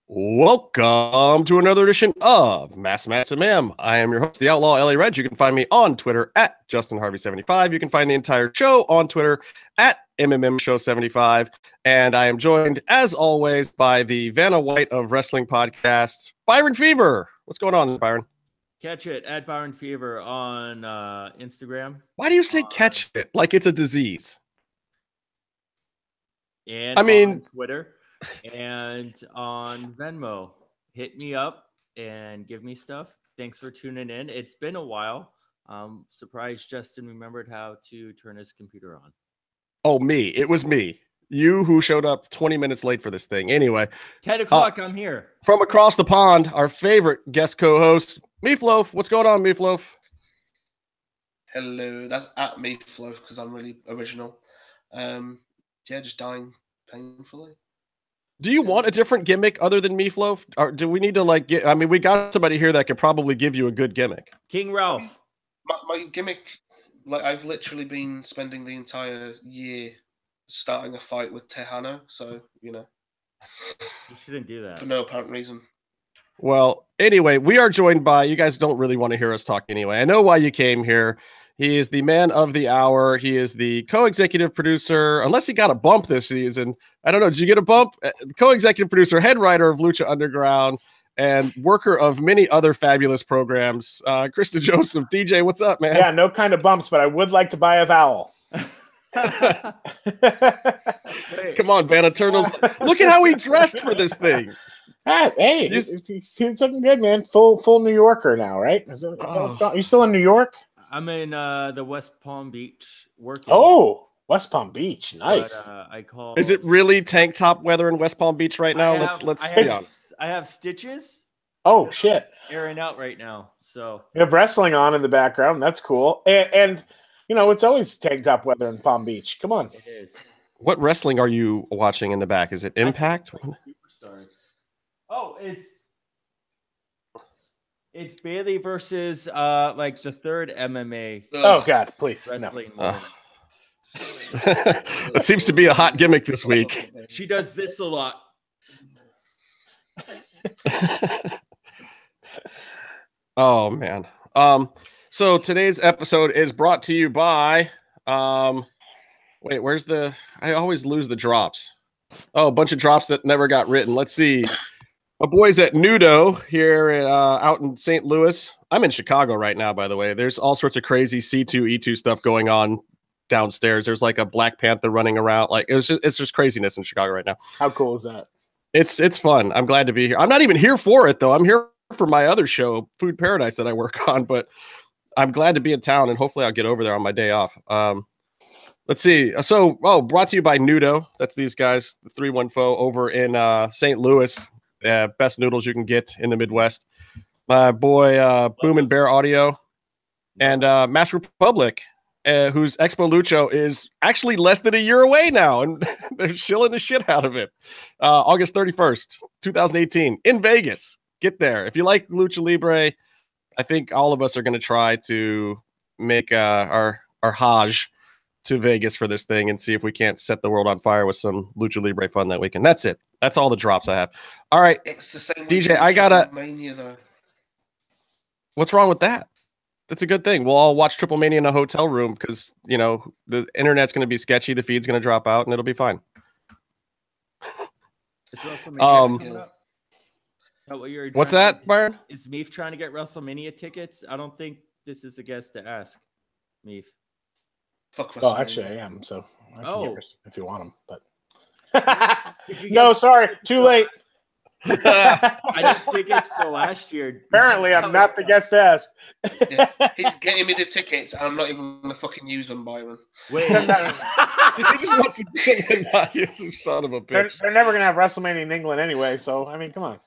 Welcome to another edition of Mass M. I am your host, the Outlaw LA Red. You can find me on Twitter at JustinHarvey75. You can find the entire show on Twitter at MMMShow75. And I am joined, as always, by the Vanna White of Wrestling Podcast, Byron Fever. What's going on, Byron? Catch it at Byron Fever on Instagram. Why do you say catch it like it's a disease? And on Twitter and on Venmo. Hit me up and give me stuff. Thanks for tuning in. It's been a while. Surprised Justin remembered how to turn his computer on. Oh, me. It was me. You who showed up 20 minutes late for this thing. Anyway. 10 o'clock, I'm here. From across the pond, our favorite guest co-host, Meatloaf. What's going on, Meatloaf? Hello. That's at Meatloaf because I'm really original. Just dying painfully. Do you want a different gimmick other than Meatloaf? Or do we need to we got somebody here that could probably give you a good gimmick. King Ralph. My gimmick, I've literally been spending the entire year starting a fight with Tejano, so, You shouldn't do that. For no apparent reason. Well, anyway, we are joined by, you guys don't really want to hear us talk anyway. I know why you came here. He is the man of the hour. He is the co-executive producer, unless he got a bump this season. I don't know. Did you get a bump? Co-executive producer, head writer of Lucha Underground, and worker of many other fabulous programs. Chris DeJoseph. DJ, what's up, man? Yeah, no kind of bumps, but I would like to buy a vowel. Come on, Vanna Turtles. Look at how he dressed for this thing. Hey, he's looking good, man. Full New Yorker now, right? Are you still in New York? I'm in the West Palm Beach working. Oh, West Palm Beach, nice. But, Is it really tank top weather in West Palm Beach right now? Let's be honest. I have stitches. Oh shit! Airing out right now, so you have wrestling on in the background. That's cool. And it's always tank top weather in Palm Beach. Come on. It is. What wrestling are you watching in the back? Is it Impact? Superstars. Oh, it's Bailey versus the third MMA. Oh God, please. Wrestling. No. That seems to be a hot gimmick this week. She does this a lot. Oh man. So today's episode is brought to you by wait, I always lose the drops. Oh, a bunch of drops that never got written. Let's see. My boys at Nudo here out in St. Louis. I'm in Chicago right now, by the way. There's all sorts of crazy C2, E2 stuff going on downstairs. There's like a Black Panther running around. It's just craziness in Chicago right now. How cool is that? It's fun. I'm glad to be here. I'm not even here for it, though. I'm here for my other show, Food Paradise, that I work on. But I'm glad to be in town, and hopefully I'll get over there on my day off. Let's see. So, brought to you by Nudo. That's these guys, the 314 over in St. Louis. Best noodles you can get in the Midwest. My boy Boom and Bear Audio and Mask Republic, whose Expo Lucho is actually less than a year away now, and they're shilling the shit out of it. August 31st, 2018 in Vegas. Get there. If you like Lucha Libre, I think all of us are going to try to make our Hajj to Vegas for this thing and see if we can't set the world on fire with some Lucha Libre fun that weekend. That's it. That's all the drops I have. All right, it's the same DJ, I gotta. Mania, though. What's wrong with that? That's a good thing. We'll all watch Triple Mania in a hotel room because the internet's going to be sketchy, the feed's going to drop out, and it'll be fine. What's that, Byron? Is Meef trying to get WrestleMania tickets? I don't think this is the guest to ask. Meef. Fuck WrestleMania. Oh, actually, I am. So I can get if you want them, but. No, sorry, too late. I didn't tickets till last year. Apparently, I'm not the guest to ask. Yeah, he's getting me the tickets, and I'm not even gonna fucking use them, Byron. Wait, he just wants to get them, not use some son of a bitch. They're never gonna have WrestleMania in England anyway, so I mean, come on.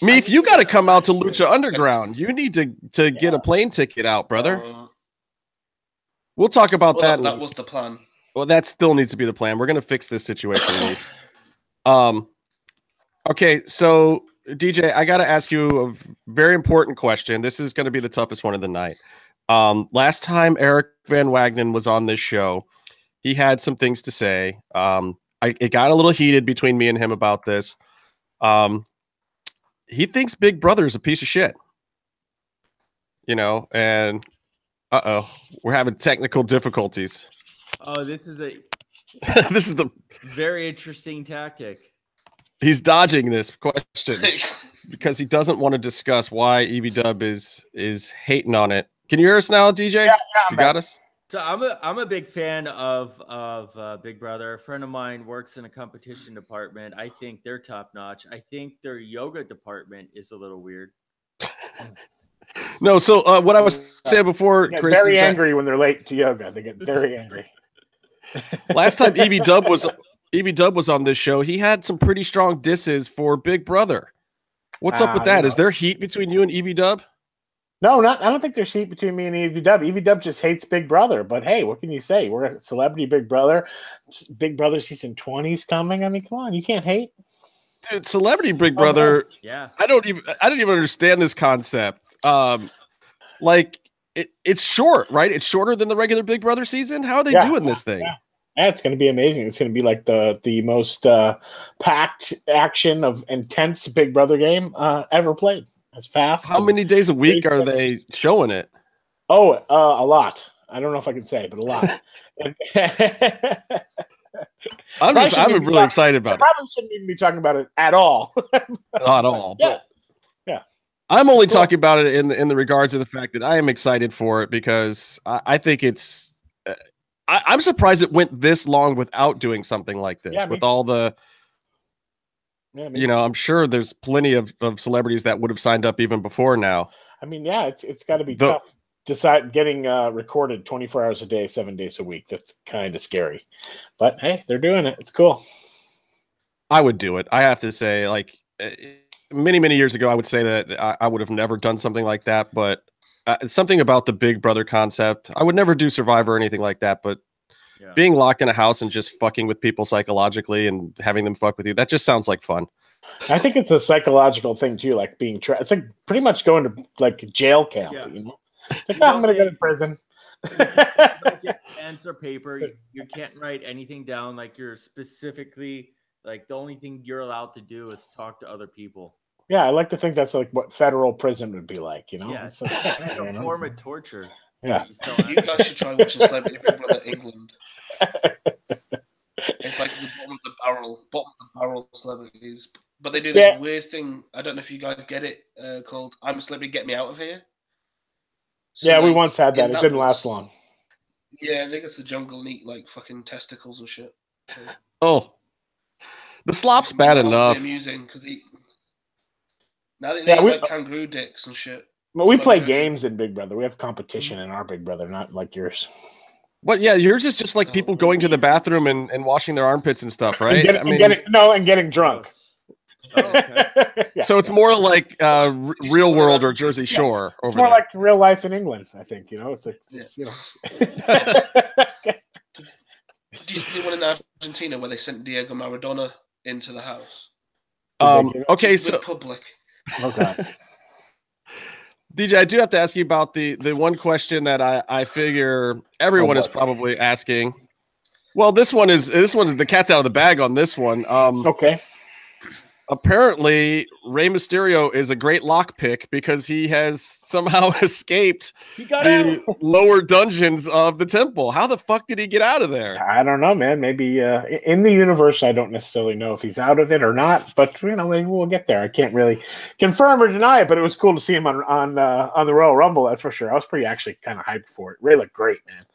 Meef, you got to come out to Lucha Underground. You need to get a plane ticket out, brother. We'll talk about that. That was the plan. Well, that still needs to be the plan. We're going to fix this situation. Okay, so DJ, I got to ask you a very important question. This is going to be the toughest one of the night. Last time Eric Van Wagenen was on this show, he had some things to say. It got a little heated between me and him about this. He thinks Big Brother is a piece of shit. You know, and we're having technical difficulties. Oh, this is the very interesting tactic. He's dodging this question because he doesn't want to discuss why EV-Dub is hating on it. Can you hear us now, DJ? Yeah, you got us. So I'm a big fan of Big Brother. A friend of mine works in a competition department. I think they're top notch. I think their yoga department is a little weird. No, so what I was saying before, they get Chris, very angry when they're late to yoga. They get very angry. Last time EV-Dub was on this show, he had some pretty strong disses for Big Brother. What's up with that? Is there heat between you and EV-Dub? No, I don't think there's heat between me and EV-Dub. EV-Dub just hates Big Brother. But hey, what can you say? We're a celebrity Big Brother. Big Brother season 20 is coming. I mean, come on, you can't hate. Dude, celebrity Big Brother. Yeah. I don't even understand this concept. Like it's short, right? It's shorter than the regular Big Brother season. How are they doing this thing? Yeah, it's going to be amazing. It's going to be like the most packed action of intense Big Brother game ever played. As fast. How many days a week are they showing it? Oh, a lot. I don't know if I can say, but a lot. I'm really excited about it. Probably shouldn't even be talking about it at all. Not at all. Yeah. I'm only talking about it in the regards of the fact that I am excited for it because I think it's. I'm surprised it went this long without doing something like this with all the. Yeah, I'm sure there's plenty of celebrities that would have signed up even before now. I mean, yeah, it's got to be tough. Getting recorded 24 hours a day, 7 days a week. That's kind of scary, but hey, they're doing it. It's cool. I would do it. I have to say, like many years ago, I would say that I would have never done something like that. But something about the Big Brother concept, I would never do Survivor or anything like that. But being locked in a house and just fucking with people psychologically and having them fuck with you, that just sounds like fun. I think it's a psychological thing too, like being it's like pretty much going to like jail camp. Yeah. You know, it's like I'm gonna go to prison. You don't get pens or paper. You can't write anything down. Like you're specifically like the only thing you're allowed to do is talk to other people. Yeah, I like to think that's like what federal prison would be like. You know, yeah, it's like, a form of torture. Yeah, you guys should try watching Celebrity Big Brother England. It's like the bottom of the barrel celebrities. But they do this weird thing. I don't know if you guys get it, called "I'm a Celebrity, Get Me Out of Here." So yeah, we once had that. It didn't last long. Yeah, they go to the jungle and eat like fucking testicles and shit. So, the slop's bad enough. Amusing because now they eat like kangaroo dicks and shit. But we play games in Big Brother. We have competition in our Big Brother, not like yours. But yeah, yours is just like people going to the bathroom and washing their armpits and stuff, right? And getting drunk. Oh, okay. So it's more like Real World or Jersey Shore. It's more like real life in England, I think. You know, it's like you know. Did you see one in Argentina where they sent Diego Maradona into the house? Okay, so public. Okay. DJ, I do have to ask you about the one question that I figure everyone is probably asking. Well, this one's the cat's out of the bag on this one. Okay. Apparently, Rey Mysterio is a great lockpick because he has somehow escaped the lower dungeons of the temple. How the fuck did he get out of there? I don't know, man. Maybe in the universe, I don't necessarily know if he's out of it or not. But maybe we'll get there. I can't really confirm or deny it. But it was cool to see him on the Royal Rumble. That's for sure. I was actually kind of hyped for it. Ray looked great, man.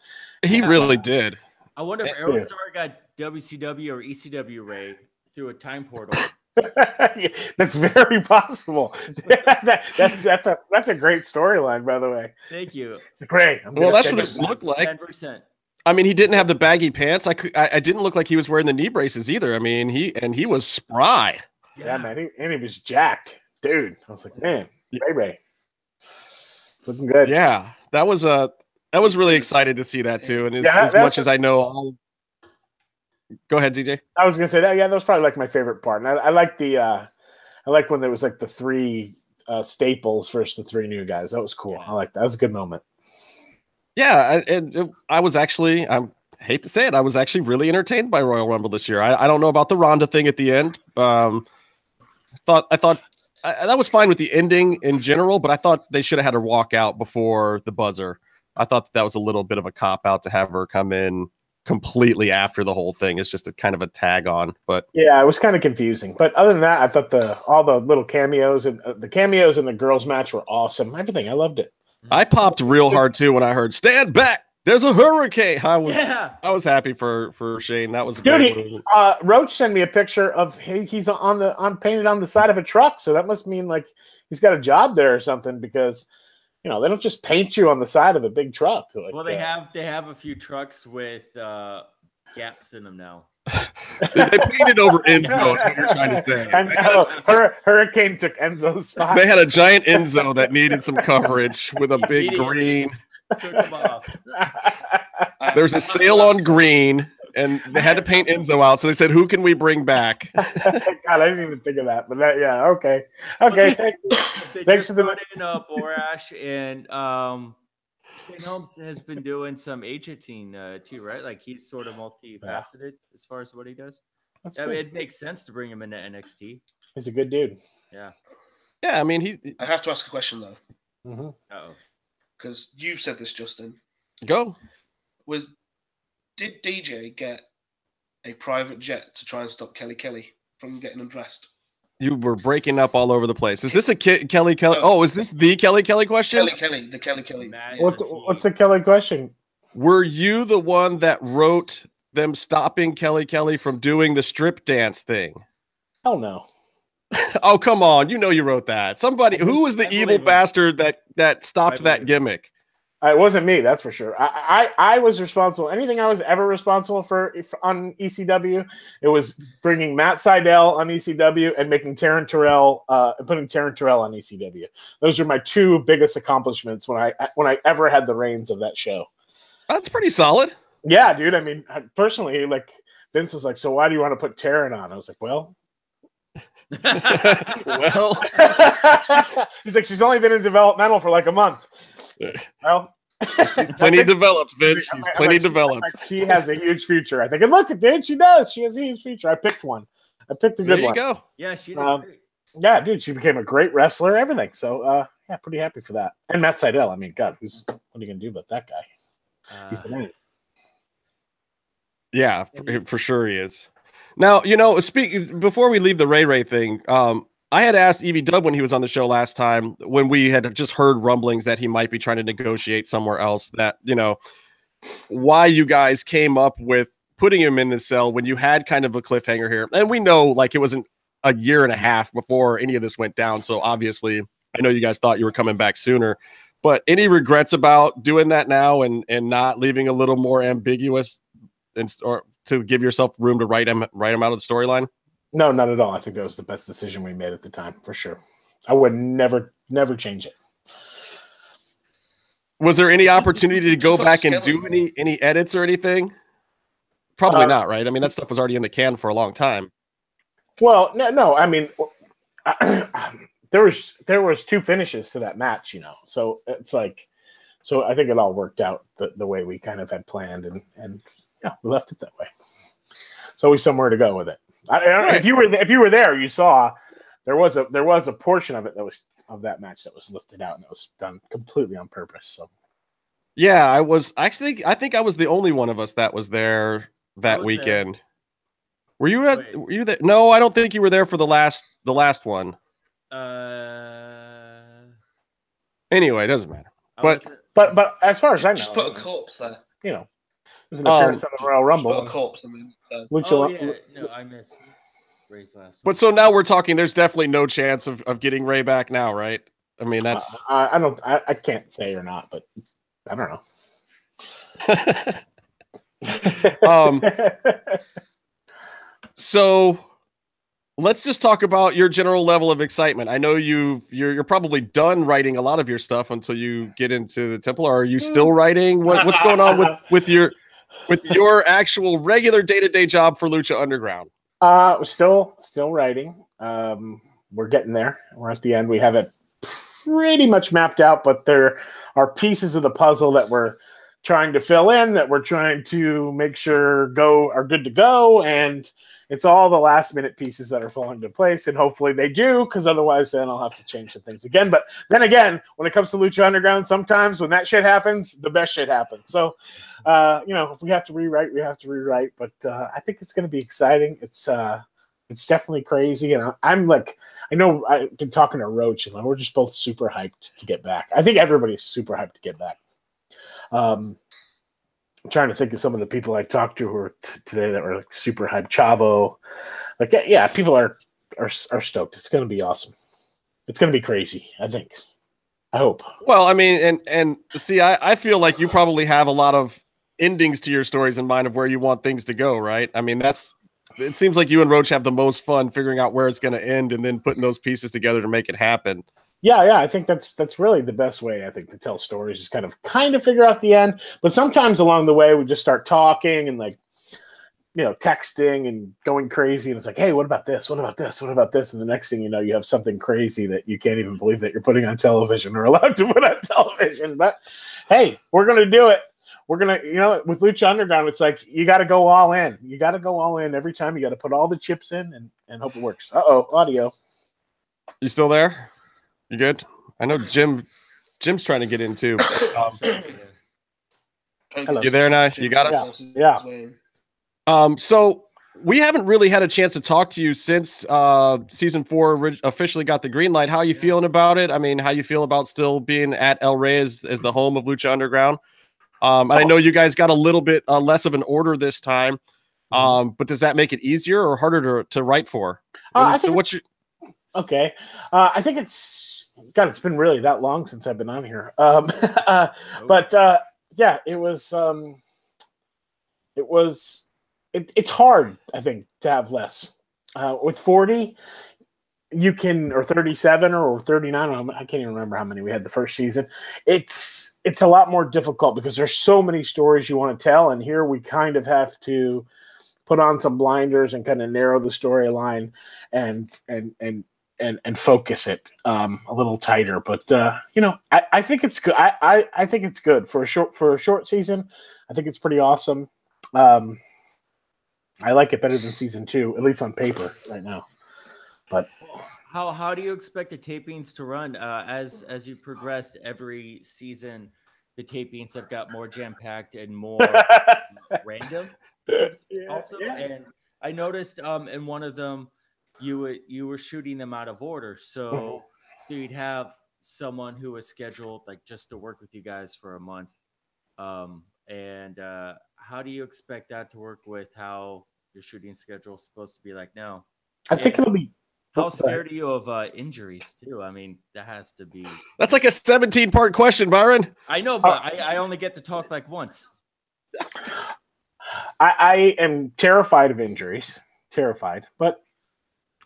He really did. I wonder if Aerostar got WCW or ECW Ray through a time portal. That's very possible. That's a great storyline, by the way. Thank you. It's great. Well, that's what it looked like. 10%. I mean, he didn't have the baggy pants. I didn't look like he was wearing the knee braces either. I mean, he was spry. Yeah, man. And he was jacked, dude. I was like, man, Ray, looking good. Yeah, that was really excited to see that too. And as much as I know, go ahead, DJ. I was gonna say that. Yeah, that was probably like my favorite part. And I like I like when there was like the three staples versus the three new guys. That was cool. I like that. That was a good moment. Yeah, I was actually, I hate to say it, I was actually really entertained by Royal Rumble this year. I don't know about the Ronda thing at the end. Thought thought that was fine with the ending in general, but I thought they should have had her walk out before the buzzer. I thought that was a little bit of a cop out to have her come in completely after the whole thing. It's just a kind of a tag on, but yeah, it was kind of confusing. But other than that, I thought all the little cameos and the cameos in the girls match were awesome. Everything, I loved it. I popped real hard too when I heard "Stand back, there's a hurricane." I was happy for Shane. That was a great movie. Roach sent me a picture of he's painted on the side of a truck, so that must mean like he's got a job there or something, because they don't just paint you on the side of a big truck. Like, well, they have a few trucks with gaps in them now. They painted over Enzo, is what you're trying to say. And Hurricane took Enzo's spot. They had a giant Enzo that needed some coverage with a big green. Took them off. There's a sale on green, and they had to paint Enzo out, so they said, "Who can we bring back?" God, I didn't even think of that, but okay. Thank you. Thanks for the Borash, and Shane Holmes has been doing some agenting too, right? Like he's sort of multifaceted as far as what he does. I mean, it makes sense to bring him into NXT. He's a good dude. Yeah. Yeah, I mean, I have to ask a question though. Mm-hmm. Uh-oh. Because you said this, Justin. Go. Did DJ get a private jet to try and stop Kelly from getting undressed? You were breaking up all over the place. Is this a Kelly? Oh, is this the Kelly question? The Kelly. What's the Kelly question? Were you the one that wrote them stopping Kelly from doing the strip dance thing? Hell no. Oh, come on. You wrote that. Somebody who was the evil bastard that stopped that gimmick? It wasn't me, that's for sure. I was responsible. Anything I was ever responsible for on ECW, it was bringing Matt Sydal on ECW and making Taryn Terrell and putting Taryn Terrell on ECW. Those are my two biggest accomplishments when I ever had the reins of that show. That's pretty solid. Yeah, dude. I mean, personally, like Vince was like, "So why do you want to put Taryn on?" I was like, "Well." Well, he's like, she's only been in developmental for like a month. Well, she's plenty developed, Vince. She's plenty developed. She has a huge future, I think. And look, dude, she does. She has a huge future. I picked one. I picked a good one. There you go. Yeah, she did great. Yeah, dude, she became a great wrestler. Everything. So, yeah, pretty happy for that. And Matt Sydal. I mean, God, what are you gonna do about that guy? He's the man. Yeah, for sure he is. Now, before we leave the Ray thing, I had asked Evie Dub when he was on the show last time, when we had just heard rumblings that he might be trying to negotiate somewhere else, that, why you guys came up with putting him in the cell when you had kind of a cliffhanger here. And we know, like, it wasn't a year and a half before any of this went down. So obviously, I know you guys thought you were coming back sooner. But any regrets about doing that now and not leaving a little more ambiguous or to give yourself room to write him out of the storyline? No, not at all. I think that was the best decision we made at the time, for sure. I would never change it. Was there any opportunity to go back and do any edits or anything? Probably not, right? I mean, that stuff was already in the can for a long time. Well, no. I mean, there was two finishes to that match, So it's like, so I think it all worked out the way we kind of had planned, and yeah, we left it that way. It's always somewhere to go with it. I don't know, if you were there, you saw there was a portion of it of that match that was lifted out, and it was done completely on purpose. So yeah, I think I was the only one of us that was there that weekend. There. Were you there? No, I don't think you were there for the last one. Anyway, it doesn't matter. But as far as I know, just put a corpse there. It was an appearance on the Royal Rumble. Put a corpse in there. No, I missed Ray's last one. But so now we're talking. There's definitely no chance of getting Ray back now, right? I mean, that's I can't say or not, but I don't know. So let's just talk about your general level of excitement. I know you're probably done writing a lot of your stuff until you get into the temple. Or are you still writing? What's going on with your actual regular day-to-day job for Lucha Underground? Still writing. We're getting there. We're at the end. We have it pretty much mapped out, but there are pieces of the puzzle that we're trying to fill in, that we're trying to make sure are good to go, and it's all the last minute pieces that are falling into place, and hopefully they do, because otherwise then I'll have to change some things again. But then again, when it comes to Lucha Underground, sometimes when that shit happens, the best shit happens. So, if we have to rewrite, we have to rewrite. But I think it's going to be exciting. It's definitely crazy, and I'm like, I know I've been talking to Roach, and we're just both super hyped to get back. I think everybody's super hyped to get back. I'm trying to think of some of the people I talked to who are today that were like super hyped. Chavo, like, yeah, people are stoked. It's going to be awesome. It's going to be crazy, I think. I hope. Well, I mean, and see, I feel like you probably have a lot of endings to your stories in mind of where you want things to go, right? I mean, it seems like you and Roach have the most fun figuring out where it's going to end and then putting those pieces together to make it happen. Yeah, I think that's really the best way, I think, to tell stories, is kind of figure out the end. But sometimes along the way, we just start talking and, like, texting and going crazy. And it's like, hey, what about this? What about this? What about this? And the next thing you know, you have something crazy that you can't even believe that you're putting on television or allowed to put on television. But hey, we're going to do it. We're going to, with Lucha Underground, it's like, you got to go all in. You got to go all in every time. You got to put all the chips in and hope it works. Uh-oh, audio. You still there? You good? I know Jim's trying to get in too. Hello. You there now? You got us? Yeah. So we haven't really had a chance to talk to you since season 4 officially got the green light. How are you feeling about it? I mean, how you feel about still being at El Rey as the home of Lucha Underground? And I know you guys got a little bit less of an order this time, but does that make it easier or harder to write for? So what's your... Okay. I think it's been really that long since I've been on here. But yeah, it's hard, I think, to have less. With 40, you can, or 37 or 39, I can't even remember how many we had the first season. It's a lot more difficult because there's so many stories you want to tell, and here we kind of have to put on some blinders and kind of narrow the storyline and focus it a little tighter. But I think it's good. I think it's good for a short season. I think it's pretty awesome. I like it better than season 2, at least on paper right now. But how do you expect the tapings to run as you progressed every season? The tapings have got more jam packed and more random. And I noticed in one of them you were shooting them out of order, so you'd have someone who was scheduled like just to work with you guys for a month. And how do you expect that to work with how your shooting schedule is supposed to be like now? I think it'll be. How scared are you of injuries too? I mean, that has to be. That's like a 17-part question, Byron. I know, but I only get to talk like once. I am terrified of injuries. Terrified, but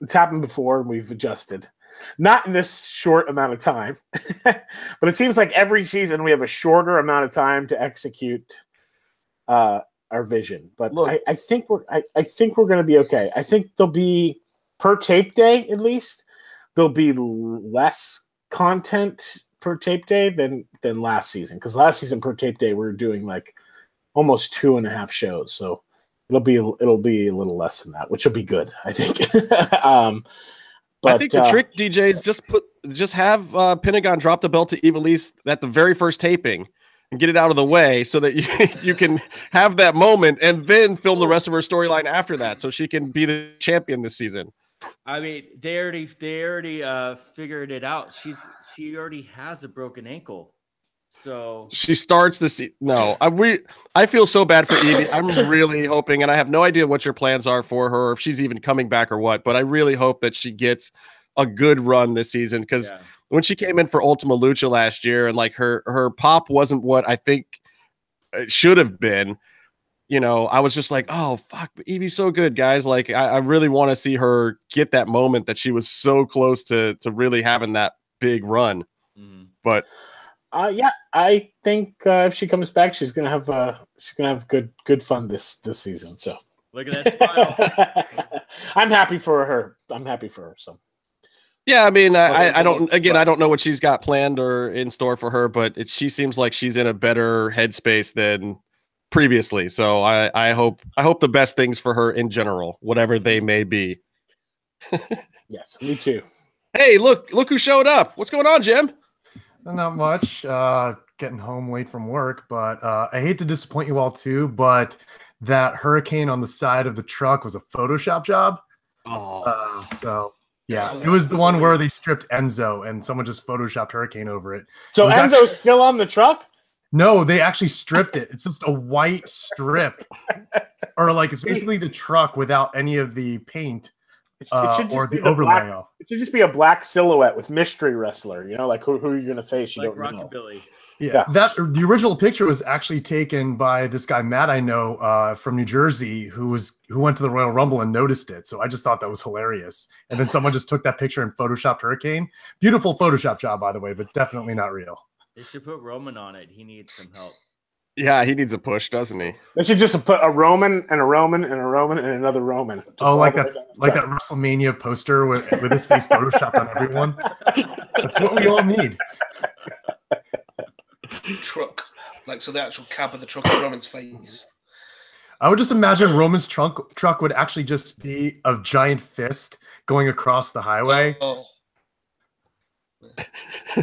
it's happened before and we've adjusted. Not in this short amount of time, but it seems like every season we have a shorter amount of time to execute our vision. But look, I think we're going to be okay. I think there'll be, per tape day at least, there'll be less content per tape day than last season, because last season per tape day we were doing like almost 2.5 shows, so it'll be a little less than that, which will be good, I think. But I think the trick, DJ, is just have Pentagon drop the belt to Ivelisse at the very first taping and get it out of the way so that you can have that moment and then film the rest of her storyline after that so she can be the champion this season. I mean, they already figured it out. She already has a broken ankle. So she starts I feel so bad for Evie. I'm really hoping, and I have no idea what your plans are for her, if she's even coming back or what, but I really hope that she gets a good run this season, because when she came in for Ultima Lucha last year and like her pop wasn't what I think it should have been, I was just like, oh fuck, Evie's so good, guys. Like I really want to see her get that moment that she was so close to really having that big run. But I think if she comes back, she's gonna have good fun this season. So look at that smile. I'm happy for her. So Yeah, I mean, I don't. Again, I don't know what she's got planned or in store for her, but she seems like she's in a better headspace than previously. So I hope the best things for her in general, whatever they may be. Yes, me too. Hey, look who showed up. What's going on, Jim? Not much. Getting home late from work, but I hate to disappoint you all too, but that hurricane on the side of the truck was a Photoshop job. Oh, so yeah, it was the one where they stripped Enzo and someone just Photoshopped hurricane over it. So Enzo's still on the truck? No, they actually stripped it. It's just a white strip, or like it's basically the truck without any of the paint. It should just or be the overlay off. It should just be a black silhouette with mystery wrestler. You know, like who are you going to face? You like don't know. Rockabilly. Yeah, the original picture was actually taken by this guy Matt I know from New Jersey who went to the Royal Rumble and noticed it. So I just thought that was hilarious. And then someone just took that picture and photoshopped hurricane. Beautiful Photoshop job, by the way, but definitely not real. They should put Roman on it. He needs some help. yeah, he needs a push, doesn't he? They should just put a Roman and a Roman and a Roman and another Roman. Like that WrestleMania poster with his face photoshopped on everyone. That's what we all need. Truck, like so the actual cab of the truck is Roman's face. I would just imagine Roman's truck would actually just be a giant fist going across the highway.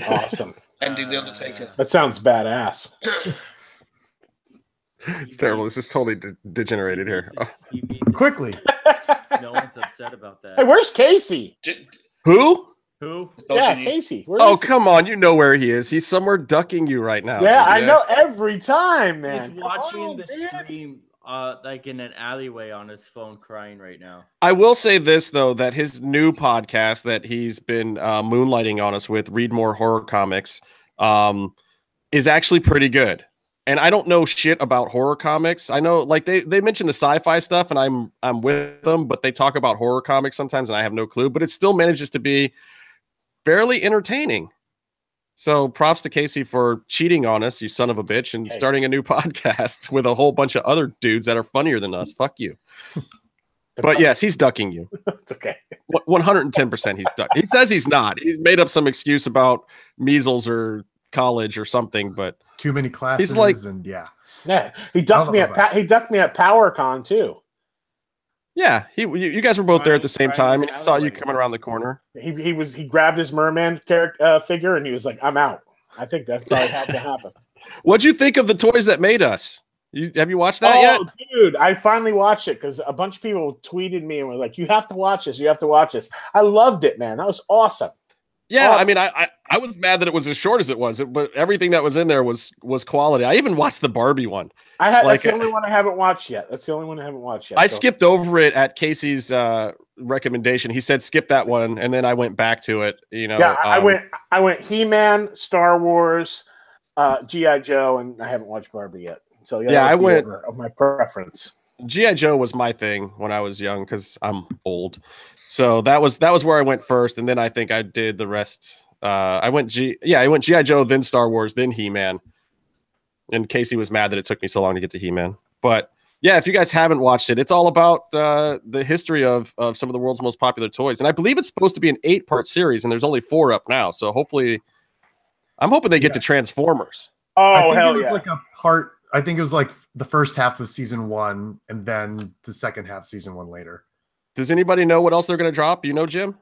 Awesome. Ending the Undertaker. That sounds badass. It's terrible. This is totally degenerated here. Quickly. No one's upset about that. Hey, where's Casey? Who? Yeah, Casey. Oh, come on. You know where he is. He's somewhere ducking you right now. Yeah, I know every time, man. He's watching the stream like in an alleyway on his phone crying right now. I will say this, though, that his new podcast that he's been moonlighting on us with, Read More Horror Comics, is actually pretty good. And I don't know shit about horror comics. I know, like, they mention the sci-fi stuff, and I'm with them, but they talk about horror comics sometimes, and I have no clue. But it still manages to be fairly entertaining. So props to Casey for cheating on us, you son of a bitch, and starting a new podcast with a whole bunch of other dudes that are funnier than us. Fuck you. But yes, he's ducking you. It's okay. 110% he's ducking. He says he's not. He's made up some excuse about measles or college or something, but too many classes. He's like, and he ducked me at PowerCon too. Yeah, you guys were both there at the same time, and he saw you coming around the corner. He grabbed his merman figure and he was like, "I'm out." I think that probably had to happen. What'd you think of the toys that made us? Have you watched that yet? Dude, I finally watched it because a bunch of people tweeted me and were like, "You have to watch this. You have to watch this." I loved it, man. That was awesome. Yeah, awesome. I mean, I was mad that it was as short as it was, but everything that was in there was quality. I even watched the Barbie one. That's the only one I haven't watched yet. I skipped over it at Casey's recommendation. He said skip that one, and then I went back to it. You know, yeah, I went He-Man, Star Wars, G.I. Joe, and I haven't watched Barbie yet. So yeah, I went of my preference. G.I. Joe was my thing when I was young because I'm old. So that was where I went first, and then I think I did the rest. I went G.I. Joe, then Star Wars, then He-Man. And Casey was mad that it took me so long to get to He-Man. But yeah, if you guys haven't watched it, it's all about the history of some of the world's most popular toys. And I believe it's supposed to be an 8-part series, and there's only 4 up now. So I'm hoping they get to Transformers. Oh, hell yeah. I think it was like the first half of season 1 and then the second half season 1 later. Does anybody know what else they're going to drop? You know, Jim?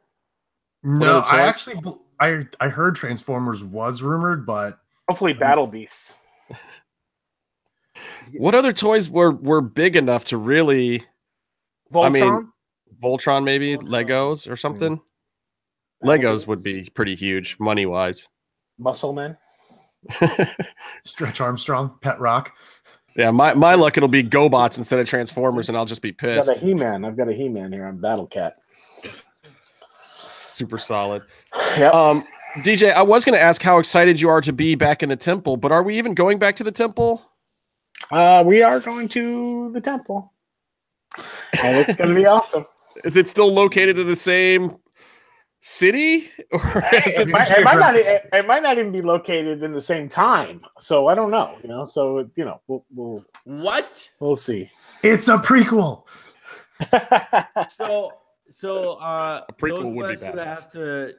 No, I heard Transformers was rumored, but hopefully Battle Beasts. What other toys were big enough to really? Voltron? I mean, Voltron maybe, Legos or something. Legos would be pretty huge money wise. Muscle Men. Stretch Armstrong, Pet Rock. Yeah, my luck it'll be GoBots instead of Transformers, and I'll just be pissed. I've got a He-Man here on Battle Cat. Super solid. Yep. DJ, I was going to ask how excited you are to be back in the temple, but are we even going back to the temple? We are going to the temple, and it's going to be awesome. Is it still located in the same city, or it might not even be located in the same time? So I don't know. You know, so we'll we'll see. It's a prequel. So a prequel those of us who have to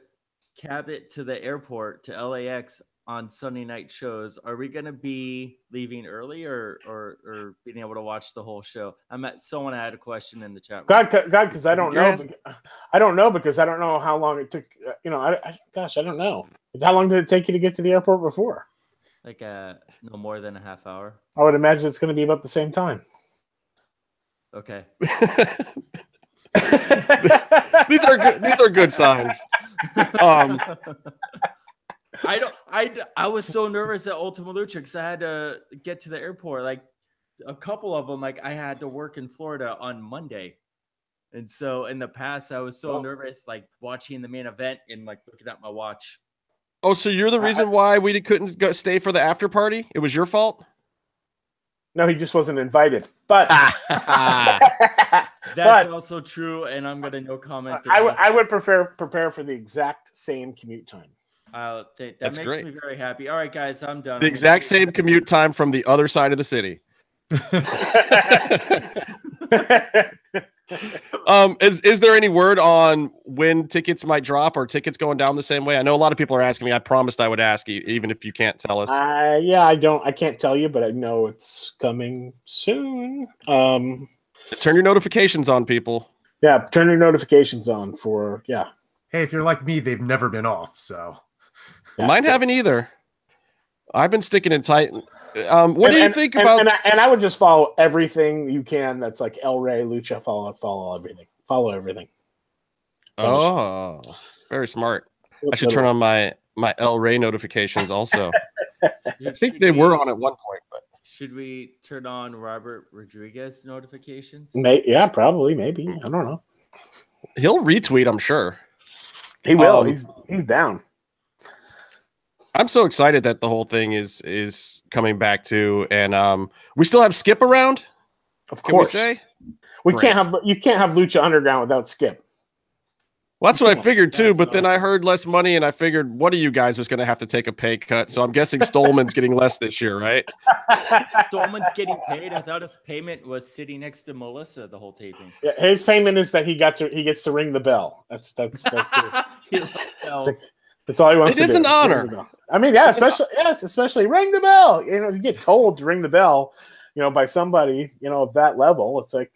cab it to the airport to LAX on Sunday night shows, are we going to be leaving early or being able to watch the whole show? Someone had a question in the chat room. God, because I don't know. Yes. I don't know because I don't know how long it took. I don't know. How long did it take you to get to the airport before? Like no more than a half hour. I would imagine it's going to be about the same time. Okay. These are good signs. I was so nervous at Ultima Lucha because I had to get to the airport. Like a couple of them, like I had to work in Florida on Monday. And so in the past, I was so nervous, like watching the main event and like looking at my watch. Oh, so you're the reason why we couldn't stay for the after party? It was your fault? No, he just wasn't invited. But that's also true, and I'm gonna no comment. I would prepare for the exact same commute time. That That's makes great. me very happy. All right, guys, I'm done. The exact same commute time from the other side of the city. Is there any word on when tickets might drop or tickets going down the same way? I know a lot of people are asking me. I promised I would ask you, even if you can't tell us. I can't tell you, but I know it's coming soon. Turn your notifications on, people. Yeah, turn your notifications on for Hey, if you're like me, they've never been off, so Mine haven't either. I've been sticking in tight. What do you think about? And I would just follow everything you can. That's like El Rey, Lucha. Follow everything. Follow everything. Oh, very smart. I should turn on my El Rey notifications also. I think they were on at one point, but should we turn on Robert Rodriguez notifications? Yeah, probably, maybe. I don't know. He'll retweet, I'm sure. He will. He's down. I'm so excited that the whole thing is coming back to, and we still have Skip around. Of course, we can't have Lucha Underground without Skip. Well, that's what I figured too. But then I heard less money, and I figured one of you guys was going to have to take a pay cut. So I'm guessing Stolman's getting less this year, right? Stolman's getting paid. I thought his payment was sitting next to Melissa the whole taping. Yeah, his payment is that he gets to ring the bell. That's his. That's all he wants to do. It is an honor. I mean, especially ring the bell. You get told to ring the bell, by somebody, of that level. It's like,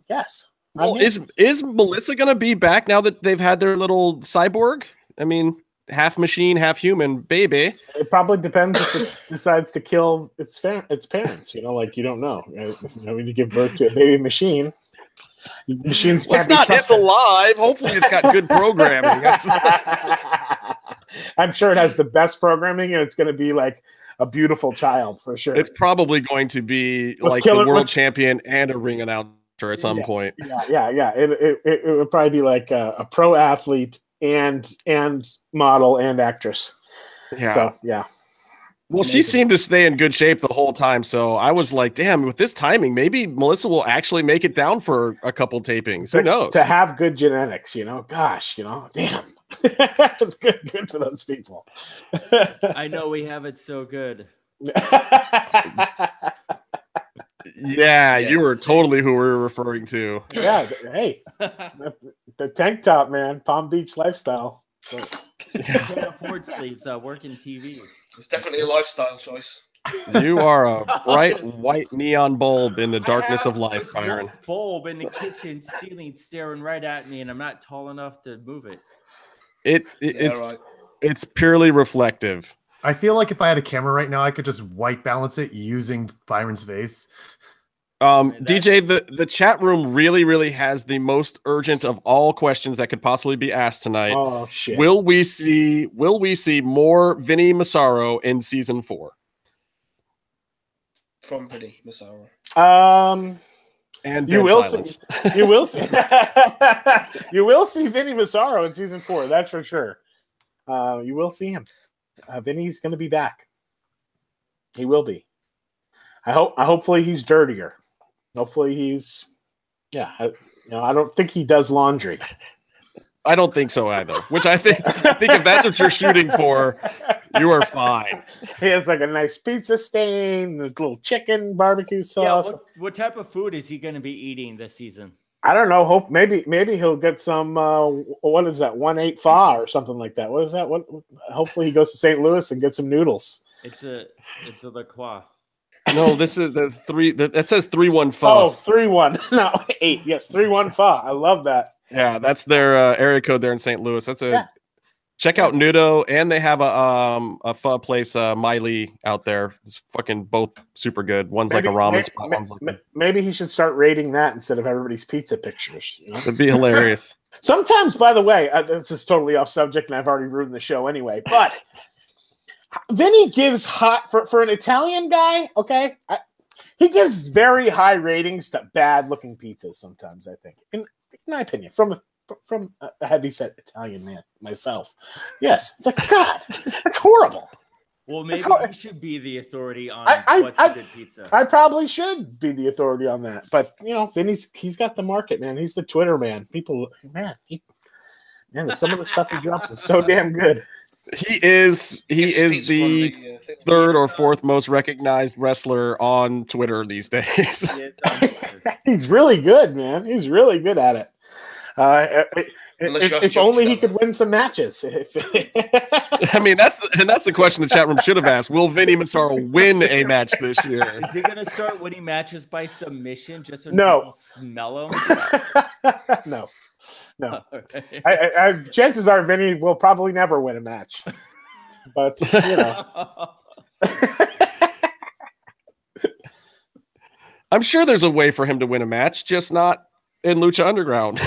yes. Well, is Melissa going to be back now that they've had their little cyborg? I mean, half machine, half human baby. It probably depends if it decides to kill its parents. Like you don't know. When you give birth to a baby machine. Machines can't be trusted. It's alive. Hopefully, it's got good programming. I'm sure it has the best programming, and it's going to be like a beautiful child for sure. It's probably going to be like the world champion and a ring announcer at some point. Yeah. It would probably be like a pro athlete and model and actress. Yeah. So yeah. Well, she seemed to stay in good shape the whole time, so I was like, "Damn, with this timing, maybe Melissa will actually make it down for a couple tapings." Who knows? To have good genetics, gosh, damn, good for those people. I know we have it so good. Yeah, you were totally who we were referring to. Yeah, hey, the tank top, man, Palm Beach lifestyle. Can't afford sleeves. Working TV. It's definitely a lifestyle choice. You are a bright white neon bulb in the darkness of life, Byron. Bulb in the kitchen ceiling staring right at me, and I'm not tall enough to move it. It's purely reflective. I feel like if I had a camera right now, I could just white balance it using Byron's face. DJ, the chat room really has the most urgent of all questions that could possibly be asked tonight. Oh shit! Will we see more Vinny Massaro in season 4? From Vinny Massaro. And you will see. You will see. You will see Vinny Massaro in season 4. That's for sure. You will see him. Vinny's going to be back. He will be. Hopefully he's dirtier. Hopefully he's, I don't think he does laundry. I don't think so either. Which I think if that's what you're shooting for, you are fine. He has like a nice pizza stain, a little chicken barbecue sauce. Yeah, what type of food is he going to be eating this season? I don't know. Hope maybe he'll get some. What is that? 1-8 fa or something like that. What is that? What? Hopefully he goes to St. Louis and gets some noodles. It's a La Croix. No, this is the 3. That says 3-1 fa. Oh, 3-1. No, 8. Yes, 3-1 fa. I love that. Yeah, that's their area code there in St. Louis. That's a. Yeah. Check out Nudo, and they have a pho place, Miley, out there. It's fucking both super good. One's like a ramen spot. One's like maybe he should start rating that instead of everybody's pizza pictures. You know? It'd be hilarious. Sometimes, by the way, this is totally off subject, and I've already ruined the show anyway. But Vinny gives hot for an Italian guy. Okay, he gives very high ratings to bad looking pizzas. Sometimes I think, in my opinion, from a heavyset Italian man myself. Yes. It's like, God, that's horrible. Well, maybe you should be the authority on what's a good pizza. I probably should be the authority on that. But, you know, he's got the market, man. He's the Twitter man. People, man, some of the stuff he drops is so damn good. He is the third or fourth most recognized wrestler on Twitter these days. He's really good, man. He's really good at it. If only he could win some matches. I mean, that's the question the chat room should have asked. Will Vinny Massaro win a match this year? Is he going to start winning matches by submission just so people smell him? No. Right. Chances are Vinny will probably never win a match. But, you know. I'm sure there's a way for him to win a match, just not in Lucha Underground.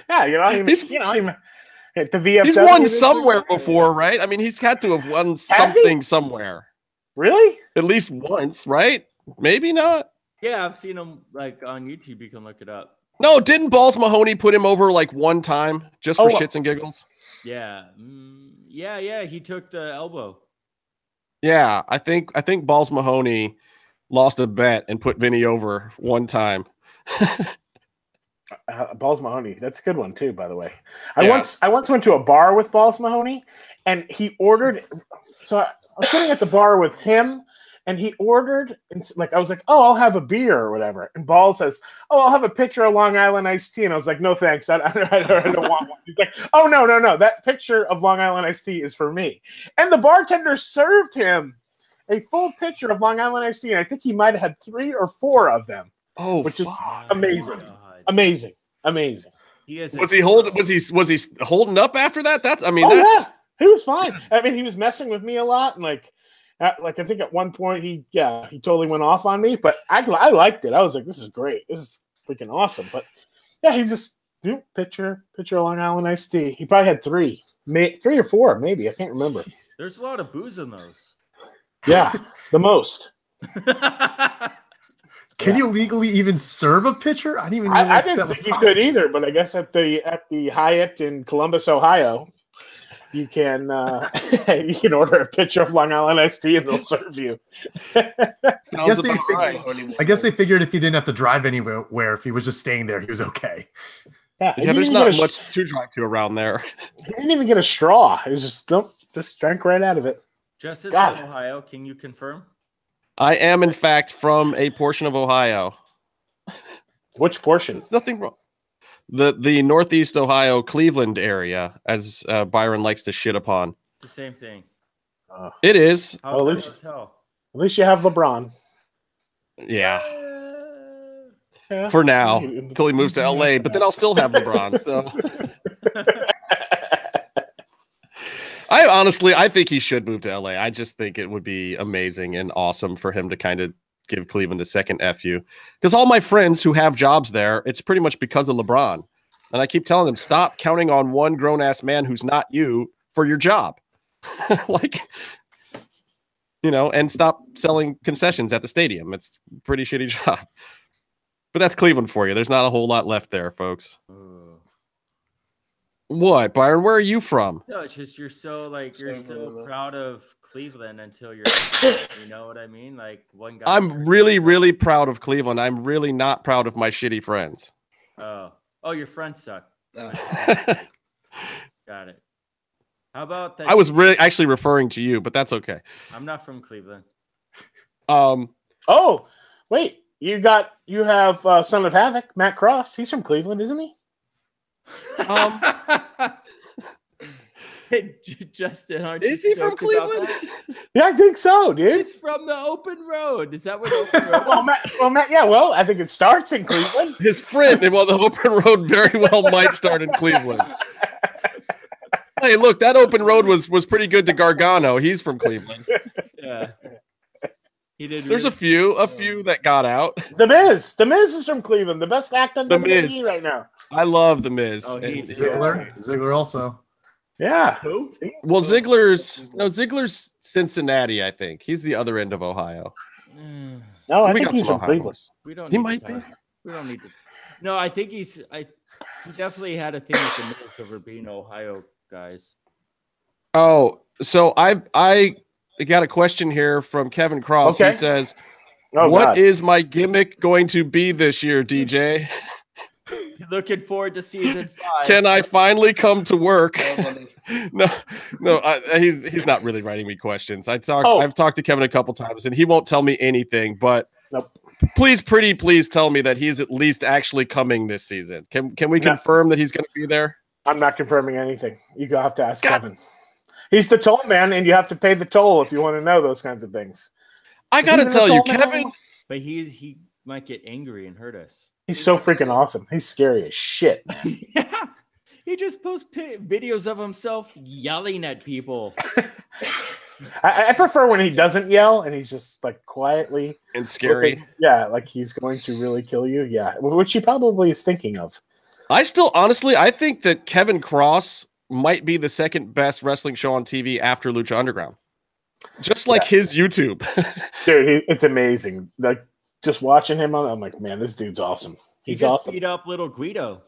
Yeah, he's at the VFW. He's won somewhere before, right? I mean, he's had to have won something somewhere. Really? At least once, right? Maybe not. Yeah, I've seen him like on YouTube. You can look it up. No, didn't Balls Mahoney put him over like one time just for shits and giggles? Yeah. Yeah. He took the elbow. Yeah, I think Balls Mahoney lost a bet and put Vinny over one time. Balls Mahoney, that's a good one too, by the way. I once went to a bar with Balls Mahoney, and he ordered. So I was sitting at the bar with him, and he ordered. And I was like, "Oh, I'll have a beer or whatever." And Balls says, "Oh, I'll have a pitcher of Long Island iced tea." And I was like, "No, thanks. I don't want one." He's like, "Oh, no. That pitcher of Long Island iced tea is for me." And the bartender served him a full pitcher of Long Island iced tea, and I think he might have had 3 or 4 of them. Oh, which is amazing. Amazing. Was he holding up after that? Yeah. He was fine. I mean, he was messing with me a lot, and like I think at one point he totally went off on me, but I liked it. I was like, this is great. This is freaking awesome. But yeah, he just pitcher of Long Island iced tea. He probably had 3 or 4, maybe. I can't remember. There's a lot of booze in those. Yeah, the most. Can you legally even serve a pitcher? I didn't think you could either, but I guess at the Hyatt in Columbus, Ohio, you can order a pitcher of Long Island iced tea and they'll serve you. I guess they figured if he didn't have to drive anywhere, if he was just staying there, he was okay. Yeah, there's not much to drive to around there. He didn't even get a straw. He was just drank right out of it. Justice from Ohio, can you confirm? I am, in fact, from a portion of Ohio. Which portion? Nothing wrong. The Northeast Ohio, Cleveland area, as Byron likes to shit upon. It's the same thing. It is. At least you have LeBron. Yeah. For now, until he moves to LA, but then I'll still have LeBron. So. I think he should move to LA. I just think it would be amazing and awesome for him to kind of give Cleveland a second FU. Because all my friends who have jobs there, it's pretty much because of LeBron. And I keep telling them, stop counting on one grown-ass man who's not you for your job. And stop selling concessions at the stadium. It's a pretty shitty job. But that's Cleveland for you. There's not a whole lot left there, folks. What, Byron? Where are you from? No, it's just you're so proud of Cleveland until you're, you know what I mean? Like one guy. I'm really, really proud of Cleveland. I'm really not proud of my shitty friends. Oh, your friends suck. Got it. How about that? I was really actually referring to you, but that's okay. I'm not from Cleveland. Oh, wait. You have Son of Havoc, Matt Cross. He's from Cleveland, isn't he? Hey, Justin, aren't Is you he from stoked about Cleveland? that? Yeah, I think so, dude. He's from the open road. Is that what open road is? Matt, yeah, well, I think it starts in Cleveland. His friend, well, the open road very well might start in Cleveland. Hey, look, that open road was pretty good to Gargano. He's from Cleveland. Yeah. He did. There's a few that got out. The Miz is from Cleveland. The best act on The WWE Miz. right now. I love the Miz. Oh, he's Ziggler also. Yeah. Who? Well, Ziggler's Cincinnati, I think. He's the other end of Ohio. No, I We think got he's some from Ohio Cleveland. ones. We don't. He need might to be. talk. We don't need to. No, I think he definitely had a thing with the Miz over being Ohio guys. Oh, so I got a question here from Kevin Cross. Okay. He says, Oh, "What is God. my gimmick going to be this year, DJ? Looking forward to season 5. Can I finally come to work?" No, No, he's not really writing me questions. I've talked to Kevin a couple times, and he won't tell me anything. But Nope. please tell me that he's at least actually coming this season. Can we confirm that he's going to be there? I'm not confirming anything. You have to ask Kevin. He's the toll man, and you have to pay the toll if you want to know those kinds of things. I got to tell you, Kevin. But he might get angry and hurt us. He's so freaking awesome. He's scary as shit. Yeah. He just posts videos of himself yelling at people. I prefer when he doesn't yell and he's just like quietly And scary. Yeah, like he's going to really kill you. Yeah, which he probably is thinking of. I think that Kevin Cross might be the second best wrestling show on TV after Lucha Underground. Just like his YouTube. Dude, it's amazing. Like just watching him, I'm like, man, this dude's awesome. He's just awesome. beat up little Guido.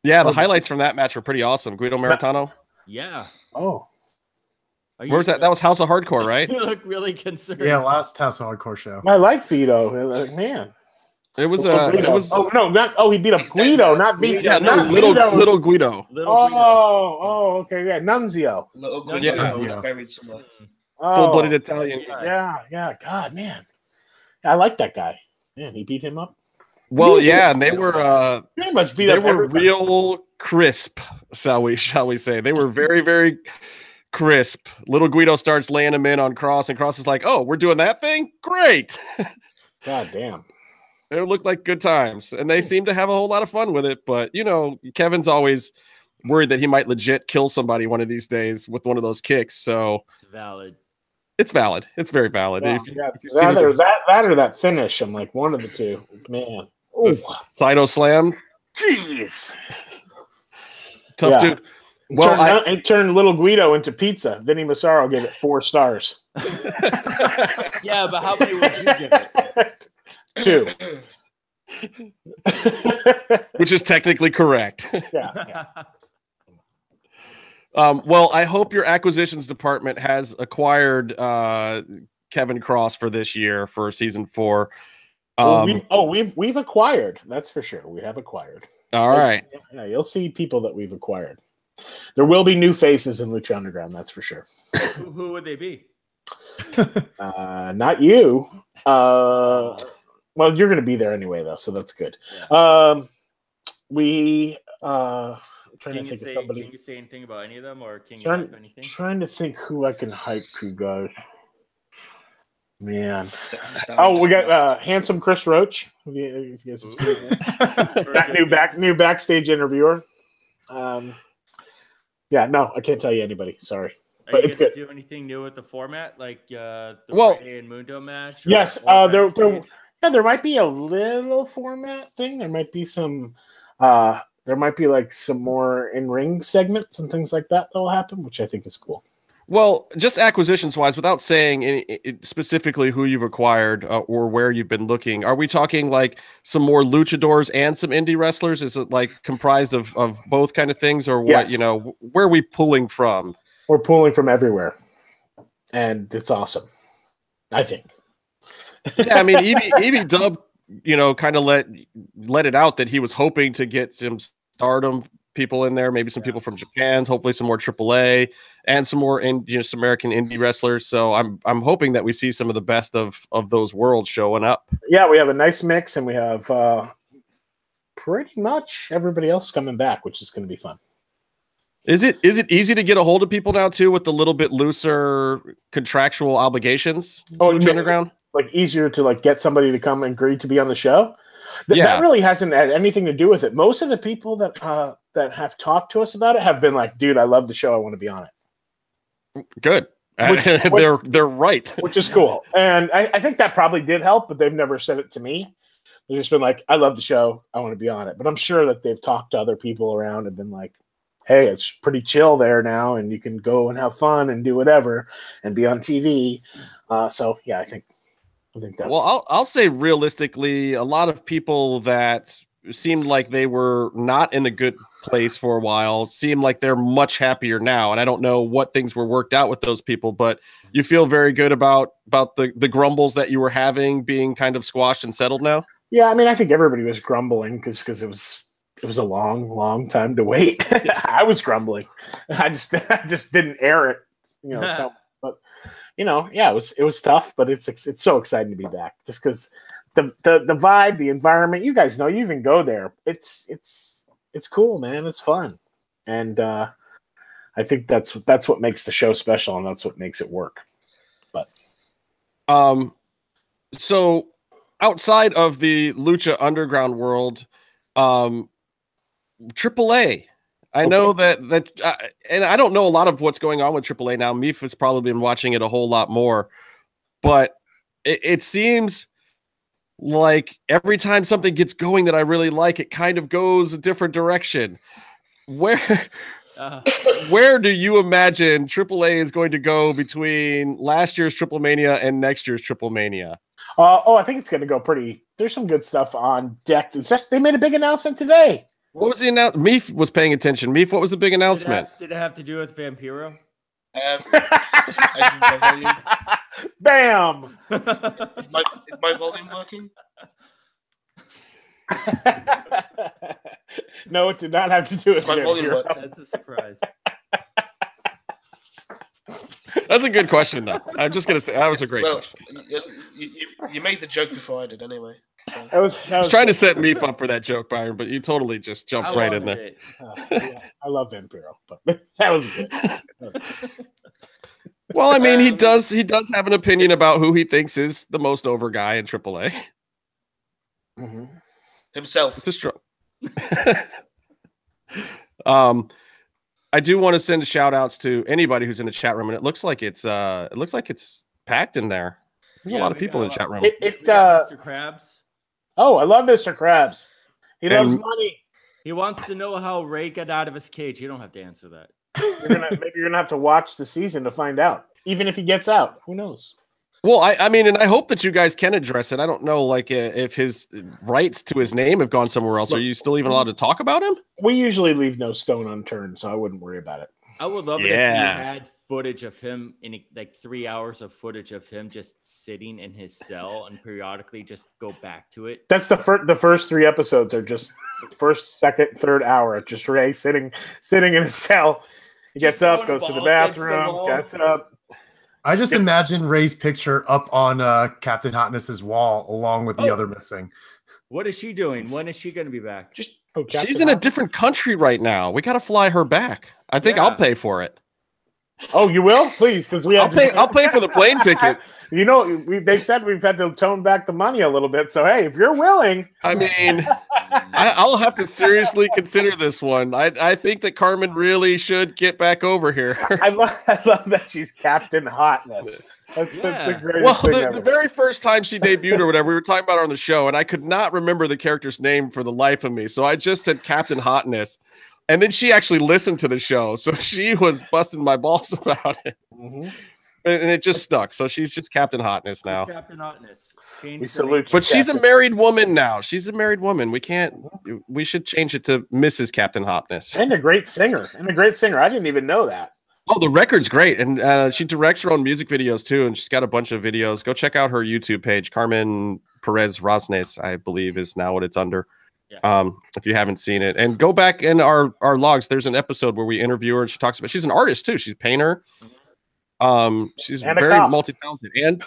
Yeah, the highlights from that match were pretty awesome. Guido Maritano. Yeah. Oh. Where was that? That was House of Hardcore, right? You look really concerned. Yeah, last House of Hardcore show. I like Vito. Like, man. It was he beat up Guido, not Vito. Yeah, no, not little Vito. little Guido. Okay, yeah, Nunzio. Little good Yeah. buried somewhere. Full-blooded Italian. Yeah, God, man. I like that guy. Man, he beat him up. Well, yeah, and they were Pretty much beat they up were everybody. real crisp, shall we say. They were very, very crisp. Little Guido starts laying him in on Cross, and Cross is like, "Oh, we're doing that thing? Great." God damn. It looked like good times, and they seem to have a whole lot of fun with it. But, you know, Kevin's always worried that he might legit kill somebody one of these days with one of those kicks. So It's valid. it's valid. It's very valid. Yeah, If you see that, what or the- that or that finish. I'm like, one of the two. Man. the Saito Slam, Jeez. tough Yeah. dude. Well, It turned Little Guido into pizza. Vinny Massaro gave it 4 stars. Yeah, but how many would you give it? 2. which is technically correct. Yeah. Well, I hope your acquisitions department has acquired Kevin Cross for this year for season 4. We've acquired. That's for sure. We have acquired. All right. Yeah, you'll see people that we've acquired. There will be new faces in Lucha Underground. That's for sure. Who would they be? Not you. Well, you're going to be there anyway, though, so that's good. Yeah. Trying to think of somebody. Can you say anything about any of them, or can you hype anything? Trying to think who I can hype to, guys. Man. Oh, we got handsome Chris Roach. If you guys have seen that. New backstage interviewer. Yeah, no, I can't tell you anybody. Sorry. Are you it's gonna good. do anything new with the format, like the Rey and Mundo match? Yes, or there might be a little format thing. There might be some there might be like some more in-ring segments and things like that will happen, which I think is cool. Well, just acquisitions wise, without saying specifically who you've acquired or where you've been looking, are we talking like some more luchadors and some indie wrestlers? Is it like comprised of both kind of things, or what? Yes. You know, where are we pulling from? We're pulling from everywhere, and it's awesome. I think. Yeah, I mean, Evie Dub, you know, kind of let it out that he was hoping to get some stardom people in there, maybe some people from Japan, hopefully some more AAA, and some more just American indie wrestlers. So I'm hoping that we see some of the best of those worlds showing up. Yeah, we have a nice mix, and we have pretty much everybody else coming back, which is going to be fun. Is it easy to get a hold of people now too with the little bit looser contractual obligations? Lucha Underground, like easier to like get somebody to come and agree to be on the show. That really hasn't had anything to do with it. Most of the people that have talked to us about it have been like, "Dude, I love the show. I want to be on it." Good. They're right, which is cool. And I think that probably did help, but they've never said it to me. They've just been like, "I love the show. I want to be on it." But I'm sure that they've talked to other people around and been like, "Hey, it's pretty chill there now, and you can go and have fun and do whatever and be on TV." So yeah, I think that's. Well, I'll say realistically, a lot of people that seemed like they were not in the good place for a while seem like they're much happier now. And I don't know what things were worked out with those people, but you feel very good about the grumbles that you were having being kind of squashed and settled now? Yeah, I mean, I think everybody was grumbling because it was a long time to wait. I was grumbling. I just didn't air it, so, but yeah, it was tough, but it's so exciting to be back just because the vibe, the environment, you guys know, you even go there. It's cool, man. It's fun. And I think that's what makes the show special, and that's what makes it work. But so outside of the Lucha Underground world, AAA. I know that and I don't know a lot of what's going on with AAA now. Meef has probably been watching it a whole lot more, but it seems like every time something gets going that I really like, it kind of goes a different direction. Where do you imagine AAA is going to go between last year's Triple Mania and next year's Triple Mania? I think it's going to go pretty. There's some good stuff on deck. It's just they made a big announcement today. What was the announcement? Meef was paying attention. Meef, what was the big announcement? Did it have to do with Vampiro? Bam! Is my volume working? No, it did not have to do with my volume working. That's a surprise. That's a good question, though. I'm just going to say that was a great question. You made the joke before I did, anyway. So. I was trying to set Meef up for that joke, Byron, but you totally just jumped right in there. Yeah, I love Vampiro, but that was good. Well, I mean, he does have an opinion about who he thinks is the most over guy in AAA. Mm-hmm. Himself. It's a strong. I do want to send shout outs to anybody who's in the chat room, and it looks like it's packed in there. There's a lot of people in the chat room. Mr. Krabs. Oh, I love Mr. Krabs. He loves money. He wants to know how Ray got out of his cage. You don't have to answer that. Maybe you're gonna have to watch the season to find out. Even if he gets out, who knows? Well, I mean, and I hope that you guys can address it. I don't know, like, if his rights to his name have gone somewhere else. Are you still even allowed to talk about him? We usually leave no stone unturned, so I wouldn't worry about it. I would love it if you had footage of him in like 3 hours of footage of him just sitting in his cell and periodically just go back to it. That's the first 3 episodes are just first, second, third hour. Just Ray sitting in his cell. He gets up, goes to the bathroom, gets up. I just imagine Ray's picture up on Captain Hotness's wall along with the other missing. What is she doing? When is she going to be back? She's in a different country right now. We got to fly her back. I think I'll pay for it. Oh, you will? Please, because I'll pay for the plane ticket. They've said we've had to tone back the money a little bit. So hey, if you're willing, I mean, I'll have to seriously consider this one. I think that Carmen really should get back over here. I love that she's Captain Hotness. That's the greatest thing ever. The very first time she debuted or whatever, we were talking about her on the show, and I could not remember the character's name for the life of me. So I just said Captain Hotness. And then she actually listened to the show, so she was busting my balls about it, and it just stuck. So she's just Captain Hotness now. She's Captain Hotness. We salute you, but she's a married woman now. She's a married woman. We should change it to Mrs. Captain Hotness. And a great singer. I didn't even know that. Oh, the record's great, and she directs her own music videos too, and she's got a bunch of videos. Go check out her YouTube page, Carmen Perez Rosnes, I believe is now what it's under. If you haven't seen it, and go back in our logs, there's an episode where we interview her and she talks about, she's an artist too. She's a painter. She's very multi-talented and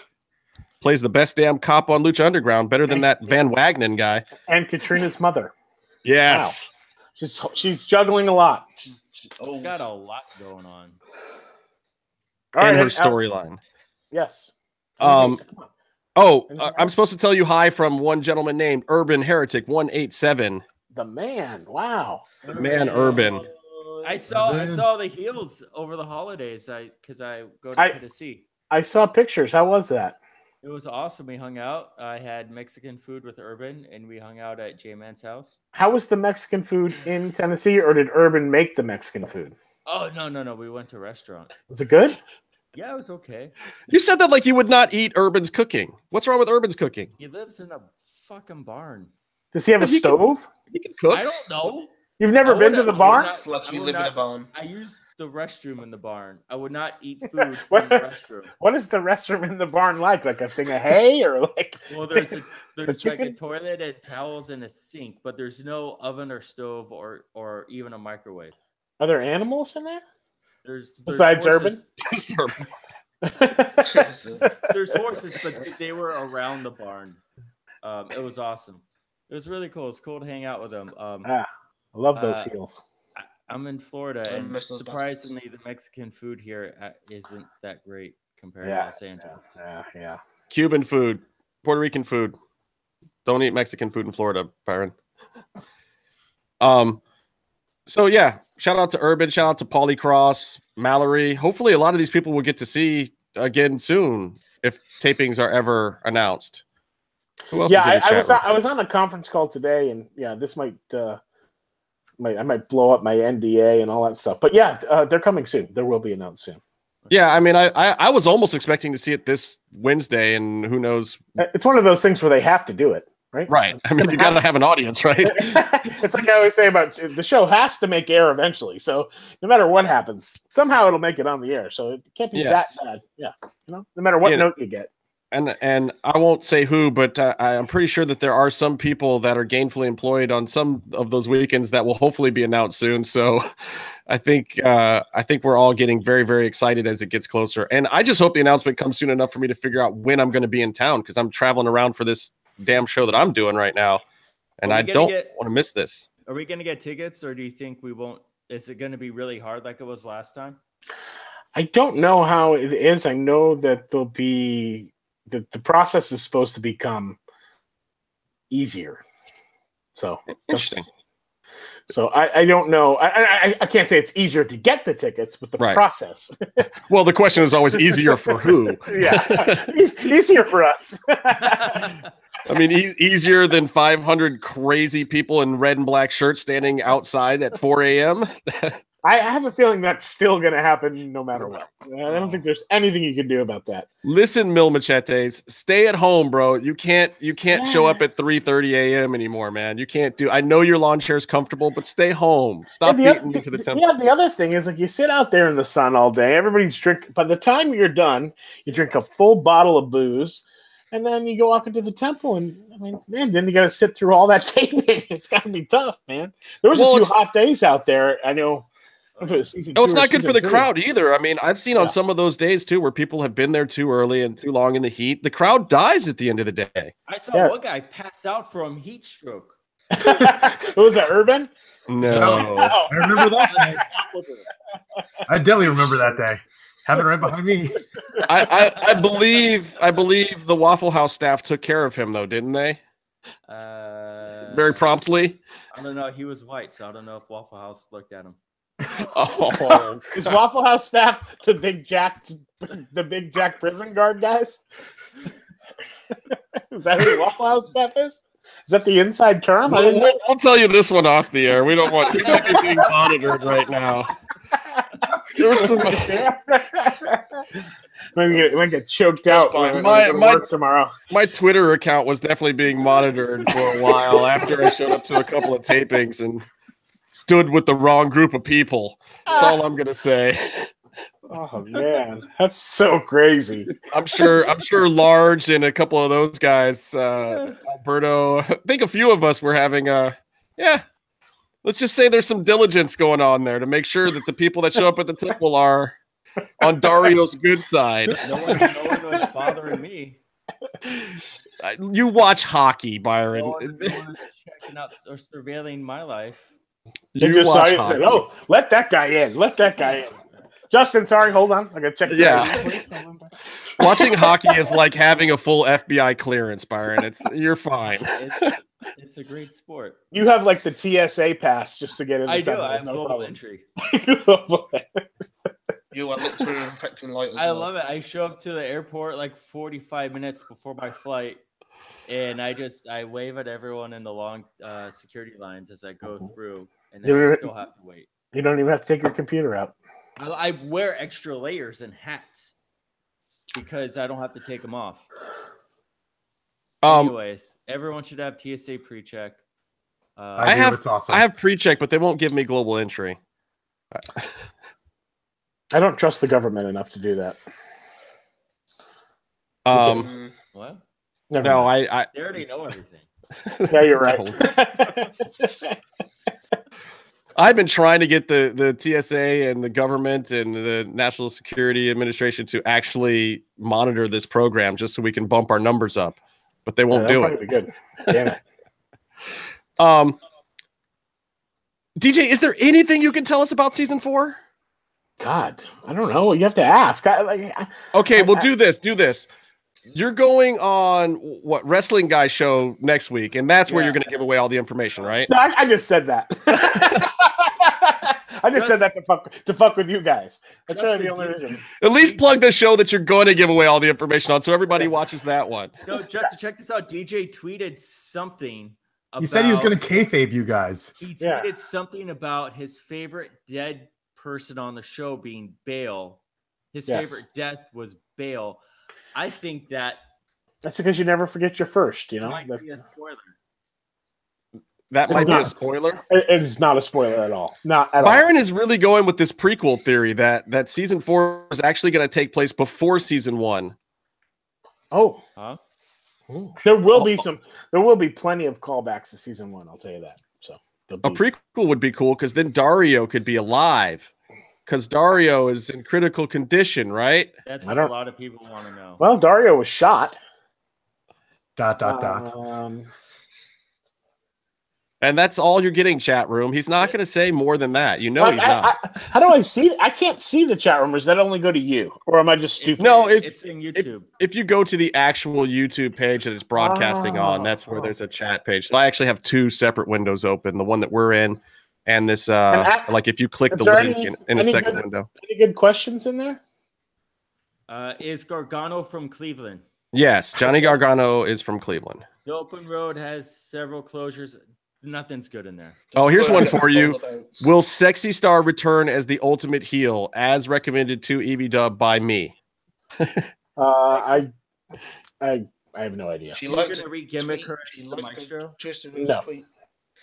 plays the best damn cop on Lucha Underground, better than that Van Wagenen guy. And Katrina's mother. Yes. Wow. She's juggling a lot. Oh, got a lot going on. And her storyline. Yes. I'm supposed to tell you hi from one gentleman named Urban Heretic 187. The man. Wow. The man Urban. I saw the heels over the holidays because I go to Tennessee. I saw pictures. How was that? It was awesome. We hung out. I had Mexican food with Urban, and we hung out at J-Man's house. How was the Mexican food in Tennessee, or did Urban make the Mexican food? Oh, no. We went to a restaurant. Was it good? Yeah, it was okay. You said that like you would not eat Urban's cooking. What's wrong with Urban's cooking? He lives in a fucking barn. Does he have a stove? He can cook. I don't know. You've never been to the barn? You live in a barn. I use the restroom in the barn. I would not eat food from the restroom. What is the restroom in the barn like? Like a thing of hay, or like? Well, there's like a toilet and towels and a sink, but there's no oven or stove or even a microwave. Are there animals in there? There's besides horses. Urban. There's horses, but they were around the barn. It was awesome. It was really cool. It's cool to hang out with them. I love those heels. I'm in Florida, and surprisingly, the Mexican food here isn't that great compared to Los Angeles. Yeah. Cuban food, Puerto Rican food. Don't eat Mexican food in Florida, Byron. So yeah, shout out to Urban, shout out to Polycross, Mallory. Hopefully, a lot of these people will get to see again soon if tapings are ever announced. Who else? Yeah, I was on a conference call today, and this might. I might blow up my NDA and all that stuff. But yeah, they're coming soon. There will be announced soon. Yeah, I mean, I was almost expecting to see it this Wednesday, and who knows? It's one of those things where they have to do it, right? Right. I mean, you got to have an audience, right? It's like I always say about the show has to make air eventually. So no matter what happens, somehow it'll make it on the air. So it can't be that bad. Yeah, no matter what note you get. And I won't say who, but I'm pretty sure that there are some people that are gainfully employed on some of those weekends that will hopefully be announced soon. So I think we're all getting very, very excited as it gets closer. And I just hope the announcement comes soon enough for me to figure out when I'm going to be in town, because I'm traveling around for this damn show that I'm doing right now, and I don't want to miss this. Are we going to get tickets, or do you think we won't? Is it going to be really hard like it was last time? I don't know how it is. I know that there'll be. The process is supposed to become easier. So interesting. So I don't know. I can't say it's easier to get the tickets, but the process. Well, the question is always easier for who? Yeah, easier for us. I mean, easier than 500 crazy people in red and black shirts standing outside at 4 a.m. I have a feeling that's still going to happen no matter what. I don't think there's anything you can do about that. Listen, Mil Machetes, stay at home, bro. You can't show up at 3:30 a.m. anymore, man. You can't do. I know your lawn chair is comfortable, but stay home. Stop beating into the temple. Yeah, the other thing is, like, you sit out there in the sun all day. Everybody's drinking. By the time you're done, you drink a full bottle of booze, and then you go up into the temple, and I mean, man, then you got to sit through all that taping. It's got to be tough, man. There was a few hot days out there. I know. It's not good for the crowd either. I mean, I've seen on some of those days too where people have been there too early and too long in the heat. The crowd dies at the end of the day. I saw one guy pass out from heat stroke. Was that Urban? No. I remember that day. I definitely remember that day. Have it right behind me. I believe the Waffle House staff took care of him though, didn't they? Very promptly. I don't know. He was white, so I don't know if Waffle House looked at him. Oh. Is Waffle House staff the big Jack prison guard guys? Is that who Waffle House staff is? Is that the inside term? We'll tell you this one off the air. We don't want you might be being monitored right now. There's some. Might get choked out work tomorrow. My Twitter account was definitely being monitored for a while after I showed up to a couple of tapings and stood with the wrong group of people. That's all I'm gonna say. Oh man, that's so crazy. I'm sure Large and a couple of those guys, Alberto. I think a few of us were having Yeah. Let's just say there's some diligence going on there to make sure that the people that show up at the temple are on Dario's good side. No one was bothering me. You watch hockey, Byron. No one was checking out or surveilling my life. They You just saw watch you and said, hockey. "Oh, let that guy in. Let that guy in." Justin, sorry, hold on. I gotta check. Yeah. Watching hockey is like having a full FBI clearance, Byron. You're fine. It's a great sport. You have like the TSA pass just to get in. I do. I have global entry. You are look through reflecting light. I love it. I show up to the airport like 45 minutes before my flight, and I wave at everyone in the long security lines as I go through, and then I still have to wait. You don't even have to take your computer out. I wear extra layers and hats because I don't have to take them off. Anyways, everyone should have TSA pre-check. I have pre-check, but they won't give me global entry. I don't trust the government enough to do that. What? No, I they already know everything. Yeah, you're right. I've been trying to get the TSA and the government and the National Security Administration to actually monitor this program just so we can bump our numbers up, but they won't do it. Be good. Damn it. DJ, is there anything you can tell us about season 4? God, I don't know. You have to ask. Okay, we'll do this. You're going on what Wrestling Guy show next week, and that's where you're going to give away all the information, right? No, I just said that. I just said that to fuck with you guys. That's really the only reason. At least plug the show that you're going to give away all the information on, so everybody watches that one. No, Justin, check this out. DJ tweeted something. He said he was going to kayfabe you guys. He tweeted something about his favorite dead person on the show being Bale. His favorite death was Bale. I think that's because you never forget your first, you know. Might be a spoiler. That might be a spoiler. It is not a spoiler at all. Not at Byron is really going with this prequel theory that season 4 is actually going to take place before season 1. Oh. Huh? There will be plenty of callbacks to season 1, I'll tell you that. So a prequel would be cool because then Dario could be alive. Because Dario is in critical condition, right? That's what a lot of people want to know. Well, Dario was shot. ... And that's all you're getting, chat room. He's not going to say more than that. You know he's not. How do I see? I can't see the chat room. Or does that only go to you? Or am I just stupid? No, it's in YouTube. If you go to the actual YouTube page that it's broadcasting on, that's where there's a chat page. So I actually have 2 separate windows open, the one that we're in and this like if you click the link in a second window. Any good questions in there? Is Gargano from Cleveland? Yes, Johnny Gargano is from Cleveland. The open road has several closures. Nothing's good in there. Oh, here's one for you. Will Sexy Star return as the ultimate heel, as recommended to EV-Dub by me? I have no idea. She liked to re-gimmick her as the Maestro? No.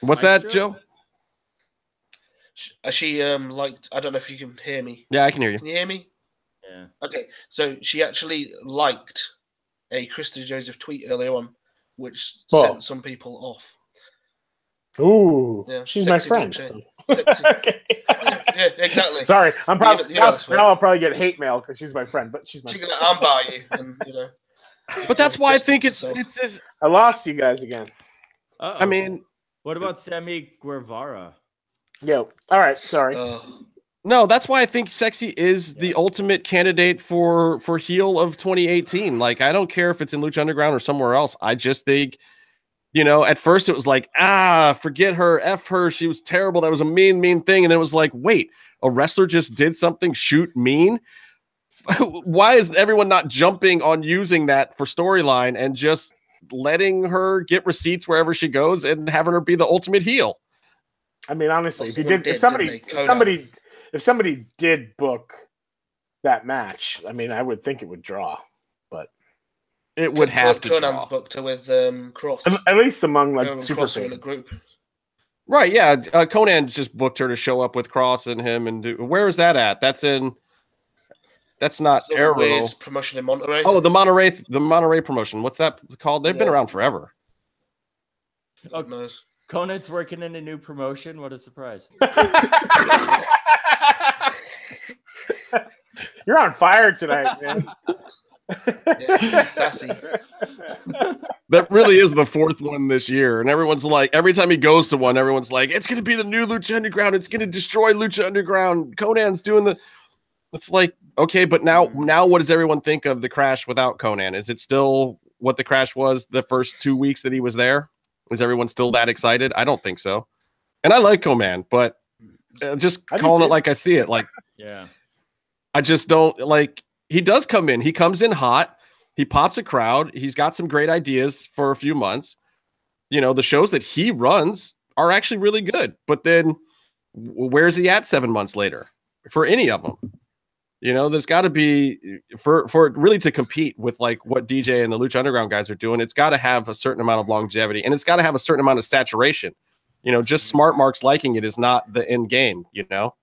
What's that, Joe? She liked. I don't know if you can hear me. Yeah, I can hear you. Can you hear me? Yeah. Okay, so she actually liked a Chris DeJoseph tweet earlier on, which sent some people off. Ooh, she's my friend. So. Okay. Yeah, exactly. Sorry, I'm probably now I'll probably get hate mail because she's my friend, but she's gonna armbar you, and you know. But that's why I think it's. I lost you guys again. Uh-oh. I mean, what about Sammy Guevara? Yo, all right, sorry. No, that's why I think Sexy is the ultimate candidate for heel of 2018. Like, I don't care if it's in Lucha Underground or somewhere else. I just think. You know, at first it was like, forget her, F her, she was terrible, that was a mean thing. And then it was like, wait, a wrestler just did something, shoot mean? Why is everyone not jumping on using that for storyline and just letting her get receipts wherever she goes and having her be the ultimate heel? I mean, honestly, if somebody did book that match, I mean, I would think it would draw, but it would have to. Conan's booked her with Cross. At least among like super in a group. Right, yeah. Conan just booked her to show up with Cross and him and do. Where is that at? That's not Arrow. Weird promotion in Monterey. Oh, the Monterey promotion. What's that called? They've been around forever. Okay. Conan's working in a new promotion. What a surprise! You're on fire tonight, man. Yeah, sassy. That really is the fourth one this year. And everyone's like, every time he goes to one, everyone's like, it's going to be the new Lucha Underground. It's going to destroy Lucha Underground. Conan's doing the. It's like, okay, but now what does everyone think of the Crash without Conan? Is it still what the Crash was the first 2 weeks that he was there? Is everyone still that excited? I don't think so. And I like Conan, but just calling it like I see it. Like, yeah, I just don't like. He does come in. He comes in hot. He pops a crowd. He's got some great ideas for a few months. You know, the shows that he runs are actually really good. But then where's he at 7 months later for any of them? You know, there's got to be for it really to compete with like what DJ and the Lucha Underground guys are doing. It's got to have a certain amount of longevity, and it's got to have a certain amount of saturation. You know, just smart marks liking it is not the end game, you know?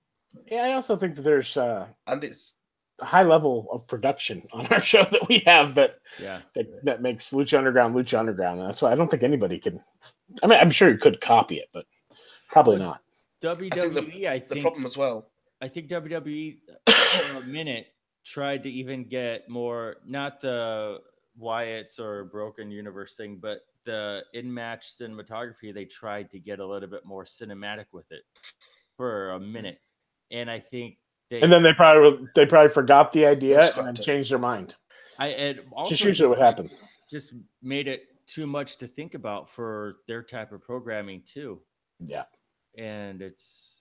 Yeah, I also think that there's and it's a high level of production on our show that we have that makes Lucha Underground. And that's why I don't think anybody can. I mean, I'm sure you could copy it, but probably not. WWE, I think the problem as well. I think WWE for a minute tried to even get more, not the Wyatts or Broken Universe thing, but the in-match cinematography. They tried to get a little bit more cinematic with it for a minute, and I think and then they probably forgot the idea and then changed their mind. Just usually what happens. Just made it too much to think about for their type of programming too. Yeah, and it's.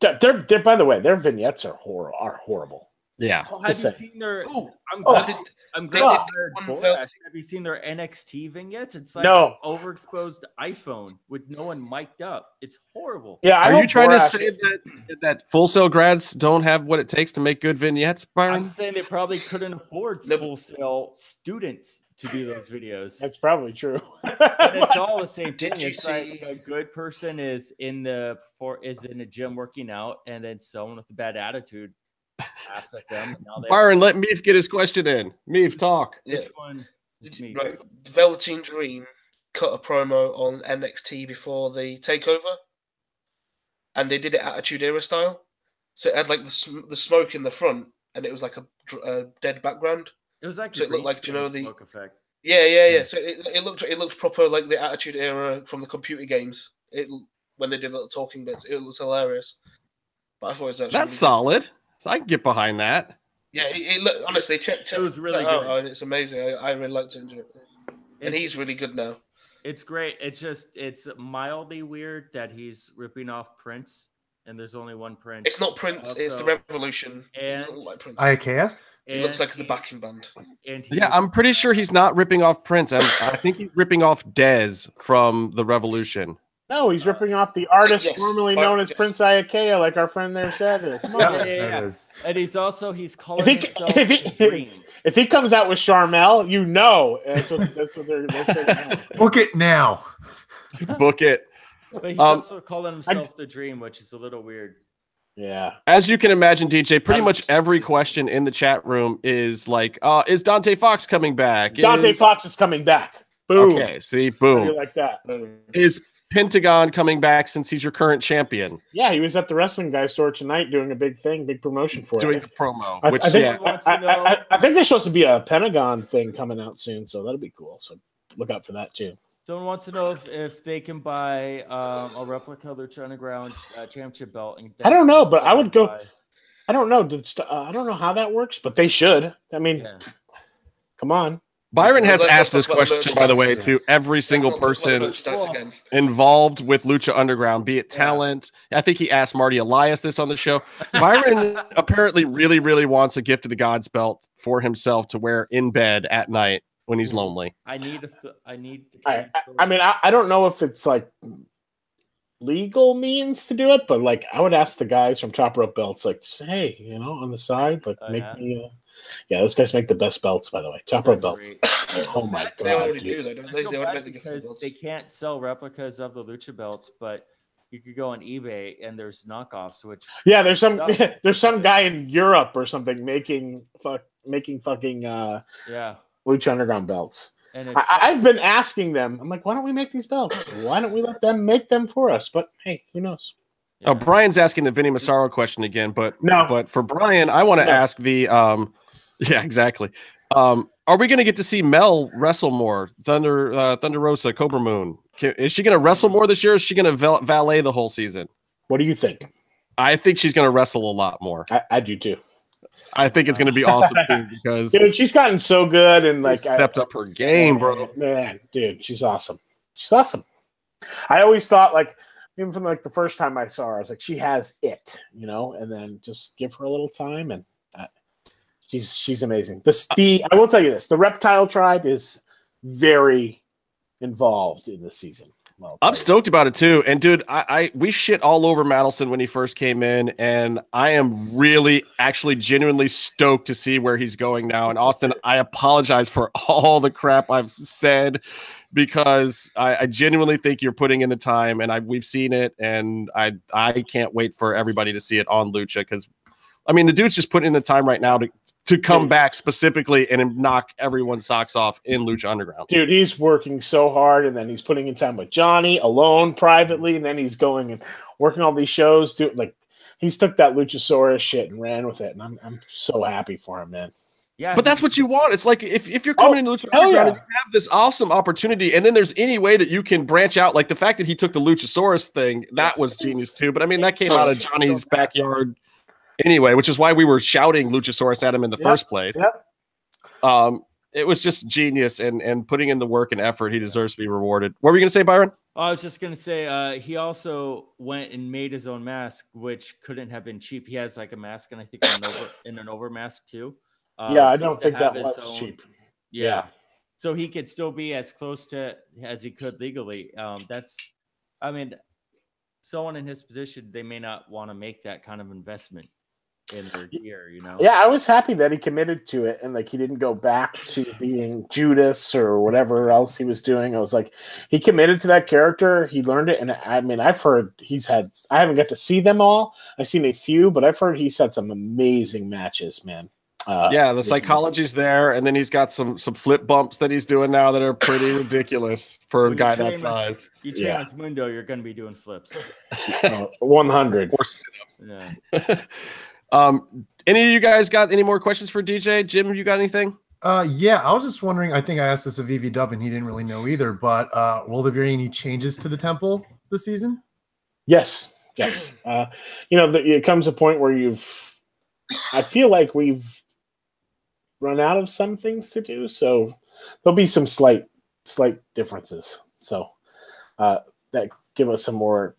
They're by the way, their vignettes are horrible. Yeah. Oh, have you seen their? I'm glad. Have you seen their NXT vignettes? It's like an overexposed iPhone with no one mic'd up. It's horrible. Yeah. Are you trying to say that Full Sail grads don't have what it takes to make good vignettes, Byron? I'm saying they probably couldn't afford Full Sail students to do those videos. That's probably true. And it's all the same thing. It's like a good person is in a gym working out, and then someone with a bad attitude laughs at them. And now Byron, let Meef get his question in. Meef, talk. Yeah. Which one? Right. Velveteen Dream cut a promo on NXT before the takeover, and they did it Attitude Era style. So it had like the smoke in the front, and it was like a dead background. It was like so it looked like the smoke effect. Yeah. So it looked proper like the Attitude Era from the computer games. When they did little talking bits, it was hilarious. But I thought it was actually that's solid. So I can get behind that. Yeah, it looked honestly. Check. It was really good. good. It's amazing. I really liked it. And he's really good now. It's great. It's mildly weird that he's ripping off Prince, and there's only one Prince. It's not Prince. Also, it's the Revolution. And it doesn't look like Prince. Ikea? It looks like the backing band. Yeah, I'm pretty sure he's not ripping off Prince. I think he's ripping off Dez from the Revolution. No, he's ripping off the artist formerly known as Prince Ikea, like our friend there said. Come on. Yeah. And he's calling himself the Dream. If he comes out with Charmel, you know that's what they're doing. Book it now. Book it. But he's also calling himself the Dream, which is a little weird. Yeah. As you can imagine, DJ, pretty much every question in the chat room is like, is Dante Fox coming back? Dante Fox is coming back. Boom. Okay, see, boom. You like that. Is Pentagon coming back since he's your current champion? Yeah, he was at the Wrestling Guy store tonight doing a big promotion for it. Doing a promo. I think there's supposed to be a Pentagon thing coming out soon, so that'll be cool. So look out for that too. Someone wants to know if they can buy a replica Lucha Underground championship belt. I don't know, but I would go. I don't know. I don't know how that works, but they should. I mean, come on. Byron has asked this question, by the way, to every single person involved with Lucha Underground, be it talent. I think he asked Marty Elias this on the show. Byron apparently really, really wants a Gift of the Gods belt for himself to wear in bed at night when he's lonely. I need. I mean, I don't know if it's like legal means to do it, but like I would ask the guys from Top Rope Belts, like, hey, on the side, like make me. Yeah, those guys make the best belts, by the way. Top Rope belts. Oh my god! They already do, though, don't they? They already make the because they can't sell replicas of the Lucha belts, but you could go on eBay and there's knockoffs. Which there's some guy in Europe or something making fucking Lucha Underground belts. And it's I've been asking them. I'm like, why don't we make these belts? Why don't we let them make them for us? But hey, who knows? Oh, Brian's asking the Vinny Massaro question again, but No. But for Brian, I want to ask the yeah, exactly. Are we going to get to see Mel wrestle more? Thunder Rosa, Cobra Moon. Is she going to wrestle more this year? Or is she going to valet the whole season? What do you think? I think she's going to wrestle a lot more. I do too. I think it's going to be awesome too because dude, she's gotten so good and like stepped up her game, bro. Man, dude, she's awesome. She's awesome. I always thought, like, even from like the first time I saw her, I was like, she has it, you know. And then just give her a little time, and she's amazing. I will tell you this: the Reptile Tribe is very involved in the season. I'm stoked about it too. And dude, we shit all over Madison when he first came in, and I am really actually genuinely stoked to see where he's going now. And Austin, I apologize for all the crap I've said because I genuinely think you're putting in the time, and we've seen it, and I can't wait for everybody to see it on Lucha because I mean the dude's just putting in the time right now to come back specifically and knock everyone's socks off in Lucha Underground. Dude, he's working so hard, and then he's putting in time with Johnny alone privately, and then he's going and working all these shows. Dude, like he's took that Luchasaurus shit and ran with it, and I'm so happy for him, man. Yeah, but that's what you want. It's like if you're coming into Lucha Underground and you have this awesome opportunity, and then there's any way that you can branch out, like the fact that he took the Luchasaurus thing, that was genius too. But I mean, that came out of Johnny's backyard anyway, which is why we were shouting Luchasaurus at him in the first place. Yep. It was just genius, and putting in the work and effort, he deserves to be rewarded. What were you going to say, Byron? I was just going to say he also went and made his own mask, which couldn't have been cheap. He has like a mask, and I think an over mask too. Yeah, I don't think that was cheap. Yeah. So he could still be as close to as he could legally. I mean, someone in his position, they may not want to make that kind of investment in their gear, you know? Yeah, I was happy that he committed to it and like he didn't go back to being Judas or whatever else he was doing. I was like, he committed to that character, he learned it, and I mean, I've heard I haven't got to see them all. I've seen a few, but I've heard he's had some amazing matches, man. Yeah, the psychology's there, and then he's got some flip bumps that he's doing now that are pretty ridiculous for a guy that size. You train with Mundo, you're going to be doing flips. 100. Or sit-ups. Yeah. Any of you guys got any more questions for DJ? Jim, have you got anything? Yeah, I was just wondering. I think I asked this of VV Dub, and he didn't really know either. But will there be any changes to the temple this season? Yes. You know, it comes a point where I feel like we've run out of some things to do, so there'll be some slight differences. So that give us some more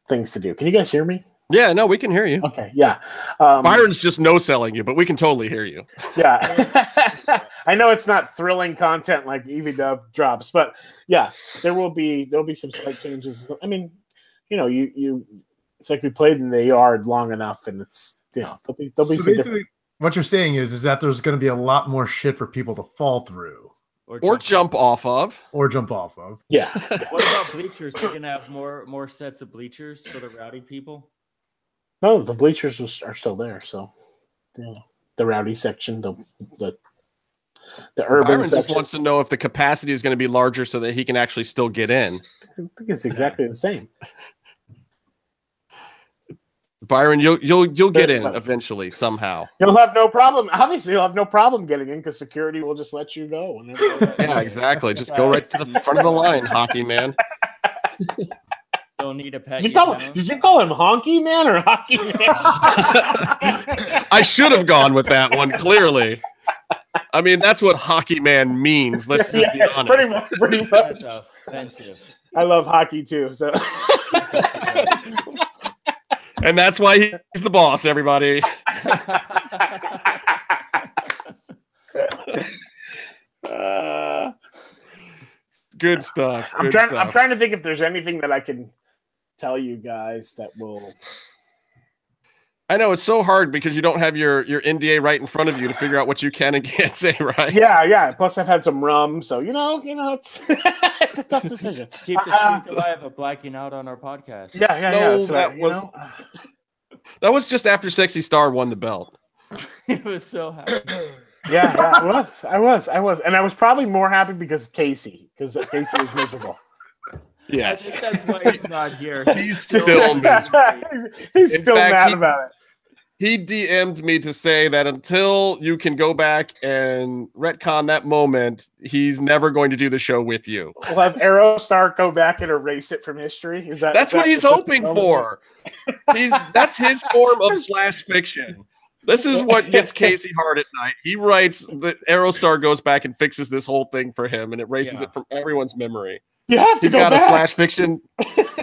things to do. Can you guys hear me? Yeah, no, we can hear you. Okay, yeah. Byron's just no-selling you, but we can totally hear you. Yeah. I know it's not thrilling content like EV Dub drops, but yeah, there'll be some slight changes. I mean, you know, it's like we played in the yard long enough, and it's, you know, there'll be some different. What you're saying is that there's going to be a lot more shit for people to fall through. Or jump off of. Yeah. What about bleachers? We're going to have more sets of bleachers for the rowdy people? No, the bleachers are still there. So, yeah. The rowdy section, the urban Byron section. just wants to know if the capacity is going to be larger so that he can actually still get in. I think it's exactly the same. Byron, you'll get in eventually somehow. You'll have no problem. Obviously, you'll have no problem getting in because security will just let you go. Yeah, exactly. Just go right to the front of the line, hockey man. Don't need a pet. Did you call him honky man or hockey man? I should have gone with that one. Clearly, I mean that's what hockey man means. Let's just be honest. Pretty much. That's offensive. I love hockey too. So. And that's why he's the boss, everybody. Good stuff. I'm trying to think if there's anything that I can tell you guys that will. I know it's so hard because you don't have your NDA right in front of you to figure out what you can and can't say, right? Yeah. Plus, I've had some rum, so you know, it's it's a tough decision. Keep the streak alive of blacking out on our podcast. No, that was just after Sexy Star won the belt. He was so happy. Yeah, I was, and I was probably more happy because Casey was miserable. Yes, I think that's why he's not here. He's still miserable. He's still fact, mad about it. He DM'd me to say that until you can go back and retcon that moment, he's never going to do the show with you. We'll have Aerostar go back and erase it from history. That's what he's hoping for. That's his form of slash fiction. This is what gets Casey hard at night. He writes that Aerostar goes back and fixes this whole thing for him and erases it from everyone's memory. You have to He's go got back. a slash fiction.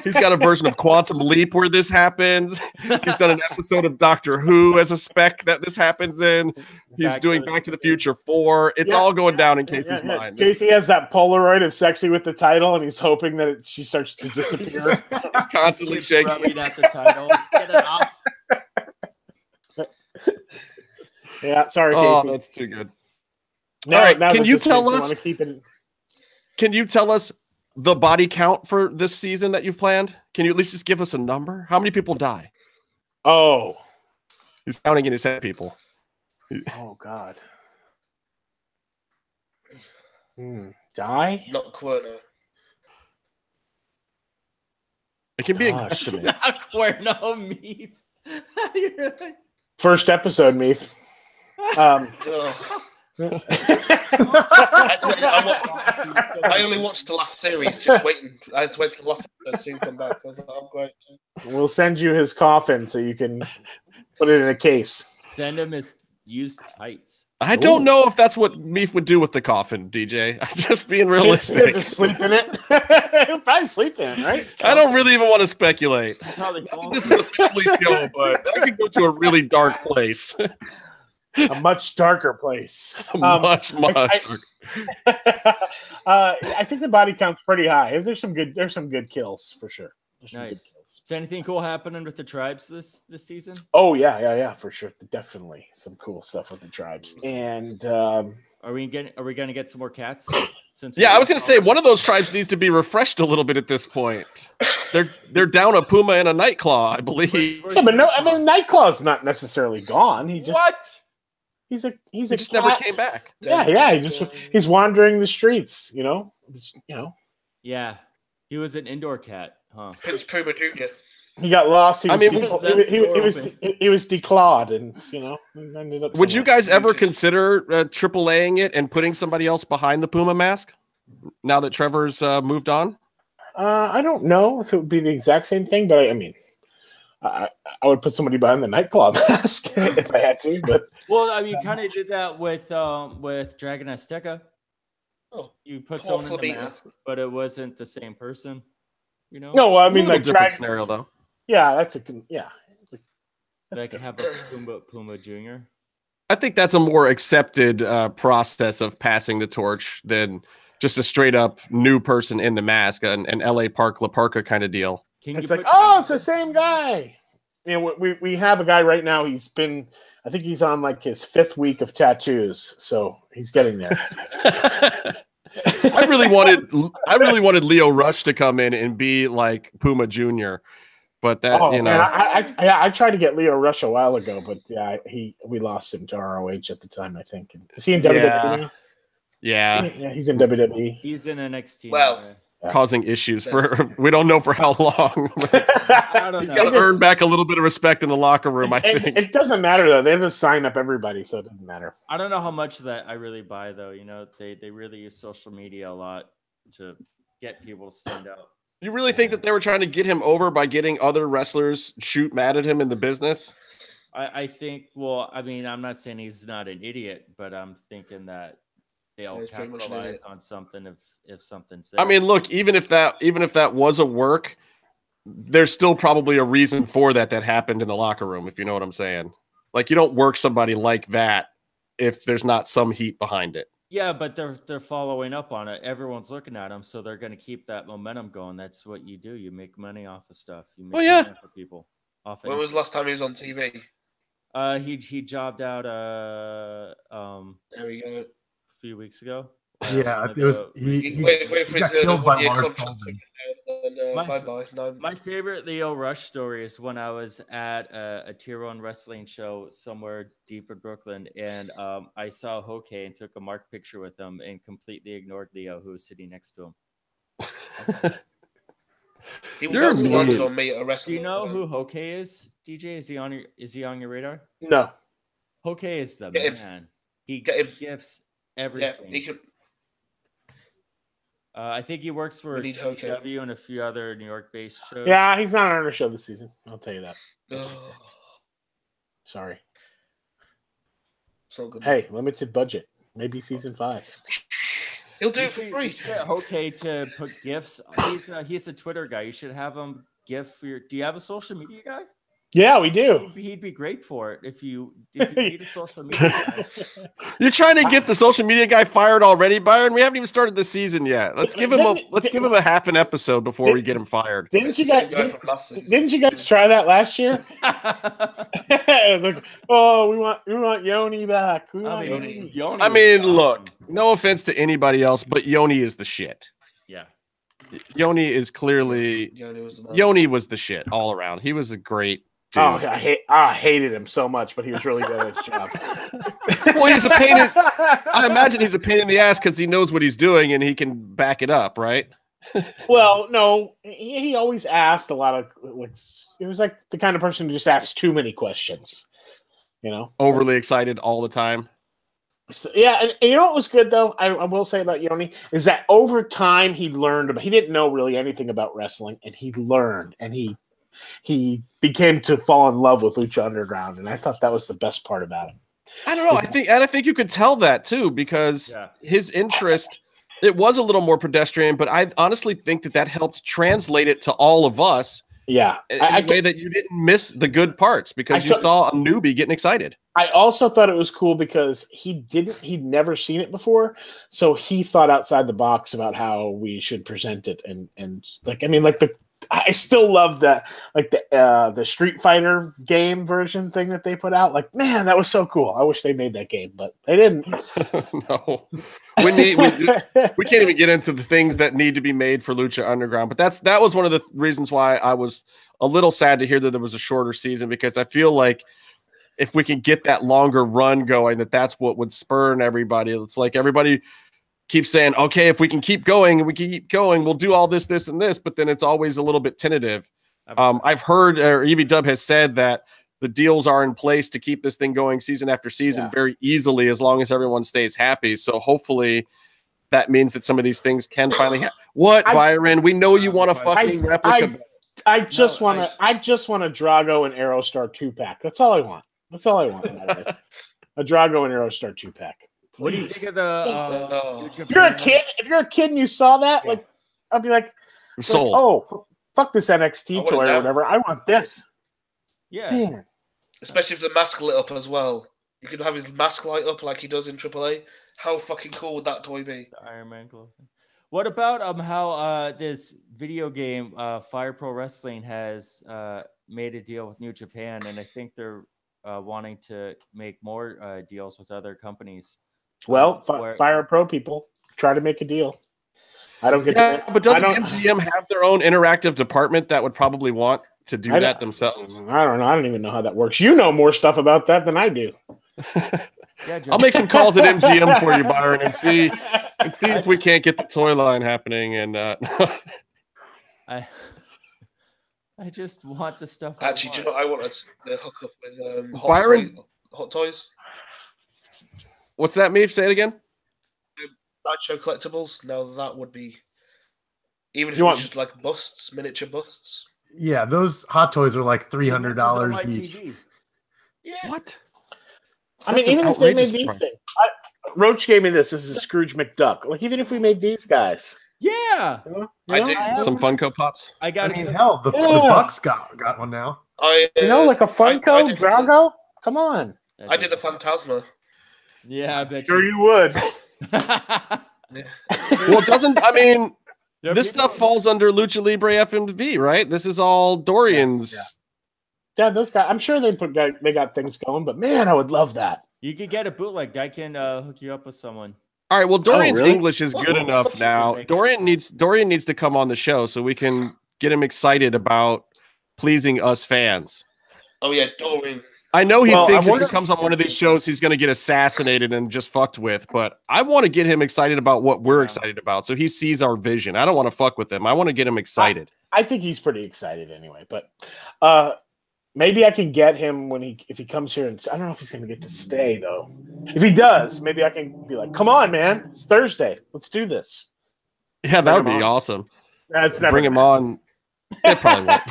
He's got a version of Quantum Leap where this happens. He's done an episode of Doctor Who as a spec that this happens in. He's doing Back to the Future 4. It's all going down in Casey's mind. Casey has that Polaroid of Sexy with the title, and he's hoping that she starts to disappear. He's constantly shaking. Rubbing at the title. Get it off. Yeah, sorry, Oh, Casey. that's too good. Now, all right, now can that you this tell fits, us? wanna keep it... Can you tell us the body count for this season that you've planned? Can you at least just give us a number? How many people die? Oh. He's counting in his head, people. Oh, God. Die? Not Cuerno. It can be an Gosh. estimate. Not Cuerno, me. First episode, Meef. Ugh. I only watched the last series, just waiting. I had to wait till the last episode to see him come back. I was like, oh, great. We'll send you his coffin so you can put it in a case. Send him his used tights. I don't know if that's what Meef would do with the coffin, DJ. I'm just being realistic. Sleep in it? He'll probably sleep in it, right? I don't really even want to speculate. Probably falls. This is a family show, but I could go to a really dark place. A much darker place. much darker. I think the body count's pretty high. There's some good kills for sure. Nice. Is anything cool happening with the tribes this season? Oh yeah, for sure. Definitely some cool stuff with the tribes. And Are we gonna get some more cats? I was gonna say one of those tribes needs to be refreshed a little bit at this point. They're down a puma and a Nightclaw, I believe. Yeah, but no, I mean Nightclaw's not necessarily gone. He just He's He a just cat. never came back. Yeah. He's wandering the streets. You know. Yeah, he was an indoor cat, huh? Prince Puma Jr. He got lost. He was declawed, and ended up. Would you guys ever consider triple Aing it and putting somebody else behind the puma mask? Now that Trevor's moved on, I don't know if it would be the exact same thing, but I mean, I would put somebody behind the Nightclaw mask if I had to. But well, I mean, you kind of did that with Dragon Azteca. Oh, you put someone in the mask, but it wasn't the same person. You know? No, I mean, like different scenario though. Yeah, that's Like have a Puma Jr. I think that's a more accepted process of passing the torch than just a straight up new person in the mask, an LA Park La Parka kind of deal. It's like, oh, it's the same guy. We have a guy right now. I think he's on like his 5th week of tattoos, so he's getting there. I really wanted Leo Rush to come in and be like Puma Jr., but that Man, I tried to get Leo Rush a while ago, but we lost him to ROH at the time. I think. Is he in WWE now? Yeah, he's in WWE. He's in NXT. Well, causing issues for we don't know for how long. I don't know. Got to earn back a little bit of respect in the locker room. I think it doesn't matter though. They have to sign up everybody, so it doesn't matter. I don't know how much of that I really buy though. They really use social media a lot to get people to stand out. You really think that they were trying to get him over by getting other wrestlers shoot mad at him in the business? I think. Well, I mean, I'm not saying he's not an idiot, but I'm thinking that they'll capitalize on something if something's there. I mean, look, even if that was a work, there's still probably a reason for that happened in the locker room, if you know what I'm saying. Like, you don't work somebody like that if there's not some heat behind it. Yeah, but they're following up on it. Everyone's looking at them, so they're going to keep that momentum going. That's what you do. You make money off of stuff. You make money for people. When was the last time he was on TV? He jobbed out there we go. a few weeks ago. Yeah, it was he got killed by Lars Sullivan. No, bye-bye. No. My favorite Leo Rush story is when I was at a Tier 1 wrestling show somewhere deep in Brooklyn, and I saw Hoke and took a marked picture with him and completely ignored Leo, who was sitting next to him. He once landed on me at a wrestling. Do you know who Hoke is, DJ? Is he on your radar? No. Hoke is the man. He gifts everything. Yeah, he could. I think he works for CW and a few other New York-based shows. Yeah, he's not on our show this season. I'll tell you that. Sorry. So good. Hey, limited budget. Maybe season 5. He'll do it for free. Get okay to put gifts. He's a Twitter guy. You should have him gift for your. Do you have a social media guy? Yeah, we do. He'd be great for it if you need a social media guy. You're trying to get the social media guy fired already, Byron? We haven't even started the season yet. Let's give him a half an episode before we get him fired. Didn't you guys try that last year? It was like, oh, we want Yoni back. Yoni I mean, look, no offense to anybody else, but Yoni is the shit. Yeah. Yoni is clearly Yoni was the shit all around. He was a great dude. Oh, I hated him so much, but he was really good at his job. Well, he's a pain in, I imagine he's a pain in the ass because he knows what he's doing and he can back it up, right? Well, no, he always asked a lot of, like, it was like the kind of person who just asked too many questions, you know? Overly excited all the time. So, yeah, and you know what was good, though, I will say about Yoni, is that over time he learned about, he didn't know really anything about wrestling, and he learned, and he became to fall in love with Lucha Underground, and I thought that was the best part about him. I don't know. I think you could tell that too, because his interest, it was a little more pedestrian, but I honestly think that helped translate it to all of us. Yeah, in a way that you didn't miss the good parts because you saw a newbie getting excited. I also thought it was cool because he'd never seen it before, so he thought outside the box about how we should present it, and like, I mean, like I still love that, like the Street Fighter game version thing that they put out. Like, man, that was so cool. I wish they made that game, but they didn't. No, we can't even get into the things that need to be made for Lucha Underground. But that was one of the reasons why I was a little sad to hear that there was a shorter season, because I feel like if we can get that longer run going, that's what would spurn everybody. It's like everybody keeps saying, okay, if we can keep going and we can keep going, we'll do all this, this, and this, but then it's always a little bit tentative. I've heard, or Evie Dub has said that the deals are in place to keep this thing going season after season very easily, as long as everyone stays happy. So hopefully that means that some of these things can finally happen. Byron? We know you want a fucking replica. I just want a Drago and Aerostar 2-pack. That's all I want. That's all I want in my life. A Drago and Aerostar 2-pack. What do you think of the? If you're a kid and you saw that, like, I'd be like, sold. Oh, fuck this NXT toy or whatever. I want this. Yeah. Man. Especially if the mask lit up as well. You could have his mask light up like he does in AAA. How fucking cool would that toy be? The Iron Man glove. What about how this video game Fire Pro Wrestling has made a deal with New Japan, and I think they're wanting to make more deals with other companies. Well, Fire Pro people try to make a deal. I don't get that. But doesn't MGM have their own interactive department that would probably want to do that themselves? I don't know. I don't even know how that works. You know more stuff about that than I do. I'll make some calls at MGM for you, Byron, and see if we can't get the toy line happening. And I just want the stuff. Actually, do you know what I wanted to hook up with Hot Toys? What's that, Meef? Say it again. Sideshow collectibles. Now that would be, even if it was just like busts, miniature busts. Yeah, those Hot Toys are like $300 each. Yeah. What? I mean, even if they made these things. Roach gave me this. This is a Scrooge McDuck. Like, even if we made these guys. Yeah. I did. Some Funko Pops. Hell, the Bucks got one now. Like a Funko Drago? Come on. I did the Phantasma. Yeah, I bet you would. Well, this stuff falls under Lucha Libre FMV, right? This is all Dorian's. Yeah, those guys. I'm sure they got things going, but man, I would love that. You could get a bootleg. I can hook you up with someone. All right. Well, Dorian's really? English is good enough now. Dorian needs to come on the show so we can get him excited about pleasing us fans. Oh yeah, Dorian. I know he thinks if he comes on one of these shows, he's going to get assassinated and just fucked with. But I want to get him excited about what we're excited about, so he sees our vision. I don't want to fuck with him. I want to get him excited. I think he's pretty excited anyway. But maybe I can get him if he comes here. And I don't know if he's going to get to stay though. If he does, maybe I can be like, "Come on, man! It's Thursday. Let's do this." Yeah, that would be awesome. Bring him on. It probably won't.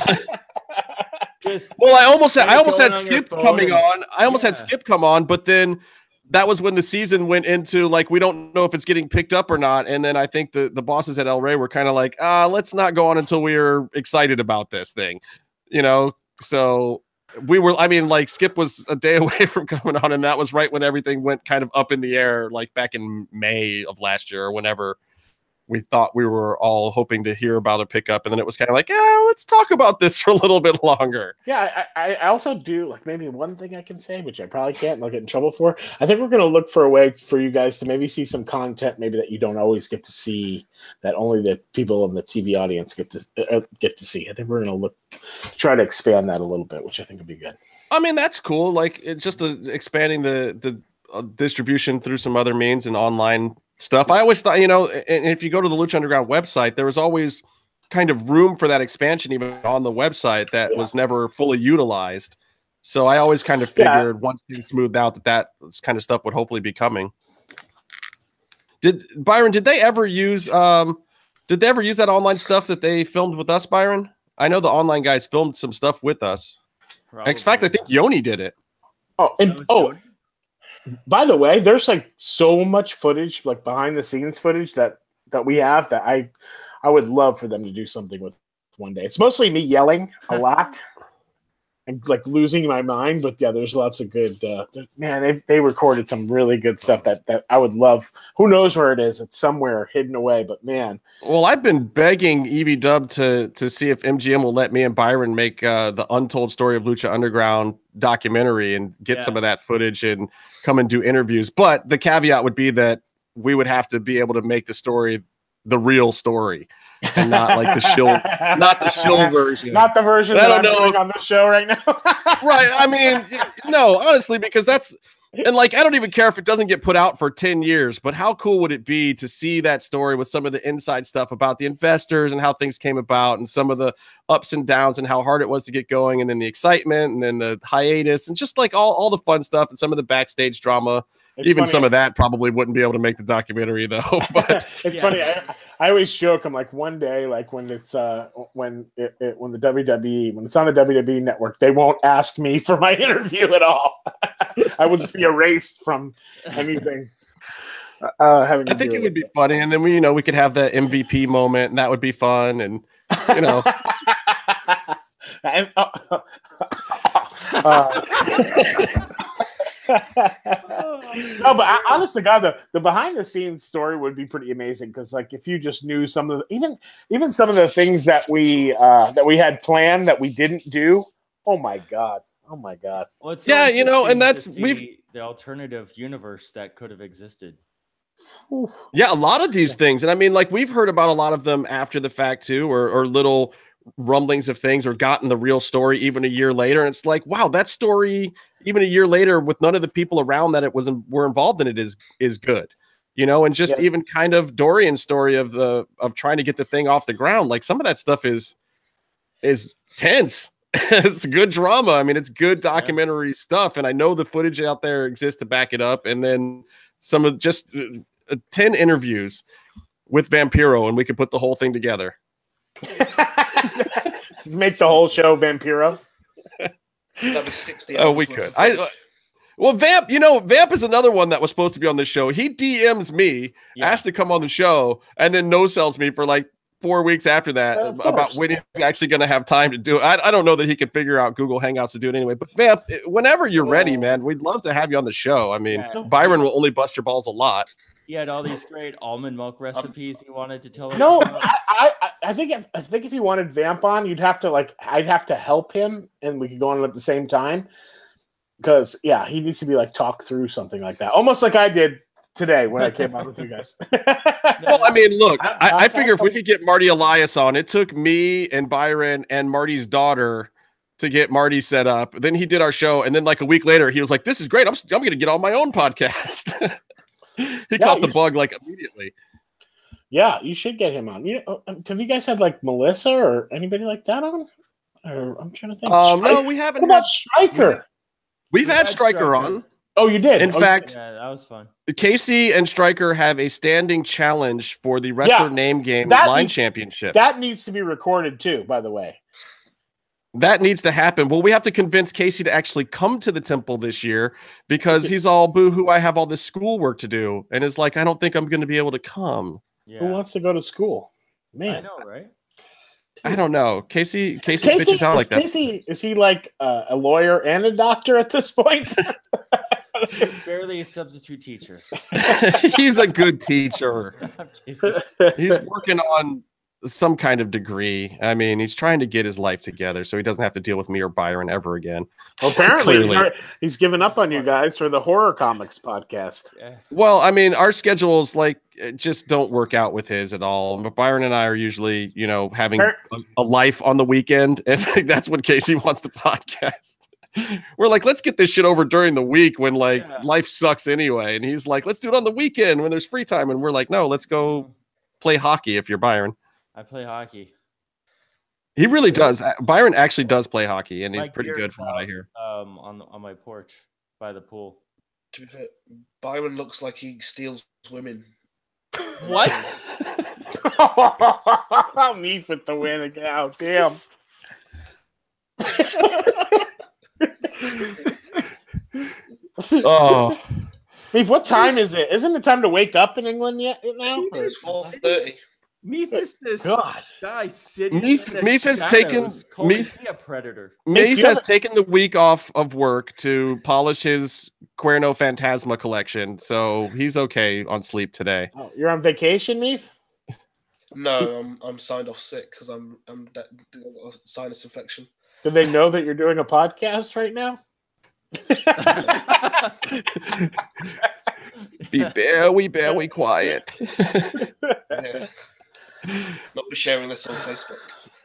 Well, I almost had Skip coming on. I almost had Skip come on, but then that was when the season went into like we don't know if it's getting picked up or not. And then I think the bosses at El Rey were kind of like, let's not go on until we are excited about this thing, So we were. I mean, like Skip was a day away from coming on, and that was right when everything went kind of up in the air, like back in May of last year or whenever. We thought we were all hoping to hear about a pickup, and then it was kind of like, let's talk about this for a little bit longer. Yeah, I also do like maybe one thing I can say, which I probably can't, and I'll get in trouble for. I think we're going to look for a way for you guys to maybe see some content, maybe that you don't always get to see, that only the people in the TV audience get to see. I think we're going to try to expand that a little bit, which I think would be good. I mean, that's cool. Like it's just expanding the distribution through some other means and online stuff. I always thought, and if you go to the Lucha Underground website, there was always kind of room for that expansion even on the website that was never fully utilized. So I always kind of figured once things smoothed out that kind of stuff would hopefully be coming. Did they ever use that online stuff that they filmed with us, Byron? I know the online guys filmed some stuff with us. Probably. In fact, I think Yoni did it. By the way, there's like so much footage, like behind the scenes footage that we have that I would love for them to do something with one day. It's mostly me yelling a lot and like losing my mind, but yeah, there's lots of good. Man, they recorded some really good stuff that I would love. Who knows where it is? It's somewhere hidden away, but man. Well, I've been begging Evie Dub to see if MGM will let me and Byron make the Untold Story of Lucha Underground documentary and get some of that footage and come and do interviews. But the caveat would be that we would have to be able to make the story the real story and not like the shill version. Not the version that I'm doing on the show right now. Right. I mean, no, honestly, because and like, I don't even care if it doesn't get put out for 10 years, but how cool would it be to see that story with some of the inside stuff about the investors and how things came about and some of the ups and downs and how hard it was to get going and then the excitement and then the hiatus and just like all the fun stuff and some of the backstage drama. Even funny. Some of that probably wouldn't be able to make the documentary though. But it's funny. I always joke. I'm like, one day, like when it's when the WWE, when it's on the WWE network, they won't ask me for my interview at all. I will just be erased from anything. I think it would be funny, and then we could have that MVP moment, and that would be fun, and No, but honest to God, the behind the scenes story would be pretty amazing because, like, if you just knew some of the even some of the things that we had planned that we didn't do. Oh my God. Well, yeah, and that's the alternative universe that could have existed. Yeah, a lot of these things, and I mean, like we've heard about a lot of them after the fact too, or little rumblings of things, or gotten the real story even a year later, and it's like, wow, that story even a year later with none of the people around that were involved in it is good, and just even kind of Dorian's story of trying to get the thing off the ground, like some of that stuff is tense. It's good drama. I mean, it's good documentary stuff, and I know the footage out there exists to back it up, and then some of just 10 interviews with Vampiro, and we could put the whole thing together. Make the whole show Vampiro. That'd be 60 hours. Oh, we could. Well, Vamp is another one that was supposed to be on the show. He DMs me, asked to come on the show, and then no-sells me for like 4 weeks after that about when he's actually going to have time to do it. I don't know that he could figure out Google Hangouts to do it anyway. But Vamp, whenever you're ready, man, we'd love to have you on the show. I mean, Byron will only bust your balls a lot. He had all these great almond milk recipes he wanted to tell us. No, about. I think if you wanted Vamp on, I'd have to help him, and we could go on at the same time. Because he needs to be like talk through something like that, almost like I did today when I came out with you guys. Well, I mean, look, I figure if we could get Marty Elias on, it took me and Byron and Marty's daughter to get Marty set up. Then he did our show, and then like a week later, he was like, "This is great. I'm going to get on my own podcast." He caught the bug like immediately. Yeah, you should get him on. Have you guys had like Melissa or anybody like that on? Or I'm trying to think. No, we haven't. What about Stryker? We've had Stryker on. Oh, you did? In fact, yeah, that was fun. Casey and Stryker have a standing challenge for the Wrestler Name Game Line Championship. That needs to be recorded too, by the way. That needs to happen. Well, we have to convince Casey to actually come to the temple this year because he's all boo-hoo. I have all this schoolwork to do. And it's like, I don't think I'm going to be able to come. Yeah. Who wants to go to school? Man. I know, right? I don't know. Casey bitches out like that. Casey, is he like a lawyer and a doctor at this point? He's barely a substitute teacher. He's a good teacher. He's working on some kind of degree. I mean, he's trying to get his life together so he doesn't have to deal with me or Byron ever again. Well, apparently he's given up on you guys for the horror comics podcast. Yeah. Well, I mean, our schedules just don't work out with his at all. But Byron and I are usually, having a life on the weekend, and that's when Casey wants to podcast. We're like, let's get this shit over during the week when life sucks anyway. And he's like, let's do it on the weekend when there's free time. And we're like, no, let's go play hockey if you're Byron. I play hockey. He really does. Byron actually does play hockey, and he's pretty good from what I hear. On my porch by the pool. Byron looks like he steals women. What? Me with the win again. Oh, damn. Oh. Meef, what time is it? Isn't it time to wake up in England yet now? It's 4:30. Meef is this guy sitting. Meef has taken a predator. Meef has taken the week off of work to polish his Cuerno Phantasma collection, so he's okay on sleep today. Oh, you're on vacation, Meef? No, I'm signed off sick because I'm got a sinus infection. Do they know that you're doing a podcast right now? Be very quiet. Yeah. Not be sharing this on Facebook.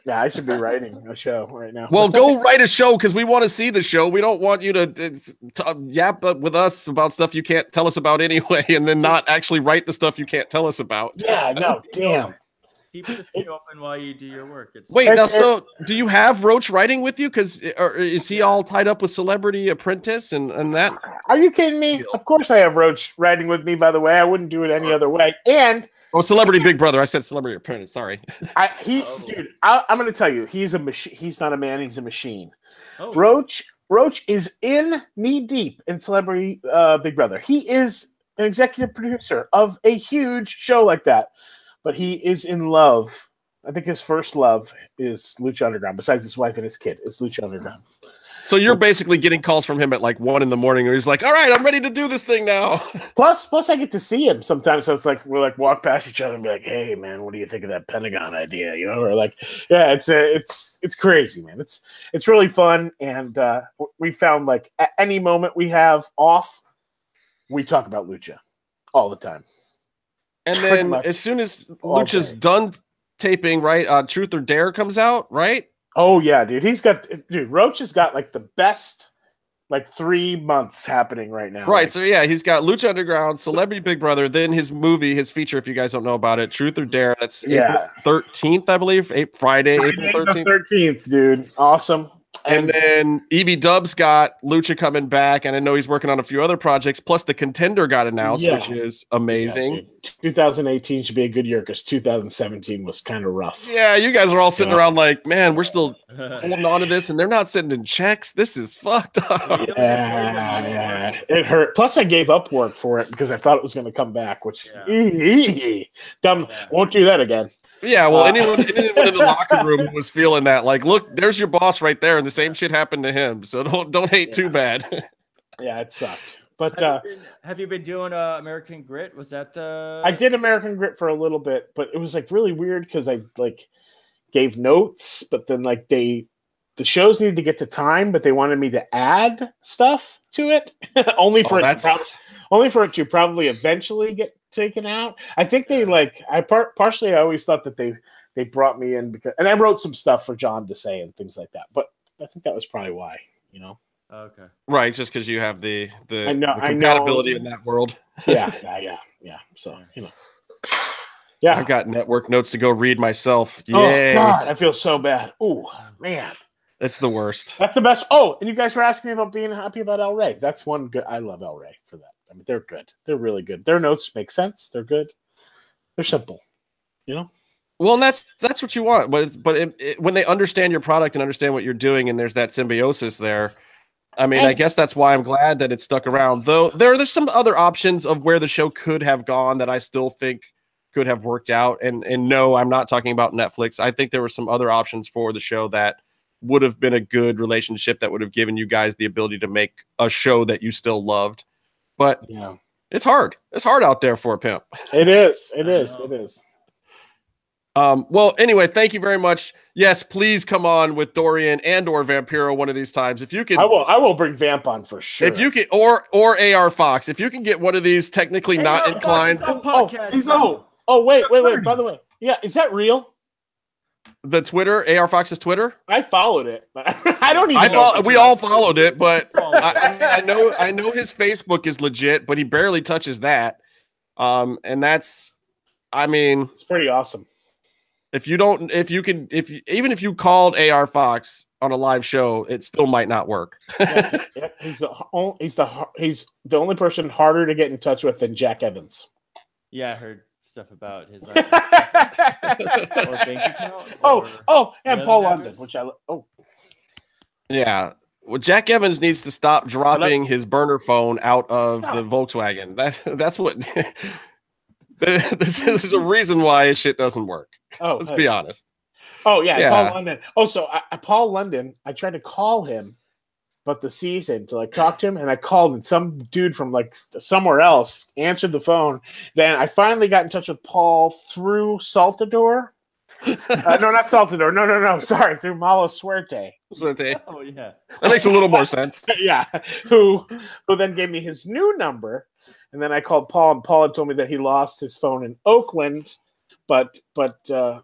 Yeah, I should be writing a show right now. Well, go write a show because we want to see the show. We don't want you to yap with us about stuff you can't tell us about anyway, and then not actually write the stuff you can't tell us about. Yeah, no, damn. Keep the thing open while you do your work. So do you have Roach writing with you? Or is he all tied up with Celebrity Apprentice and that? Are you kidding me? Of course I have Roach writing with me, by the way. I wouldn't do it any other way. And Celebrity Big Brother. I said Celebrity Apprentice. Sorry. Dude, I'm going to tell you, he's a machine. He's not a man. He's a machine. Oh. Roach is in knee deep in Celebrity Big Brother. He is an executive producer of a huge show like that. But he is in love. I think his first love is Lucha Underground. Besides his wife and his kid, it's Lucha Underground. So you're basically getting calls from him at like 1 a.m, where he's like, "All right, I'm ready to do this thing now." Plus, I get to see him sometimes. So it's like we're like walk past each other and be like, "Hey, man, what do you think of that Pentagon idea?" Or like, yeah, it's crazy, man. It's really fun, and we found like at any moment we have off, we talk about Lucha all the time. And then as soon as Lucha's done taping, right, Truth or Dare comes out, right? Oh, yeah, dude. Roach has got like the best 3 months happening right now. Right. So, yeah, he's got Lucha Underground, Celebrity Big Brother, then his movie, his feature, if you guys don't know about it, Truth or Dare. That's April 13th, I believe. Friday, April 13th. 13th, dude. Awesome. And then Evie Dubs got Lucha coming back, and I know he's working on a few other projects. Plus, the Contender got announced, which is amazing. Yeah, 2018 should be a good year because 2017 was kind of rough. Yeah, you guys are all sitting around like, man, we're still holding on to this, and they're not sending checks. This is fucked up. Yeah, it hurt. Plus, I gave up work for it because I thought it was going to come back, which dumb. Won't do that again. Yeah, well, anyone in the locker room was feeling that, like, look, there's your boss right there, and the same shit happened to him. So don't hate too bad. Yeah, it sucked. But have you been doing American Grit? Was that the? I did American Grit for a little bit, but it was like really weird because I like gave notes, but then like the shows needed to get to time, but they wanted me to add stuff to it only for only for it to probably eventually get taken out. I think they partially. I always thought that they brought me in because, and I wrote some stuff for John to say and things like that. But I think that was probably why, you know. Okay. Right, just because you have the I know, compatibility in that world. Yeah. So, you know. Yeah. I've got network notes to go read myself. Yay. Oh God, I feel so bad. Oh man. It's the worst. That's the best. Oh, and you guys were asking me about being happy about El Rey. That's one good. I love El Rey for that. I mean, they're good. They're really good. Their notes make sense. They're good. They're simple. You know. Well, and that's what you want. But when they understand your product and understand what you're doing, and there's that symbiosis there. I mean, I guess that's why I'm glad that it stuck around. Though there's some other options of where the show could have gone that I still think could have worked out. And no, I'm not talking about Netflix. I think there were some other options for the show that would have been a good relationship that would have given you guys the ability to make a show that you still loved. But yeah, it's hard. It's hard out there for a pimp. It is. It is. Well, anyway, thank you very much. Yes, please come on with Dorian and or Vampiro one of these times. If you can, I will bring Vamp on for sure. If you can, or AR Fox, if you can get one of these technically not inclined. Wait. By the way, yeah, is that real? The Twitter, AR Fox's Twitter. I followed it, but I don't even. We all followed it, but I know his Facebook is legit, but he barely touches that. And that's, I mean, it's pretty awesome. Even if you called AR Fox on a live show, it still might not work. Yeah, he's the only person harder to get in touch with than Jack Evans. Yeah, I heard stuff about his or bank account. And Paul London, which yeah. Well, Jack Evans needs to stop dropping his burner phone out of the Volkswagen. That's what. This is a reason why his shit doesn't work. Let's be honest. Oh yeah, Paul London. Oh, so Paul London. I tried to call him about the season to talk to him, and I called, and some dude from somewhere else answered the phone. Then I finally got in touch with Paul through Saltador. No, not Saltador. No. Sorry, through Malo Suerte. Oh yeah, that makes a little more sense. Yeah, who then gave me his new number. And then I called Paul, and Paul had told me that he lost his phone in Oakland. But I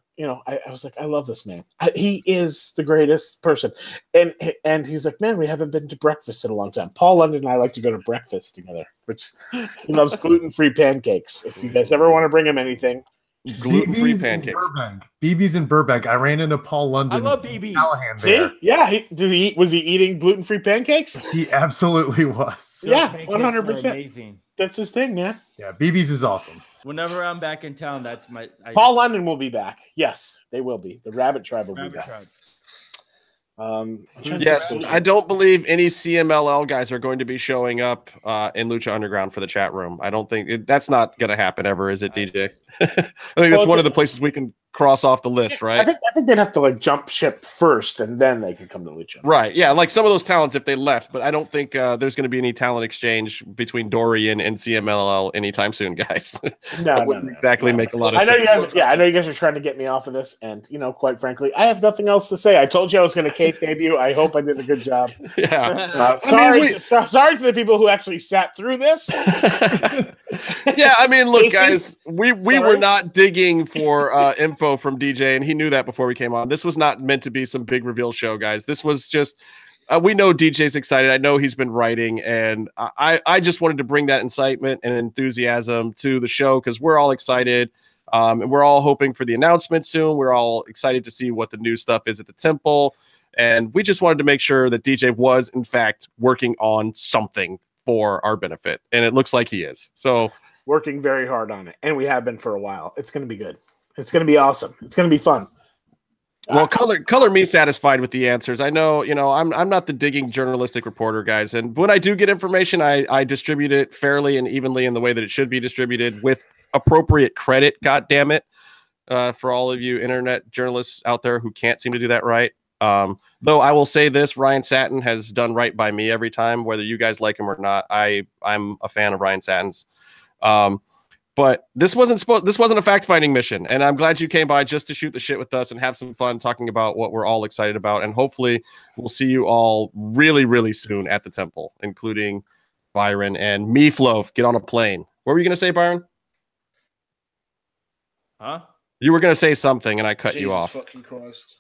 was like, I love this man. He is the greatest person. And he's like, man, we haven't been to breakfast in a long time. Paul London and I like to go to breakfast together, which he loves gluten-free pancakes. If you guys ever want to bring him anything. Gluten-free pancakes. BB's in Burbank. I ran into Paul London. I love BB's. See? Yeah. Was he eating gluten-free pancakes? He absolutely was. Yeah, 100%. Amazing. That's his thing, man. Yeah, BB's is awesome. Whenever I'm back in town, that's my. Paul London will be back. Yes, they will be. The Rabbit Tribe will be back. Yes, I don't believe any CMLL guys are going to be showing up in Lucha Underground for the chat room. I don't think that's not going to happen ever, is it, DJ? I think that's one of the places we can cross off the list, right? I think they'd have to jump ship first, and then they could come to Lucha. Right? Yeah, some of those talents if they left, but I don't think there's going to be any talent exchange between Dorian and CMLL anytime soon, guys. No, exactly make a lot of sense. I know you guys are trying to get me off of this, and quite frankly, I have nothing else to say. I told you I was going to kayfabe you. I hope I did a good job. Yeah. Sorry to the people who actually sat through this. Yeah, I mean, look, guys, we were not digging for info from DJ, and he knew that before we came on. This was not meant to be some big reveal show, guys. This was just we know DJ's excited. I know he's been writing, and I just wanted to bring that incitement and enthusiasm to the show because we're all excited, and we're all hoping for the announcement soon. We're all excited to see what the new stuff is at the temple, and we just wanted to make sure that DJ was in fact working on something for our benefit, and it looks like he is. So working very hard on it, and we have been for a while. It's going to be good. It's going to be awesome. It's going to be fun. Well, color me satisfied with the answers. I know, I'm not the digging journalistic reporter, guys, and when I do get information, I distribute it fairly and evenly in the way that it should be distributed with appropriate credit. God damn it, for all of you internet journalists out there who can't seem to do that right. Though I will say this, Ryan Satin has done right by me every time, whether you guys like him or not. I'm a fan of Ryan Satin's. But this wasn't a fact-finding mission, and I'm glad you came by just to shoot the shit with us and have some fun talking about what we're all excited about. And hopefully we'll see you all really, really soon at the temple, including Byron, and Meatloaf get on a plane. What were you going to say, Byron? Huh? You were going to say something, and I cut you off. Fucking Christ.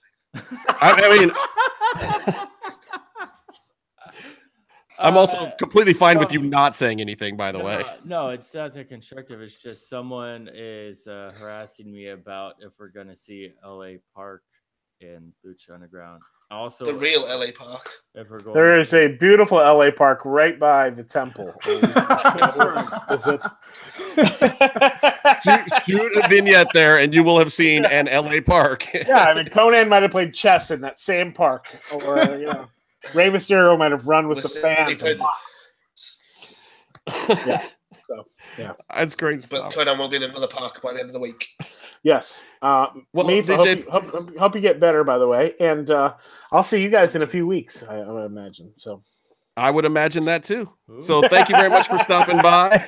I mean, I'm also completely fine with you not saying anything, by the way. No, it's not that constructive. It's just someone is harassing me about if we're going to see LA Park in Lucha Underground. Also, the real LA Park. If we're going, there is a beautiful LA Park right by the temple. Is it? Shoot a vignette there, and you will have seen an LA Park. Yeah, I mean, Conan might have played chess in that same park, or Rey Mysterio might have run with some fans and box. Yeah, so yeah, that's great stuff. But Conan will be in another park by the end of the week. Yes. Well, hope you get better, by the way, and I'll see you guys in a few weeks. I would imagine. So, I would imagine that too. So, thank you very much for stopping by.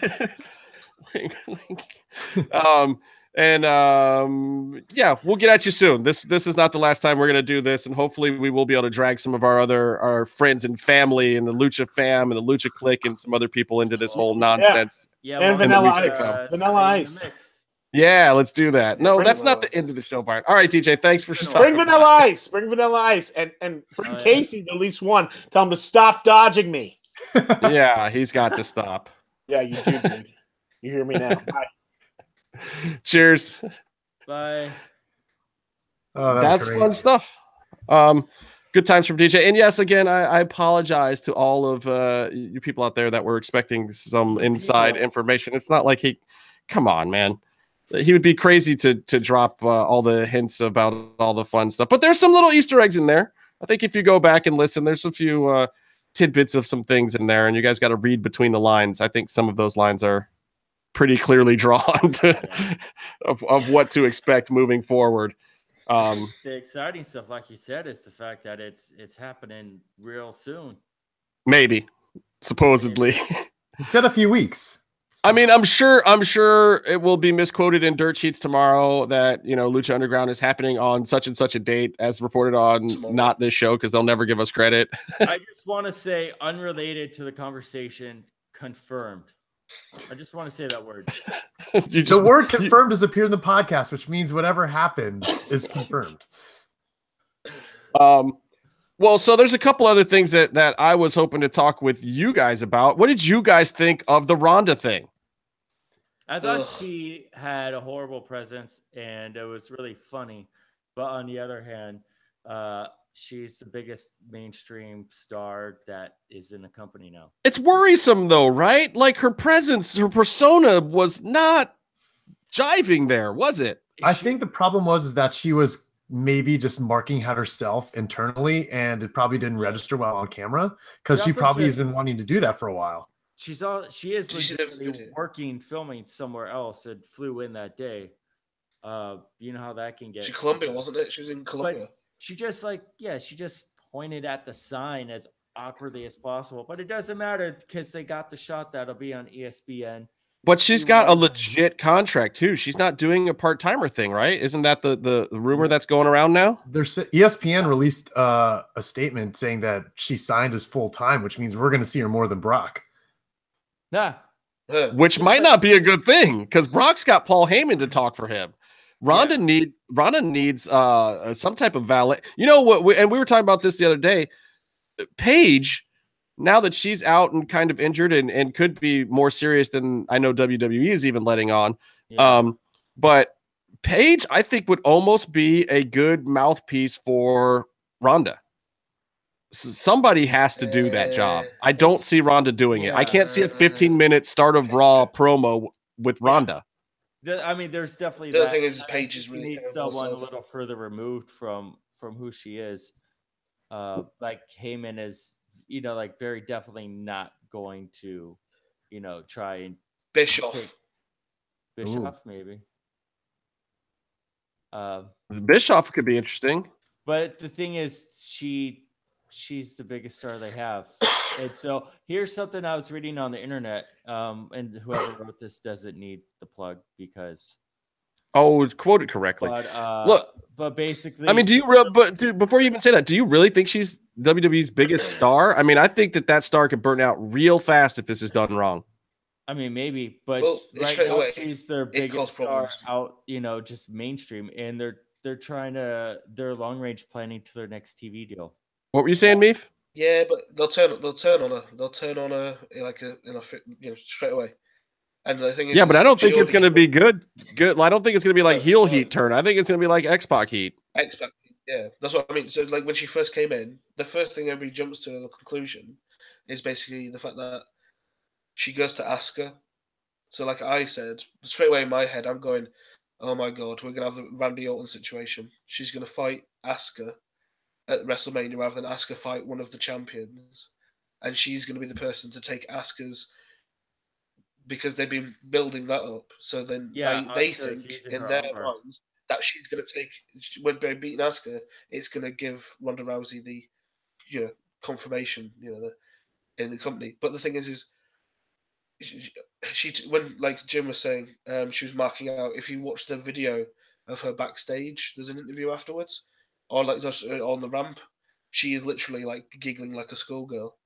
Yeah, we'll get at you soon. This is not the last time we're gonna do this, and hopefully we will be able to drag some of our friends and family and the Lucha fam and the Lucha clique and some other people into this whole nonsense. Yeah, and Vanilla Ice. Vanilla Ice. Yeah, let's do that. No, that's not the end of the show, Byron. All right, DJ, thanks for stopping. Bring Vanilla Ice. Bring Vanilla Ice, and bring Casey to at least one. Tell him to stop dodging me. Yeah, he's got to stop. Yeah, you do, dude. You hear me now. Bye. Cheers. Bye. Oh, that's fun stuff. Good times from DJ. And yes, again, I apologize to all of you people out there that were expecting some inside information. It's not like come on, man. He would be crazy to drop all the hints about all the fun stuff. But there's some little Easter eggs in there. I think if you go back and listen, there's a few tidbits of some things in there, and you guys got to read between the lines. I think some of those lines are pretty clearly drawn of what to expect moving forward. The exciting stuff, like you said, is the fact that it's happening real soon. Maybe, supposedly. He said a few weeks. I mean, I'm sure it will be misquoted in dirt sheets tomorrow that, Lucha Underground is happening on such and such a date as reported on not this show, because they'll never give us credit. I just want to say, unrelated to the conversation, confirmed. I just want to say that word. The word confirmed has appeared in the podcast, which means whatever happened is confirmed. Well, so there's a couple other things that I was hoping to talk with you guys about. What did you guys think of the Ronda thing? I thought she had a horrible presence, and it was really funny. But on the other hand, she's the biggest mainstream star that is in the company now. It's worrisome, though, right? Like, her presence, her persona was not jiving there, was it? I think the problem was that she was maybe just marking out herself internally, and it probably didn't register well on camera, because she probably has been wanting to do that for a while. She is legitimately working, filming somewhere else, and flew in that day. You know how that can get. She's Colombia, wasn't it? She was in Colombia. But she just pointed at the sign as awkwardly as possible, but it doesn't matter because they got the shot that'll be on ESPN. But she's got a legit contract too. She's not doing a part-timer thing, right? Isn't that the rumor that's going around now? ESPN released a statement saying that she signed as full-time, which means we're going to see her more than Brock. Yeah. Which might not be a good thing, because Brock's got Paul Heyman to talk for him. Ronda needs some type of valet. You know what? And we were talking about this the other day. Paige, now that she's out and kind of injured and could be more serious than I know WWE is even letting on. Yeah. But Paige, I think, would almost be a good mouthpiece for Ronda. Somebody has to do that job. I don't see Ronda doing it. I can't see a 15-minute start of Raw promo with Ronda. I mean, there's definitely the thing is, Paige is really needs someone a little further removed from who she is. Like Heyman is, like very definitely not going to, try and Bischoff maybe. Bischoff could be interesting. But the thing is, she's the biggest star they have. And so here's something I was reading on the internet, and whoever wrote this doesn't need the plug because Oh, quoted correctly. Look, but basically, I mean, before you even say that, do you really think she's WWE's biggest star? I mean, I think that star could burn out real fast if this is done wrong. I mean, maybe, but right now she's their biggest star out, just mainstream, and they're long range planning to their next TV deal. What were you saying, Meef? Yeah, but they'll turn on her. They'll turn on her like straight away. And the thing is, but I don't think it's going to be good. I don't think it's going to be like heel heat turn. I think it's going to be like X-Pac heat. X-Pac, yeah, that's what I mean. So, like when she first came in, the first thing everybody jumps to the conclusion is basically the fact that she goes to Asuka. So, like I said, straight away in my head, I'm going, "Oh my god, we're going to have the Randy Orton situation. She's going to fight Asuka at WrestleMania rather than Asuka fight one of the champions, and she's going to be the person to take Asuka's." Because they've been building that up, so then they think in their minds that she's going to take, when they're beating Asuka, it's going to give Ronda Rousey the, confirmation, in the company. But the thing is she when, like Jim was saying, she was marking out. If you watch the video of her backstage, there's an interview afterwards, or like just on the ramp, she is literally like giggling like a schoolgirl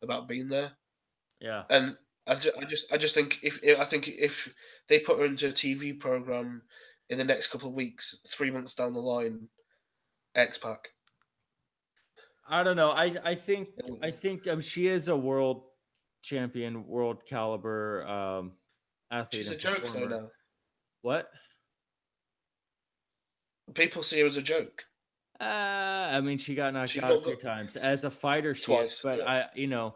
about being there. Yeah, and. I just think if they put her into a TV program in the next couple of weeks, 3 months down the line, X-Pac. I don't know. I think she is a world champion, world caliber athlete. She's a joke though now. What? People see her as a joke. I mean, she got knocked out 3 times as a fighter. Twice, but yeah.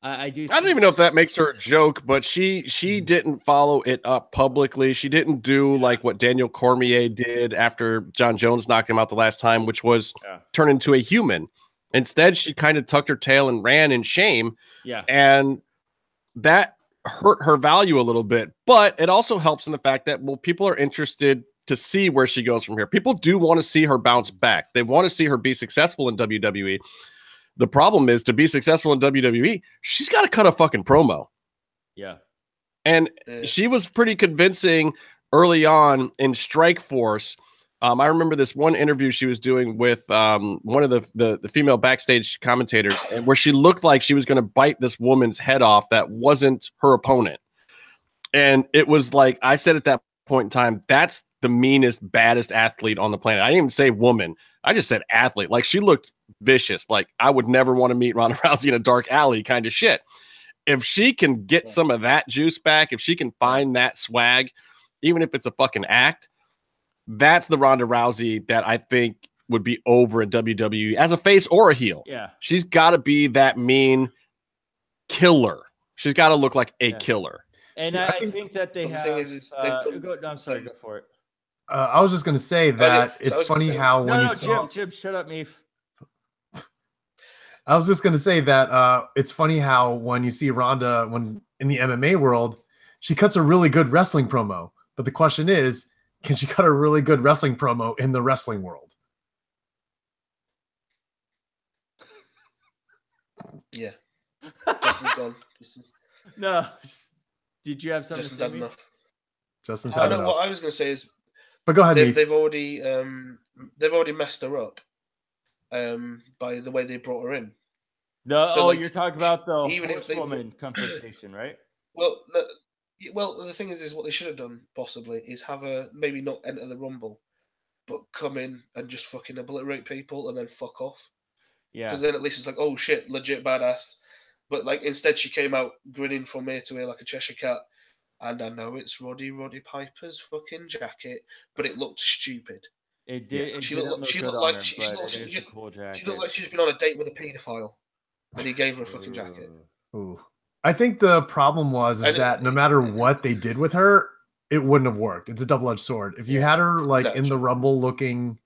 I do. I don't even know if that makes her a joke, but she didn't follow it up publicly. She didn't do like what Daniel Cormier did after John Jones knocked him out the last time, which was turn into a human. Instead, she kind of tucked her tail and ran in shame. Yeah. And that hurt her value a little bit, but it also helps in the fact that, well, people are interested to see where she goes from here. People do want to see her bounce back. They want to see her be successful in WWE. The problem is, to be successful in WWE, she's got to cut a fucking promo. Yeah. And she was pretty convincing early on in Strikeforce. I remember this one interview she was doing with one of the female backstage commentators, and where she looked like she was going to bite this woman's head off that wasn't her opponent. And it was like, I said at that point in time, that's the meanest, baddest athlete on the planet. I didn't even say woman. I just said athlete. Like, she looked vicious. Like, I would never want to meet Ronda Rousey in a dark alley kind of shit. If she can get some of that juice back, if she can find that swag, even if it's a fucking act, that's the Ronda Rousey that I think would be over at WWE as a face or a heel. Yeah. She's got to be that mean killer. She's got to look like a killer. And I think that they have. I'm sorry, go for it. I was just going to say that it's funny how when you saw... Jim, shut up, Meef. I was just going to say that it's funny how when you see Ronda when in the MMA world, she cuts a really good wrestling promo. But the question is, can she cut a really good wrestling promo in the wrestling world? Yeah. Justin's gone. No. Did you have something Justin's to had say? Enough. Justin's had enough. What I was going to say is, but go ahead. They've already messed her up by the way they brought her in. No, so you're talking about the horsewoman confrontation, right? Well, the thing is what they should have done possibly is have her maybe not enter the Rumble, but come in and just fucking obliterate people and then fuck off. Yeah. Because then at least it's like, oh shit, legit badass. But like instead she came out grinning from ear to ear like a Cheshire cat. And I know it's Roddy Piper's fucking jacket, but it looked stupid. It did. Yeah. She looked like she's been on a date with a paedophile, and he gave her a fucking jacket. Ooh. I think the problem was that no matter what they did with her, it wouldn't have worked. It's a double-edged sword. If you had her like in the Rumble looking,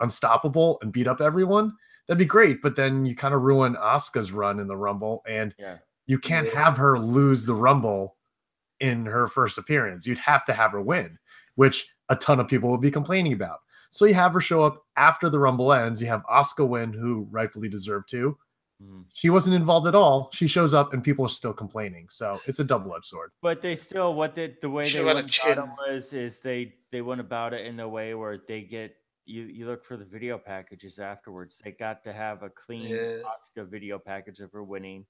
unstoppable and beat up everyone, that'd be great. But then you kind of ruin Asuka's run in the Rumble, and you can't have her lose the Rumble in her first appearance. You'd have to have her win, which a ton of people will be complaining about. So you have her show up after the Rumble ends. You have Asuka win, who rightfully deserved to, She wasn't involved at all. She shows up and people are still complaining. So it's a double-edged sword. But they still, the way Should've they had a went about chin. it is they went about it in a way where they get you look for the video packages afterwards. They got to have a clean Asuka video package of her winning.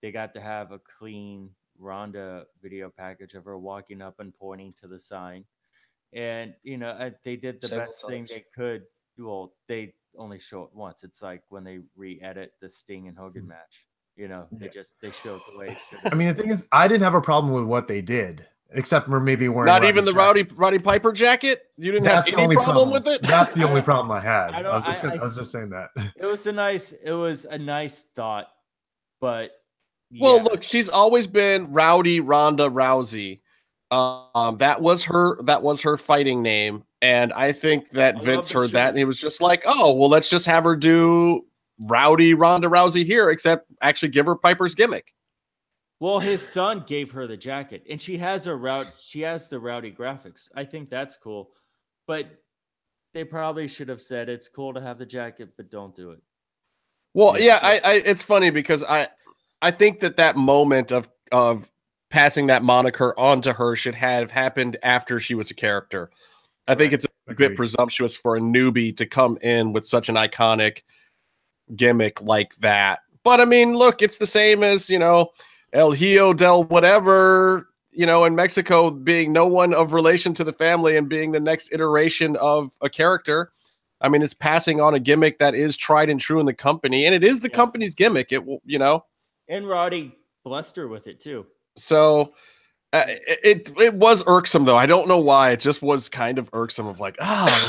They got to have a clean Ronda video package of her walking up and pointing to the sign. And they did the Several best thing times. they could. Well, they only show it once. It's like when they re-edit the Sting and Hogan match. They showed the way it should have. I mean, the thing is, I didn't have a problem with what they did, except for maybe wearing Not even the jacket. Roddy Piper jacket. You didn't have any problem with it. That's the only problem I had. I I was just saying that. It was a nice thought, but well, look, she's always been Rowdy Ronda Rousey. That was her fighting name, and I think that Vince heard that and he was just like, "Oh, well, let's just have her do Rowdy Ronda Rousey here, except actually give her Piper's gimmick." Well, his son gave her the jacket, and she has the Rowdy graphics. I think that's cool, but they probably should have said it's cool to have the jacket, but don't do it. Well, yeah, it's funny because I think that moment of passing that moniker onto her should have happened after she was a character. I think it's a bit presumptuous for a newbie to come in with such an iconic gimmick like that. But I mean, look, it's the same as, El Hijo del whatever, in Mexico being no one of relation to the family and being the next iteration of a character. I mean, it's passing on a gimmick that is tried and true in the company, and it is the company's gimmick. It will, And Roddy blessed her with it too. So it was irksome, though. I don't know why. It just was kind of irksome of like,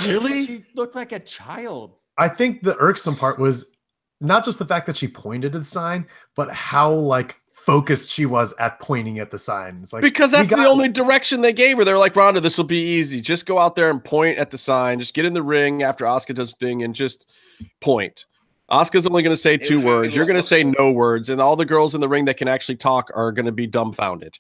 really? She looked like a child. I think the irksome part was not just the fact that she pointed at the sign, but how focused she was at pointing at the sign. It's like, because that's the only direction they gave her. They're like, Ronda, this will be easy. Just go out there and point at the sign. Just get in the ring after Asuka does the thing and just point. Asuka's only going to say 2 words. You're going to say no words, and all the girls in the ring that can actually talk are going to be dumbfounded.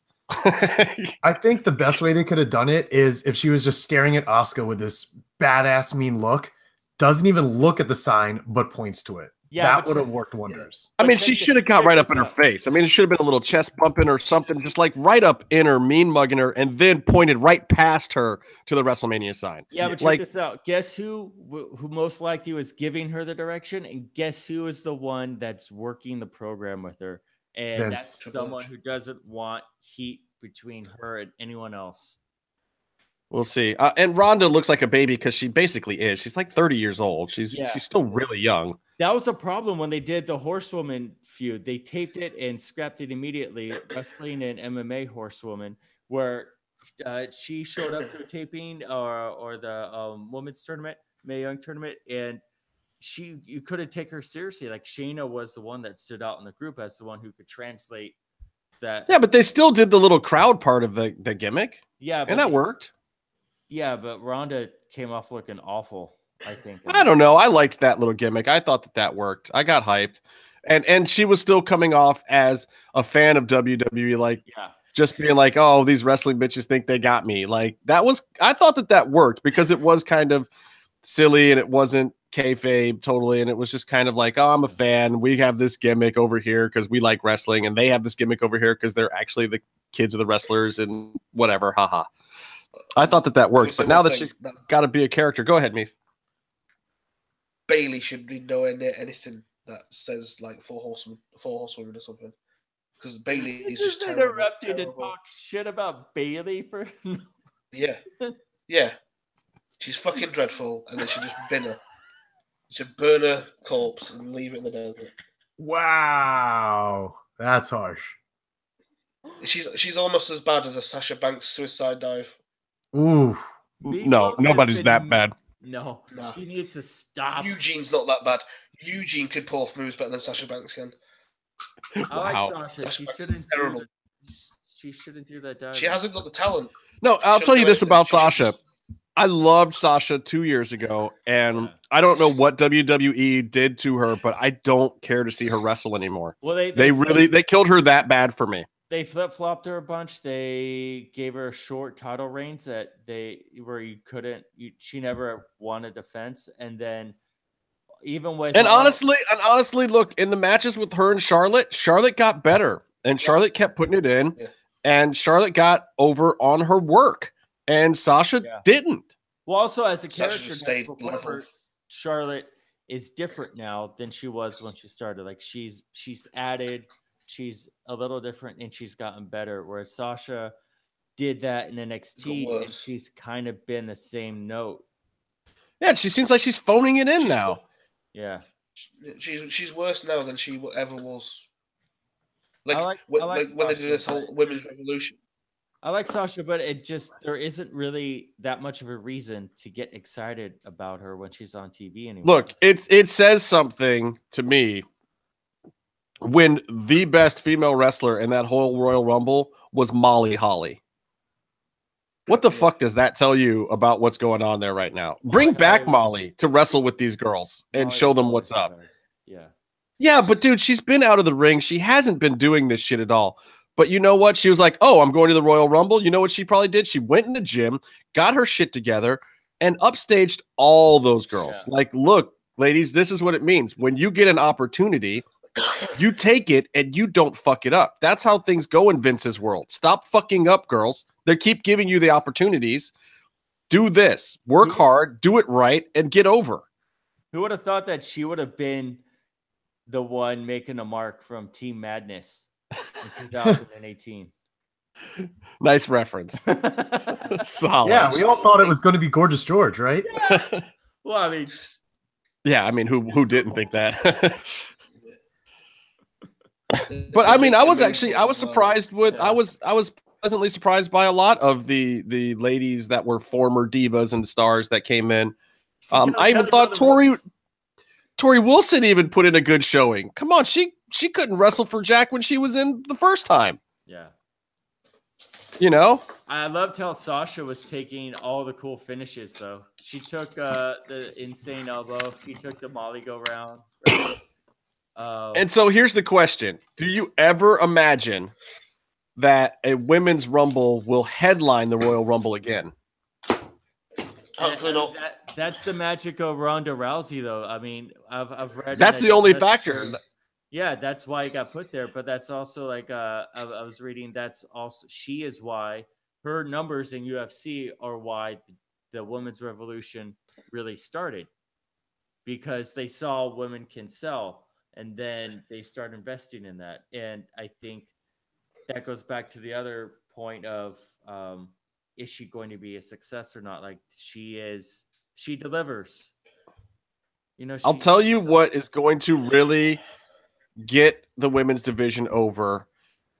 I think the best way they could have done it is if she was just staring at Asuka with this badass mean look, doesn't even look at the sign, but points to it. Yeah, that would have worked wonders. I mean, she should have got right up in her face. I mean, it should have been a little chest bumping or something, just right up in her, mean mugging her, and then pointed right past her to the WrestleMania sign. Yeah, but check this out. Guess who most likely was giving her the direction, and guess who is the one that's working the program with her? And that's someone who doesn't want heat between her and anyone else. We'll see. And Ronda looks like a baby because she basically is. She's like 30 years old. She's still really young. That was a problem when they did the Horsewoman feud. They taped it and scrapped it immediately. Wrestling and MMA Horsewoman, where she showed up to a taping or the women's tournament, Mae Young tournament, and you couldn't take her seriously. Like Shayna was the one that stood out in the group as the one who could translate that. Yeah, but they still did the little crowd part of the gimmick. Yeah, and that worked. Yeah, but Ronda came off looking awful, I think. I don't know. I liked that little gimmick. I thought that worked. I got hyped. And she was still coming off as a fan of WWE, just being like, oh, these wrestling bitches think they got me. I thought that worked because it was kind of silly and it wasn't kayfabe totally. And it was just kind of like, oh, I'm a fan. We have this gimmick over here because we like wrestling, and they have this gimmick over here because they're actually the kids of the wrestlers and whatever. Haha. I thought that worked, but now that she's got to be a character, go ahead, Meef. Bailey should be nowhere near anything that says four horsewomen or something, because Bailey is just interrupted and talk shit about Bailey for yeah, she's fucking dreadful, and they should just bin her. You should burn her corpse and leave it in the desert. Wow, that's harsh. She's almost as bad as a Sasha Banks suicide dive. Ooh. No, nobody's that bad. No, she needs to stop. Eugene's not that bad. Eugene could pull off moves better than Sasha Banks can. I like Sasha. She shouldn't do that dive. She hasn't got the talent. No, I'll tell you this about Sasha. I loved Sasha 2 years ago, and I don't know what WWE did to her, but I don't care to see her wrestle anymore. Well, they killed her that bad for me. They flip-flopped her a bunch. They gave her short title reigns she never won a defense. And then even with and honestly, look, in the matches with her and Charlotte got better, and Charlotte kept putting it in, and Charlotte got over on her work, and Sasha didn't. Well, also as a Sasha character, just stayed before level. her, Charlotte is different now than she was when she started. Like she's added, she's a little different, and she's gotten better. Whereas Sasha did that in NXT, and she's kind of been the same note. Yeah, she seems like she's phoning it in now. Yeah, she's worse now than she ever was. Like when they did this whole women's revolution. I like Sasha, but there isn't really that much of a reason to get excited about her when she's on TV anymore. Look, it says something to me when the best female wrestler in that whole Royal Rumble was Molly Holly. What the fuck does that tell you about what's going on there right now? Bring back Molly to wrestle with these girls and show them what's up. Yeah, but dude, she's been out of the ring. She hasn't been doing this shit at all. But you know what? She was like, oh, I'm going to the Royal Rumble. You know what she probably did? She went in the gym, got her shit together, and upstaged all those girls. Yeah. Like, look, ladies, this is what it means. When you get an opportunity, you take it and you don't fuck it up. That's how things go in Vince's world. Stop fucking up, girls. They keep giving you the opportunities. Do this. Work hard, do it right, and get over. Who would have thought that she would have been the one making a mark from Team Madness in 2018? Nice reference. Solid. Yeah, we all thought it was going to be Gorgeous George, right? Yeah. Well, I mean, who didn't think that? But I mean, I was surprised with I was pleasantly surprised by a lot of the ladies that were former divas and stars that came in. I even thought Tori Wilson even put in a good showing. Come on, she couldn't wrestle for Jack when she was in the first time. Yeah. You know? I loved how Sasha was taking all the cool finishes, though. She took the insane elbow. She took the Molly go round. And so here's the question. Do you ever imagine that a women's Rumble will headline the Royal Rumble again? Hopefully not. That's the magic of Ronda Rousey, though. I mean, I've read that's the only factor. Yeah, that's why it got put there. But that's also like I was reading. That's also she is why her numbers in UFC are why the women's revolution really started, because they saw women can sell, and then they start investing in that. And I think that goes back to the other point of is she going to be a success or not? Like she delivers. You know, I'll tell you what is going to really get the women's division over,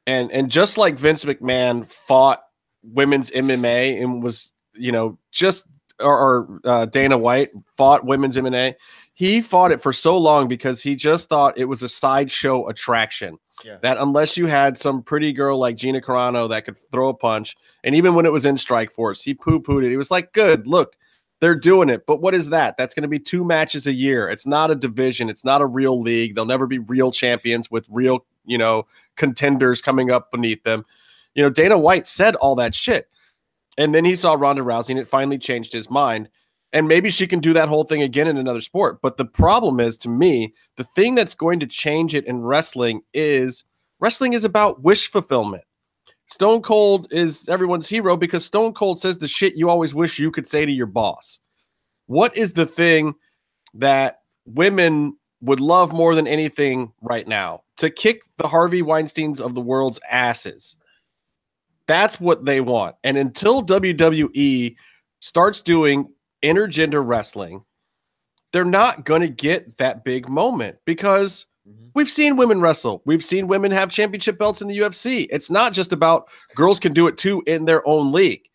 and just like Vince McMahon fought women's MMA and was, you know, just or Dana White fought women's MMA, he fought it for so long because he just thought it was a sideshow attraction. Yeah. That unless you had some pretty girl like Gina Carano that could throw a punch, and even when it was in Strikeforce, he poo-pooed it. He was like, good, look, they're doing it. But what is that? That's going to be 2 matches a year. It's not a division. It's not a real league. They'll never be real champions with real, you know, contenders coming up beneath them. You know, Dana White said all that shit. And then he saw Ronda Rousey and it finally changed his mind. And maybe she can do that whole thing again in another sport. But the problem is, to me, the thing that's going to change it in wrestling is about wish fulfillment. Stone Cold is everyone's hero because Stone Cold says the shit you always wish you could say to your boss. What is the thing that women would love more than anything right now? To kick the Harvey Weinsteins of the world's asses. That's what they want. And until WWE starts doing intergender wrestling, they're not going to get that big moment because we've seen women wrestle. We've seen women have championship belts in the UFC. It's not just about girls can do it too in their own league.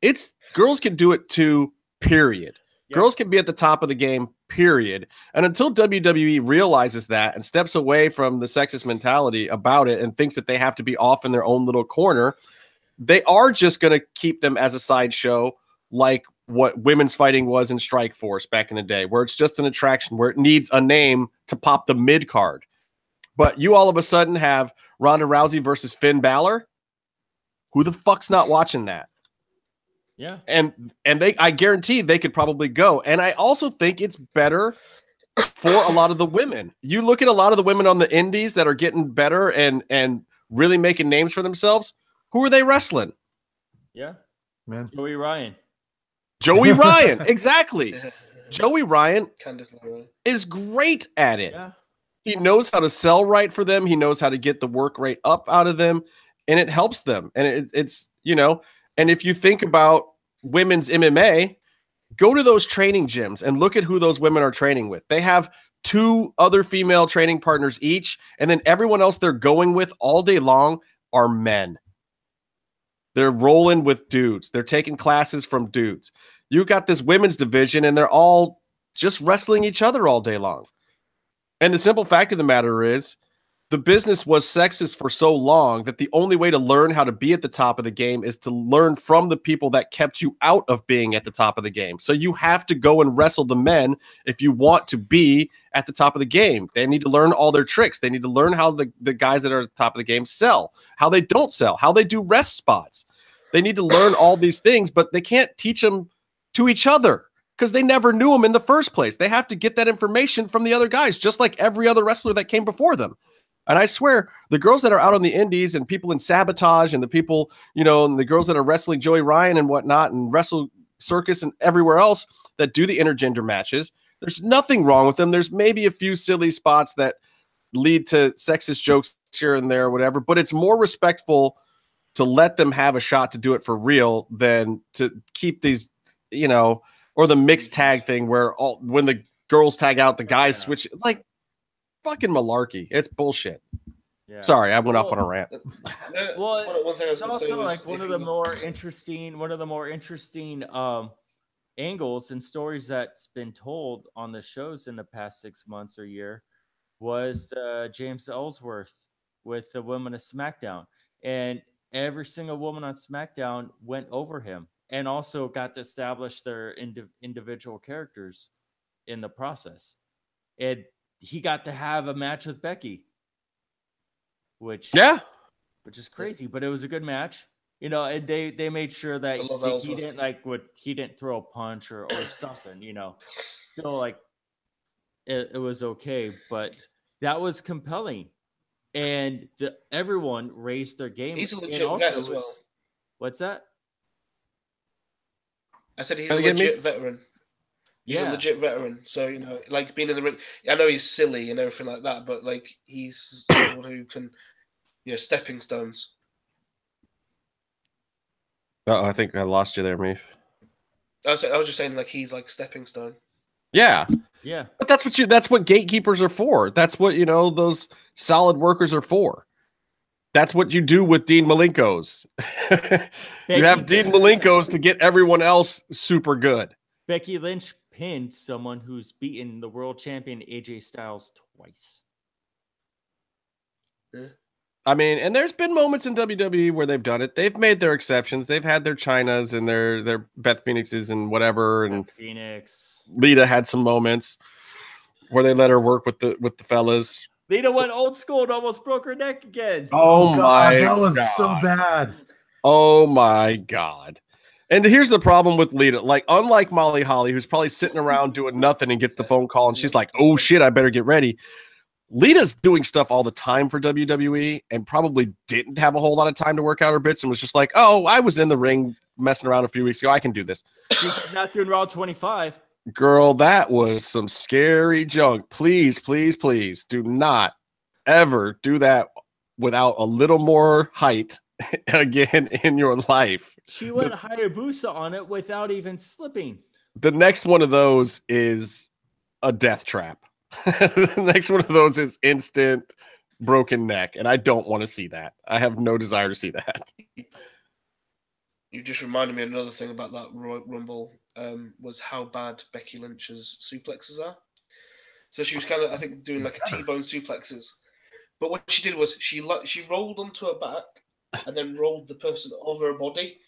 It's girls can do it too, period. Yep. Girls can be at the top of the game, period. And until WWE realizes that and steps away from the sexist mentality about it and thinks that they have to be off in their own little corner, they are just going to keep them as a sideshow like what women's fighting was in Strikeforce back in the day, where it's just an attraction, where it needs a name to pop the mid card. But you all of a sudden have Ronda Rousey versus Finn Balor. Who the fuck's not watching that? Yeah. And I guarantee they could probably go. And I also think it's better for a lot of the women. You look at a lot of the women on the indies that are getting better and really making names for themselves. Who are they wrestling? Yeah, Man. Joey Ryan. Joey Ryan, exactly. Joey Ryan Candice LeRae. is great at it. Yeah. He knows how to sell right for them. He knows how to get the work rate up out of them, and it helps them. And it's, you know, and if you think about women's MMA, go to those training gyms and look at who those women are training with. They have 2 other female training partners each, and then everyone else they're going with all day long are men. They're rolling with dudes. They're taking classes from dudes. You got this women's division, and they're all just wrestling each other all day long. And the simple fact of the matter is, the business was sexist for so long that the only way to learn how to be at the top of the game is to learn from the people that kept you out of being at the top of the game. So you have to go and wrestle the men if you want to be at the top of the game. They need to learn all their tricks. They need to learn how the guys that are at the top of the game sell, how they don't sell, how they do rest spots. They need to learn all these things, but they can't teach them to each other because they never knew them in the first place. They have to get that information from the other guys, just like every other wrestler that came before them. And I swear, the girls that are out on the indies and people in Sabotage and the people, you know, and the girls that are wrestling Joey Ryan and whatnot and Wrestle Circus and everywhere else that do the intergender matches, there's nothing wrong with them. There's maybe a few silly spots that lead to sexist jokes here and there or whatever, but it's more respectful to let them have a shot to do it for real than to keep these, you know, or the mixed tag thing where when the girls tag out, the guys switch. Like, fucking malarkey. It's bullshit. Yeah. Sorry, I went off on a rant. Well, it's also like one of the more interesting angles and stories that's been told on the shows in the past 6 months or year was James Ellsworth with the women of SmackDown, and every single woman on SmackDown went over him and also got to establish their individual characters in the process. And he got to have a match with Becky, which is crazy, but it was a good match, you know. And they made sure that he didn't throw a punch or something, you know. Still, like it was okay, but that was compelling, and everyone raised their game. He's a legit vet as well. What's that? I said he's a legit veteran. He's a legit veteran, so, you know, like being in the ring. I know he's silly and everything like that, but like he's someone who can, you know, stepping stones. Oh, I think I lost you there, Meef. I was just saying, like, he's like stepping stone. Yeah, yeah. But that's what gatekeepers are for. That's what, you know, those solid workers are for. That's what you do with Dean Malenko's. You have Dean Malenko's to get everyone else super good. Becky Lynch pinned someone who's beaten the world champion AJ Styles twice. I mean, and there's been moments in WWE where they've done it. They've made their exceptions. They've had their Chynas and their Beth Phoenixes and whatever. And Phoenix. Lita had some moments where they let her work with the fellas. Lita went old school and almost broke her neck again. Oh my God, that was God. so bad. Oh my God. And here's the problem with Lita. Like, unlike Molly Holly, who's probably sitting around doing nothing and gets the phone call and she's like, oh shit, I better get ready. Lita's doing stuff all the time for WWE and probably didn't have a whole lot of time to work out her bits and was just like, oh, I was in the ring messing around a few weeks ago. I can do this. She's not doing Raw 25. Girl, that was some scary junk. Please, please, please do not ever do that without a little more height again in your life. She went Hayabusa on it without even slipping. The next one of those is a death trap. The next one of those is instant broken neck, and I don't want to see that. I have no desire to see that. You just reminded me of another thing about that Royal Rumble, was how bad Becky Lynch's suplexes are. So she was kind of, I think, doing like a T-bone suplexes. But what she did was she rolled onto her back and then rolled the person over her body.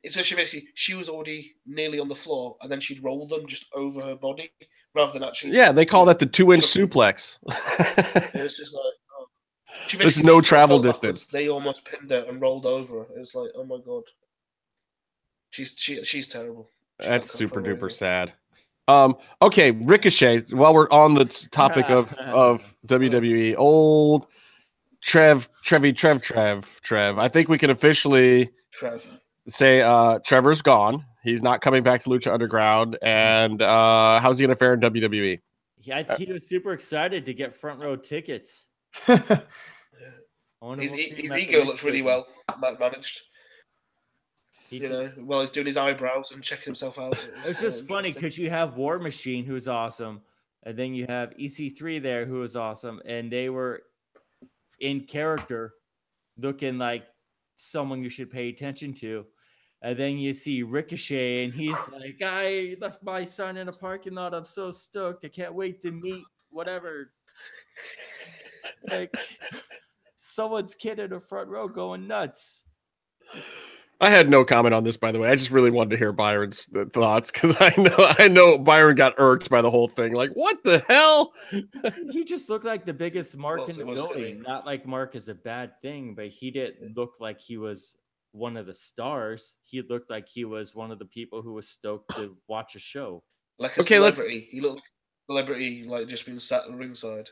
So she was already nearly on the floor, and then she'd roll them just over her body rather than actually. Yeah, they call that the 2-inch suplex. It was just like, oh. There's no travel distance. They almost pinned her and rolled over. It was like, oh my God. She's terrible. That's super duper sad. Okay, Ricochet. While we're on the topic of WWE, old Trev. I think we can officially say Trevor's gone. He's not coming back to Lucha Underground. And how's he going to fare in WWE? Yeah, he was super excited to get front row tickets. His ego looks really well managed. While he's doing his eyebrows and checking himself out. It's just funny because you have War Machine, who's awesome, and then you have EC3 there, who is awesome, and they were in character, looking like someone you should pay attention to. And then you see Ricochet, and he's like, I left my son in a parking lot. I'm so stoked. I can't wait to meet whatever. Like, someone's kid in the front row going nuts. I had no comment on this, by the way. I just really wanted to hear Byron's thoughts because I know Byron got irked by the whole thing. Like, what the hell? He just looked like the biggest mark in the building. Not like Mark is a bad thing, but he didn't look like he was one of the stars. He looked like he was one of the people who was stoked to watch a show. Like a celebrity. He looked like a celebrity, like just being sat ringside.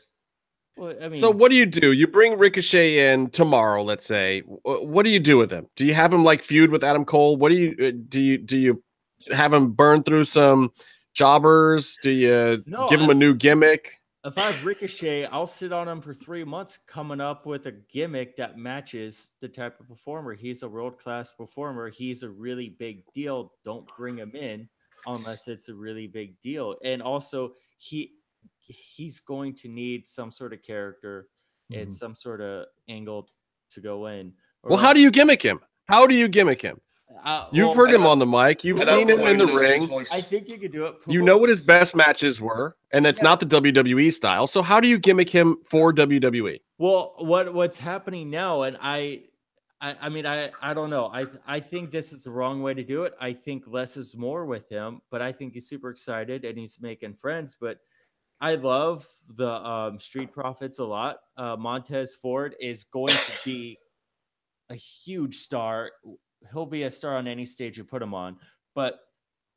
Well, I mean, so what do? You bring Ricochet in tomorrow, let's say. What do you do with him? Do you have him like feud with Adam Cole? What do you have him burn through some jobbers? Do you give him a new gimmick? If I have Ricochet, I'll sit on him for 3 months coming up with a gimmick that matches the type of performer. He's a world-class performer. He's a really big deal. Don't bring him in unless it's a really big deal. And also, he's going to need some sort of character and some sort of angle to go in. Well, how do you gimmick him? You've heard him on the mic. You've seen him in the ring. I think you could do it. You know what his best matches were, and it's not the WWE style. So how do you gimmick him for WWE? Well, what's happening now, and I mean, I don't know. I think this is the wrong way to do it. I think less is more with him, but I think he's super excited and he's making friends. But I love the Street Profits a lot. Montez Ford is going to be a huge star. He'll be a star on any stage you put him on, but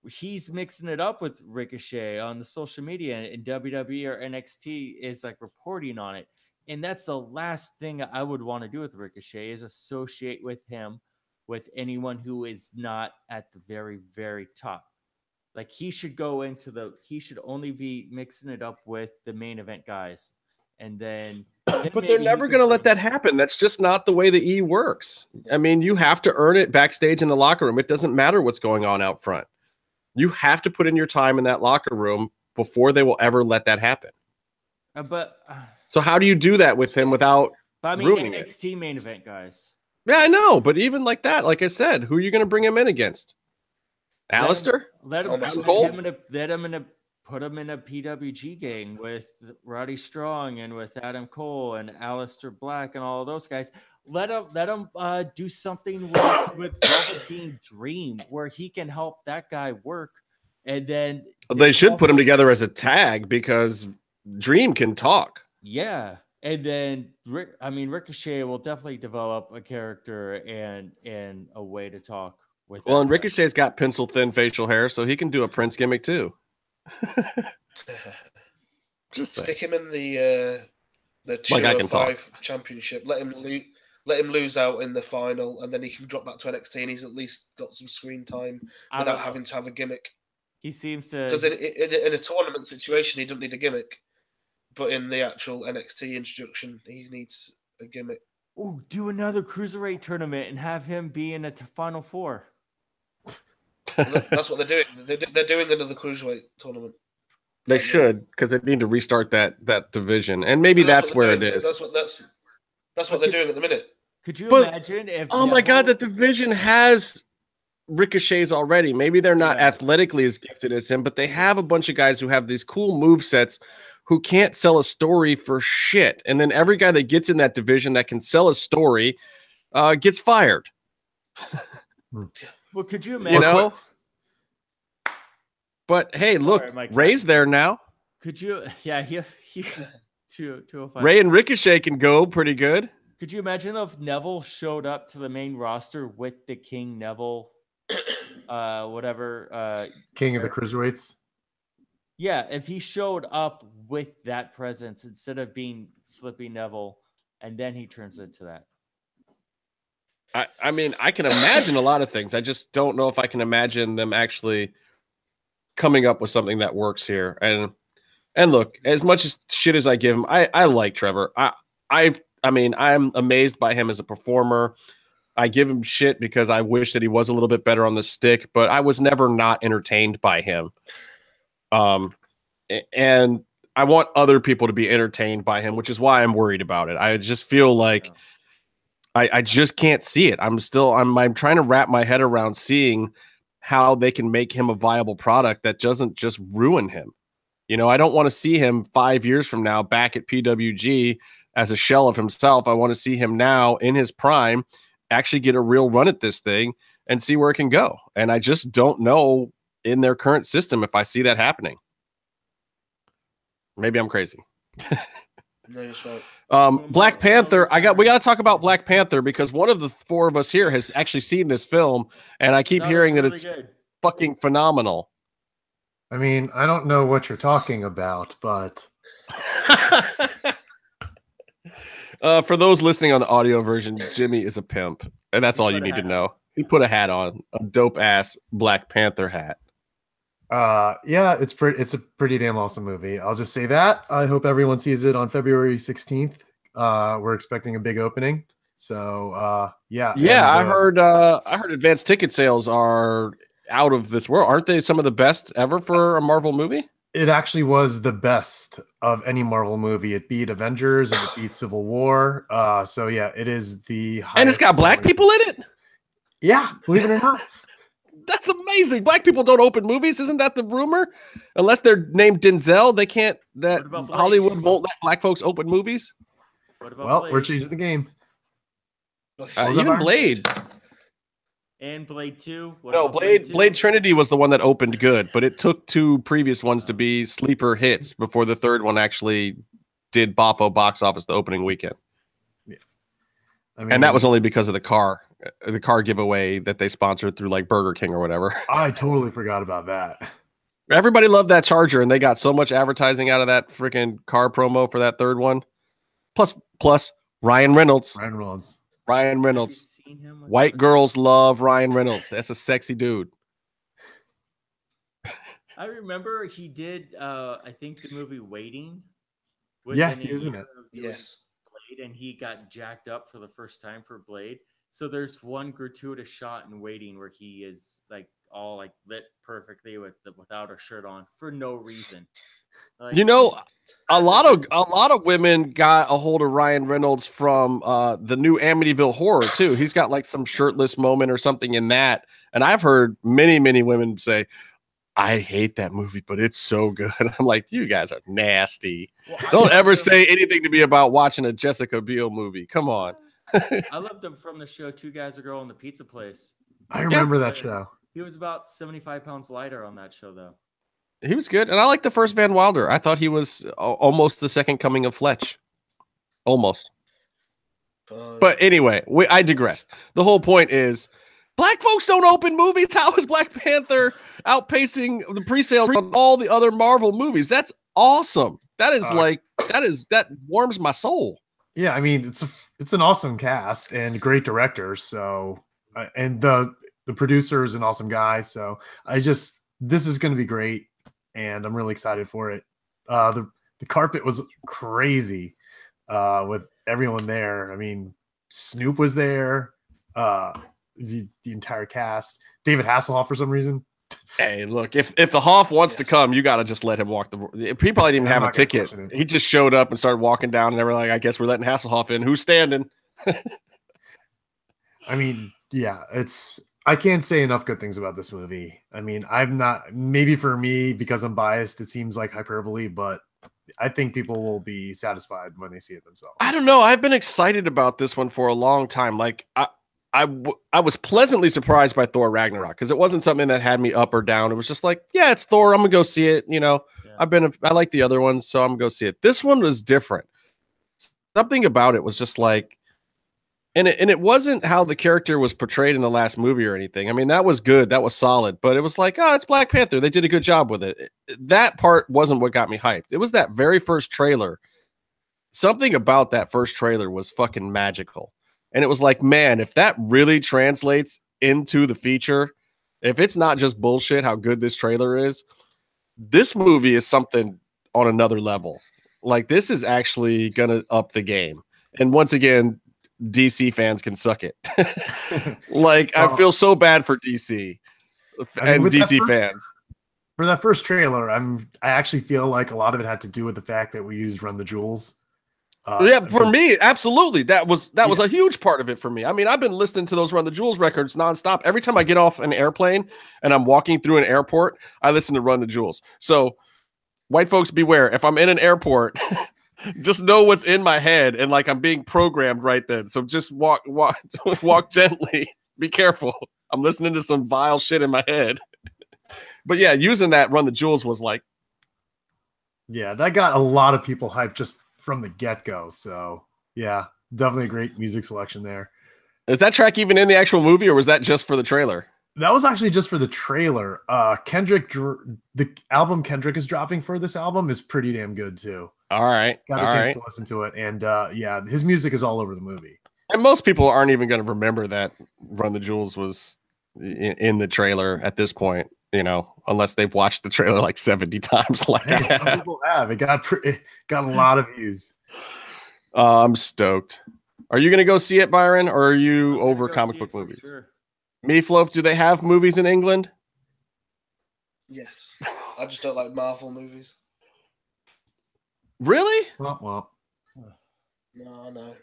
he's mixing it up with Ricochet on the social media, and WWE or NXT is like reporting on it. And that's the last thing I would want to do with Ricochet, is associate with him with anyone who is not at the very, very top. Like, he should only be mixing it up with the main event guys. And then but they're never going to let that happen. That's just not the way the E works. I mean, you have to earn it backstage in the locker room. It doesn't matter what's going on out front. You have to put in your time in that locker room before they will ever let that happen. So how do you do that with him without ruining NXT main event guys? Yeah, I know. But even like that, like I said, who are you going to bring him in against? Alistair? Put him in a PWG gang with Roddy Strong and with Adam Cole and Alistair Black and all of those guys. Let him do something with Velveteen Dream where he can help that guy work. And then they should put him together as a tag because Dream can talk. Yeah. And then Ricochet will definitely develop a character and a way to talk with. Well, and Ricochet's got pencil thin facial hair, so he can do a Prince gimmick too. Just stick him in the 205 championship. Let him lose out in the final, and then he can drop back to NXT, and he's at least got some screen time without having to have a gimmick. He seems to, because in a tournament situation, he doesn't need a gimmick, but in the actual NXT introduction, he needs a gimmick. Oh, do another cruiserweight tournament and have him be in a final four. That's what they're doing. They're doing another cruiserweight tournament. They should, because they need to restart that division, and maybe that's where it is. That's what they're doing at the minute. Could you imagine if? Oh my God, the division has Ricochets already. Maybe they're not athletically as gifted as him, but they have a bunch of guys who have these cool movesets who can't sell a story for shit. And then every guy that gets in that division that can sell a story gets fired. Well, could you imagine? You know? But hey, look, Ray's there now. Could you? Yeah, he's 205. Ray and Ricochet can go pretty good. Could you imagine if Neville showed up to the main roster with the King Neville, King of the Cruiserweights? Yeah, if he showed up with that presence instead of being Flippy Neville, and then he turns into that. I mean, I can imagine a lot of things. I just don't know if I can imagine them actually coming up with something that works here. And look, as much as shit as I give him, I like Trevor. I mean, I'm amazed by him as a performer. I give him shit because I wish that he was a little bit better on the stick, but I was never not entertained by him. And I want other people to be entertained by him, which is why I'm worried about it. I just feel like I just can't see it. I'm trying to wrap my head around seeing how they can make him a viable product that doesn't just ruin him. You know, I don't want to see him 5 years from now back at PWG as a shell of himself. I want to see him now in his prime actually get a real run at this thing and see where it can go. And I just don't know in their current system if I see that happening. Maybe I'm crazy. No, you're right. Black Panther. We got to talk about Black Panther because one of the four of us here has actually seen this film, and I keep hearing that it's fucking phenomenal. I mean, I don't know what you're talking about, but for those listening on the audio version, Jimmy is a pimp, and that's all you need to know. He put a hat on, a dope ass Black Panther hat. Yeah, it's a pretty damn awesome movie. I'll just say that. I hope everyone sees it on February 16th. We're expecting a big opening. So yeah. Yeah, I heard advanced ticket sales are out of this world. Aren't they some of the best ever for a Marvel movie? It actually was the best of any Marvel movie. It beat Avengers and it beat Civil War. So yeah, it is the highest. And it's got black people in it? Yeah, believe it or not. That's amazing. Black people don't open movies. Isn't that the rumor? Unless they're named Denzel, they can't. That Hollywood won't let black folks open movies. Well, Blade? We're changing the game. Even Blade. And Blade 2. Blade Trinity was the one that opened good, but it took two previous ones to be sleeper hits before the third one actually did boffo box office the opening weekend. Yeah. I mean, and that was only because of the car giveaway that they sponsored through like Burger King or whatever. I totally forgot about that. Everybody loved that Charger, and they got so much advertising out of that freaking car promo for that third one. Plus Ryan Reynolds. White girls love Ryan Reynolds. That's a sexy dude. I remember he did, I think, the movie Waiting. Yeah, he was in it. Yes. Blade, and he got jacked up for the first time for Blade. So there's one gratuitous shot in Waiting where he is like all like lit perfectly without a shirt on for no reason. Like, you know, a lot of women got a hold of Ryan Reynolds from the new Amityville Horror too. He's got like some shirtless moment or something in that, and I've heard many women say, "I hate that movie, but it's so good." I'm like, you guys are nasty. Well, don't ever say anything to me about watching a Jessica Biel movie. Come on. I loved him from the show Two Guys, a Girl in the Pizza Place. I remember that show. He was about 75 pounds lighter on that show, though. He was good, and I like the first Van Wilder. I thought he was almost the second coming of Fletch. Almost. But anyway, I digressed. The whole point is, black folks don't open movies. How is Black Panther outpacing the pre-sale on all the other Marvel movies? That's awesome. That is that warms my soul. Yeah, I mean, it's an awesome cast and great directors. So, and the producer is an awesome guy. So this is going to be great, and I'm really excited for it. The carpet was crazy with everyone there. I mean, Snoop was there. The entire cast. David Hasselhoff for some reason. Hey, look, if the Hoff wants to come, you got to just let him walk the. He probably didn't have a ticket. He just showed up and started walking down, and they were like, "I guess we're letting Hasselhoff in. Who's standing?" I mean, yeah, I can't say enough good things about this movie. I mean, I'm not. Maybe for me, because I'm biased, it seems like hyperbole, but I think people will be satisfied when they see it themselves. I don't know. I've been excited about this one for a long time. Like I was pleasantly surprised by Thor Ragnarok because it wasn't something that had me up or down. It was just like, yeah, it's Thor. I'm gonna go see it. You know, yeah. I like the other ones, so I'm gonna go see it. This one was different. Something about it was just like, And it wasn't how the character was portrayed in the last movie or anything. I mean, that was good. That was solid. But it was like, oh, it's Black Panther. They did a good job with it. That part wasn't what got me hyped. It was that very first trailer. Something about that first trailer was fucking magical. And it was like, man, if that really translates into the feature, if it's not just bullshit how good this trailer is, this movie is something on another level. Like, this is actually going to up the game. And once again, DC fans can suck it. Like, I feel so bad for DC and DC fans. For that first trailer, I actually feel like a lot of it had to do with the fact that we used Run the Jewels. Yeah, for me, absolutely. That was a huge part of it for me. I mean, I've been listening to those Run the Jewels records nonstop. Every time I get off an airplane and I'm walking through an airport, I listen to Run the Jewels. So, white folks beware. If I'm in an airport, just know what's in my head, and like I'm being programmed right then. So just walk gently. Be careful. I'm listening to some vile shit in my head. But yeah, using that Run the Jewels was like, yeah, that got a lot of people hyped just from the get-go. So yeah, definitely a great music selection there. Is that track even in the actual movie, or was that just for the trailer? That was actually just for the trailer. Kendrick, the album Kendrick is dropping for this album is pretty damn good too. All right. Got a chance to listen to it. And yeah, his music is all over the movie. And most people aren't even going to remember that Run the Jewels was in the trailer at this point, you know, unless they've watched the trailer like 70 times. Like some people have. It got a lot of views. I'm stoked. Are you going to go see it, Byron, or are you over comic book movies? Sure. Meatloaf, do they have movies in England? Yes. I just don't like Marvel movies. Really? Well. No.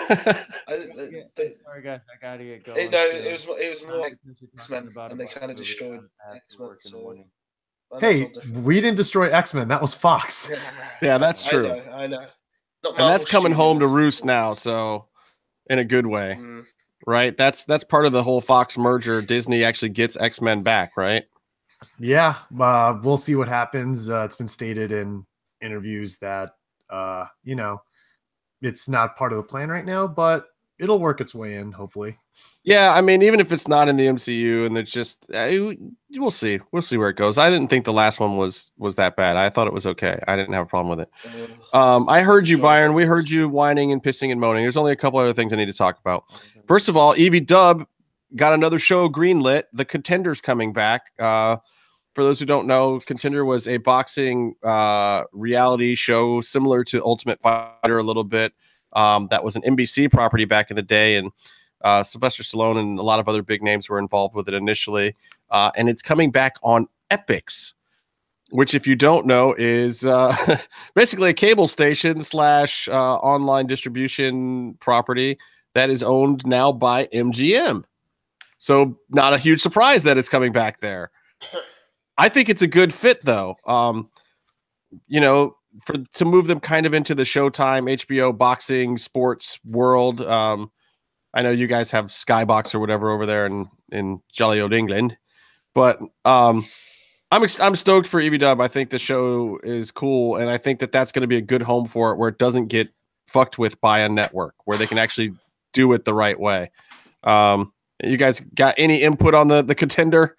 Sorry, guys, I gotta get going. It was more like X-Men, and they kind of destroyed X-Men. So, hey, we didn't destroy X-Men. That was Fox. Yeah, that's true. I know. And that's coming home to roost now, so in a good way, right? That's part of the whole Fox merger. Disney actually gets X-Men back, right? Yeah, we'll see what happens. It's been stated in interviews that you know, it's not part of the plan right now, but it'll work its way in, hopefully. Yeah, I mean, even if it's not in the MCU, and it's just we'll see where it goes. I didn't think the last one was that bad. I thought it was okay. I didn't have a problem with it. I heard you, Byron. We heard you whining and pissing and moaning. There's only a couple other things I need to talk about. First of all, Evie Dub got another show greenlit. The Contender's coming back. For those who don't know, Contender was a boxing reality show similar to Ultimate Fighter a little bit. That was an NBC property back in the day, and Sylvester Stallone and a lot of other big names were involved with it initially. And it's coming back on Epix, which, if you don't know, is basically a cable station / online distribution property that is owned now by MGM. So not a huge surprise that it's coming back there. I think it's a good fit, though. You know, to move them kind of into the Showtime, HBO boxing sports world. I know you guys have Skybox or whatever over there in jolly old England, but I'm stoked for Evie Dub. I think the show is cool, and I think that's going to be a good home for it, where it doesn't get fucked with by a network, where they can actually do it the right way. You guys got any input on the Contender?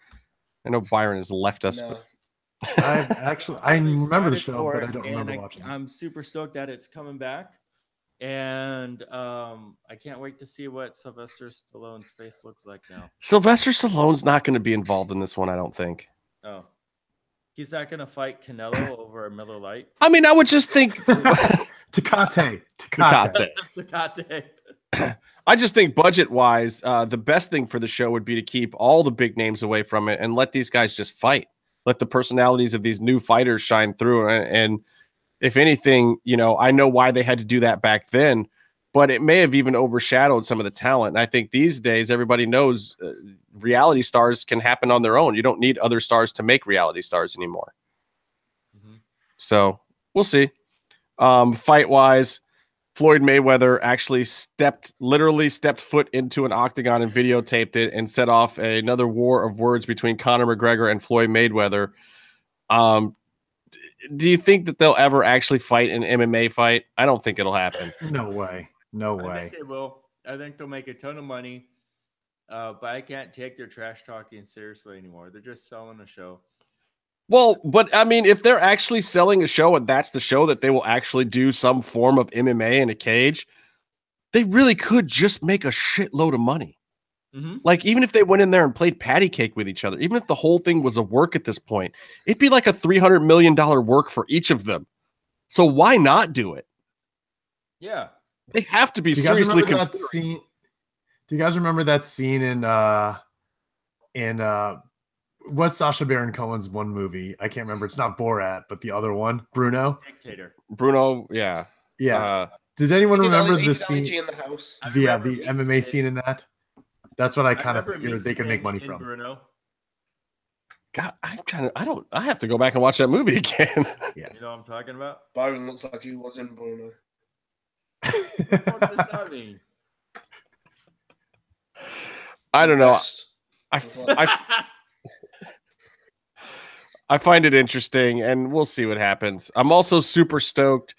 I know Byron has left us. No. I remember the show, but I don't remember watching it. I'm super stoked that it's coming back, and I can't wait to see what Sylvester Stallone's face looks like now. Sylvester Stallone's not going to be involved in this one, I don't think. Oh, he's not going to fight Canelo over a Miller Lite. I mean, I would just think Tecate. I just think budget-wise, the best thing for the show would be to keep all the big names away from it and let these guys just fight. Let the personalities of these new fighters shine through. And if anything, you know, I know why they had to do that back then, but it may have even overshadowed some of the talent. And I think these days, everybody knows reality stars can happen on their own. You don't need other stars to make reality stars anymore. Mm-hmm. So we'll see. Fight-wise, Floyd Mayweather actually literally stepped foot into an octagon and videotaped it and set off another war of words between Conor McGregor and Floyd Mayweather. Do you think that they'll ever actually fight an MMA fight? I don't think it'll happen. No way. I think they will. I think they'll make a ton of money. But I can't take their trash talking seriously anymore. They're just selling a show. Well, but I mean, if they're actually selling a show and that's the show that they will actually do some form of MMA in a cage, they really could just make a shitload of money. Mm-hmm. Like, even if they went in there and played patty cake with each other, even if the whole thing was a work at this point, it'd be like a $300 million work for each of them. So why not do it? Yeah. They have to be Do you guys seriously remember that considering. scene? Do you guys remember that scene in what's Sacha Baron Cohen's one movie? I can't remember. It's not Borat, but the other one, Bruno. Dictator. Bruno, yeah. Yeah. Did anyone remember the scene? in the house. Yeah, the MMA scene in that. That's what I kind of figured they could make money from. Bruno. God, I have to go back and watch that movie again. Yeah. You know what I'm talking about? Byron looks like he was in Bruno. What does that mean? I don't know. I find it interesting, and we'll see what happens. I'm also super stoked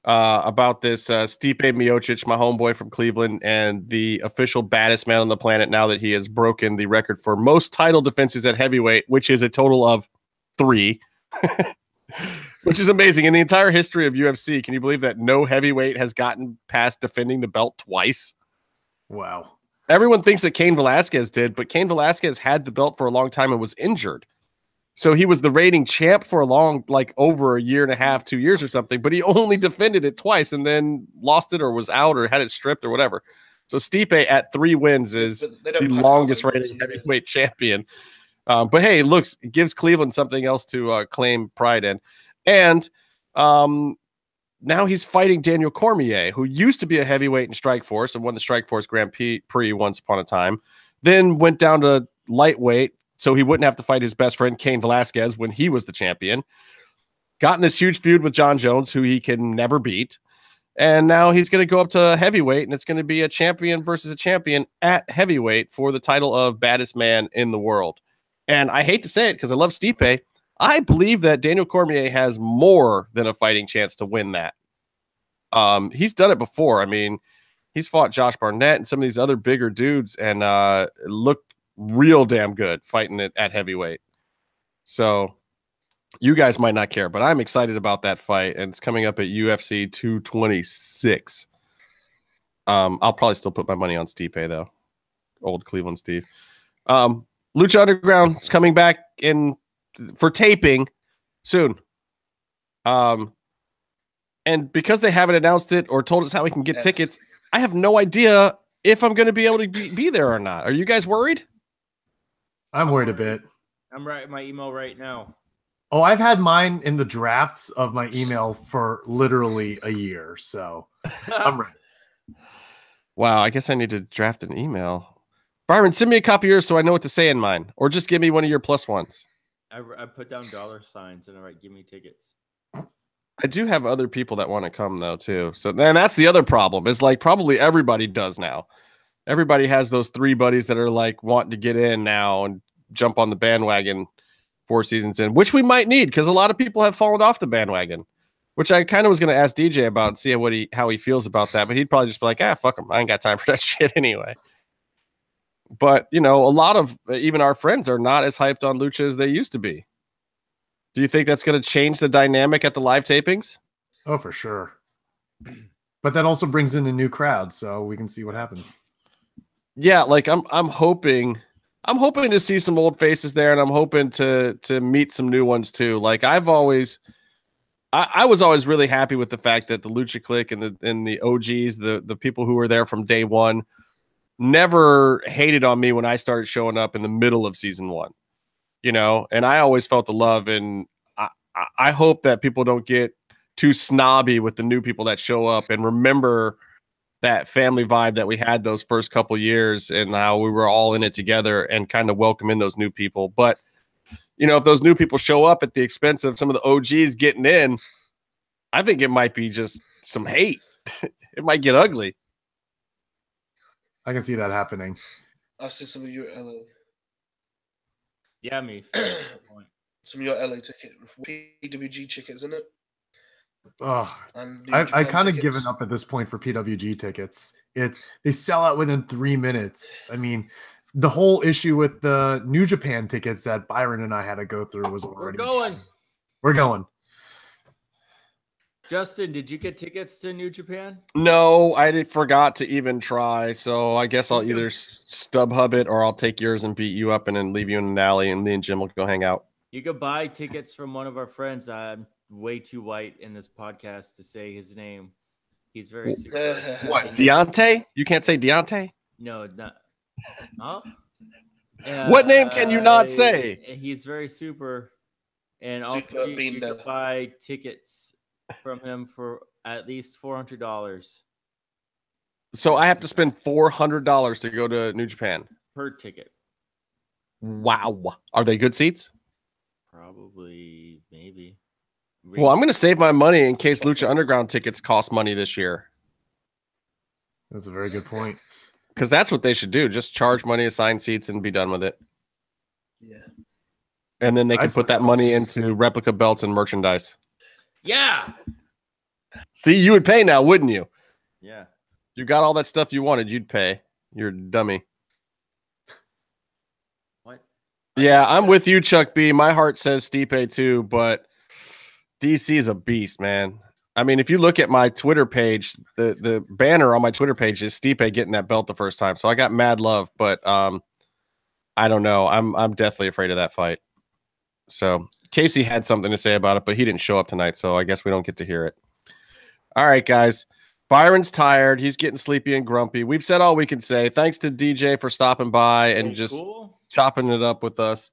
about this Stipe Miocic, my homeboy from Cleveland, and the official baddest man on the planet now that he has broken the record for most title defenses at heavyweight, which is a total of 3, which is amazing. In the entire history of UFC, can you believe that no heavyweight has gotten past defending the belt twice? Wow. Everyone thinks that Cain Velasquez did, but Cain Velasquez had the belt for a long time and was injured. So he was the reigning champ for a long, like over a year and a half, 2 years or something, but he only defended it twice and then lost it or was out or had it stripped or whatever. So Stipe at 3 wins is the longest reigning heavyweight champion. But hey, it gives Cleveland something else to claim pride in. And now he's fighting Daniel Cormier, who used to be a heavyweight in Strikeforce and won the Strikeforce Grand Prix once upon a time, then went down to lightweight so he wouldn't have to fight his best friend, Cain Velasquez, when he was the champion. Got in this huge feud with John Jones, who he can never beat. And now he's going to go up to heavyweight, and it's going to be a champion versus a champion at heavyweight for the title of baddest man in the world. And I hate to say it because I love Stipe. I believe that Daniel Cormier has more than a fighting chance to win that. He's done it before. I mean, he's fought Josh Barnett and some of these other bigger dudes and looked real damn good fighting it at heavyweight. So you guys might not care, but I'm excited about that fight, and it's coming up at UFC 226. I'll probably still put my money on Stipe, though. Old Cleveland Steve. Lucha Underground is coming back for taping soon. And because they haven't announced it or told us how we can get tickets, I have no idea if I'm going to be able to be there or not. Are you guys worried? I'm worried a bit. I'm writing my email right now. Oh, I've had mine in the drafts of my email for literally a year, so I'm ready. Wow, I guess I need to draft an email. Byron, send me a copy of yours so I know what to say in mine, or just give me one of your plus ones. I put down $signs and I write, give me tickets. I do have other people that want to come, though, too. So then that's the other problem. Is like probably everybody does now. Everybody has those 3 buddies that are like wanting to get in now and jump on the bandwagon 4 seasons in, which we might need because a lot of people have fallen off the bandwagon, which I kind of was going to ask DJ about and see how he feels about that. But he'd probably just be like, fuck him. I ain't got time for that shit anyway. But, a lot of even our friends are not as hyped on Lucha as they used to be. Do you think that's going to change the dynamic at the live tapings? Oh, for sure. But that also brings in a new crowd, so we can see what happens. Yeah, like I'm hoping to see some old faces there, and I'm hoping to meet some new ones too. Like I was always really happy with the fact that the Lucha Clique and the OGs, the people who were there from day one, never hated on me when I started showing up in the middle of season 1. And I always felt the love, and I hope that people don't get too snobby with the new people that show up and remember that family vibe that we had those first couple years and how we were all in it together and kind of welcome in those new people. But, if those new people show up at the expense of some of the OGs getting in, I think it might be just some hate. It might get ugly. I can see that happening. I see some of your LA. Yeah, me. Some of your LA ticket, PWG tickets, isn't it? Oh, And New I Japan kind of tickets. given up at this point for PWG tickets. They sell out within 3 minutes. I mean, the whole issue with the New Japan tickets that Byron and I had to go through was already. We're going. Justin, did you get tickets to New Japan? No, forgot to even try. So I guess I'll either StubHub it or I'll take yours and beat you up and then leave you in an alley and me and Jim will go hang out. You could buy tickets from one of our friends. I'm way too white in this podcast to say his name. He's very super. What, Deontay? You can't say Deontay? No, not. Huh? What name can you not say? He's very super. And Super also, you Binder. could buy tickets from him for at least $400 So I have to spend $400 to go to New Japan. per ticket. Wow. Are they good seats? Probably, maybe. Well, I'm going to save my money in case Lucha Underground tickets cost money this year. That's a very good point. Because that's what they should do. Just charge money, assign seats, and be done with it. Yeah. And then they can put that money into replica belts and merchandise. Yeah. See, you would pay now, wouldn't you? Yeah. You got all that stuff you wanted. You'd pay. You're a dummy. What? Yeah, I'm with you, Chuck B. My heart says Stipe too, but DC is a beast, man. I mean, if you look at my Twitter page, the banner on my Twitter page is Stipe getting that belt the first time. So I got mad love, but I don't know. I'm deathly afraid of that fight. So Casey had something to say about it, but he didn't show up tonight, so I guess we don't get to hear it. All right, guys. Byron's tired. He's getting sleepy and grumpy. We've said all we can say. Thanks to DJ for stopping by and just chopping it up with us.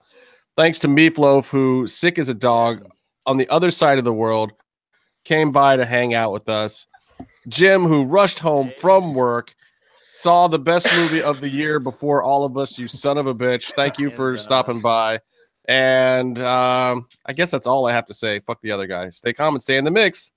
Thanks to Meatloaf, who, sick as a dog, on the other side of the world, came by to hang out with us. Jim, who rushed home from work, saw the best movie of the year before all of us, you son of a bitch. Thank you for stopping by. And I guess that's all I have to say. Fuck the other guy. Stay calm and stay in the mix.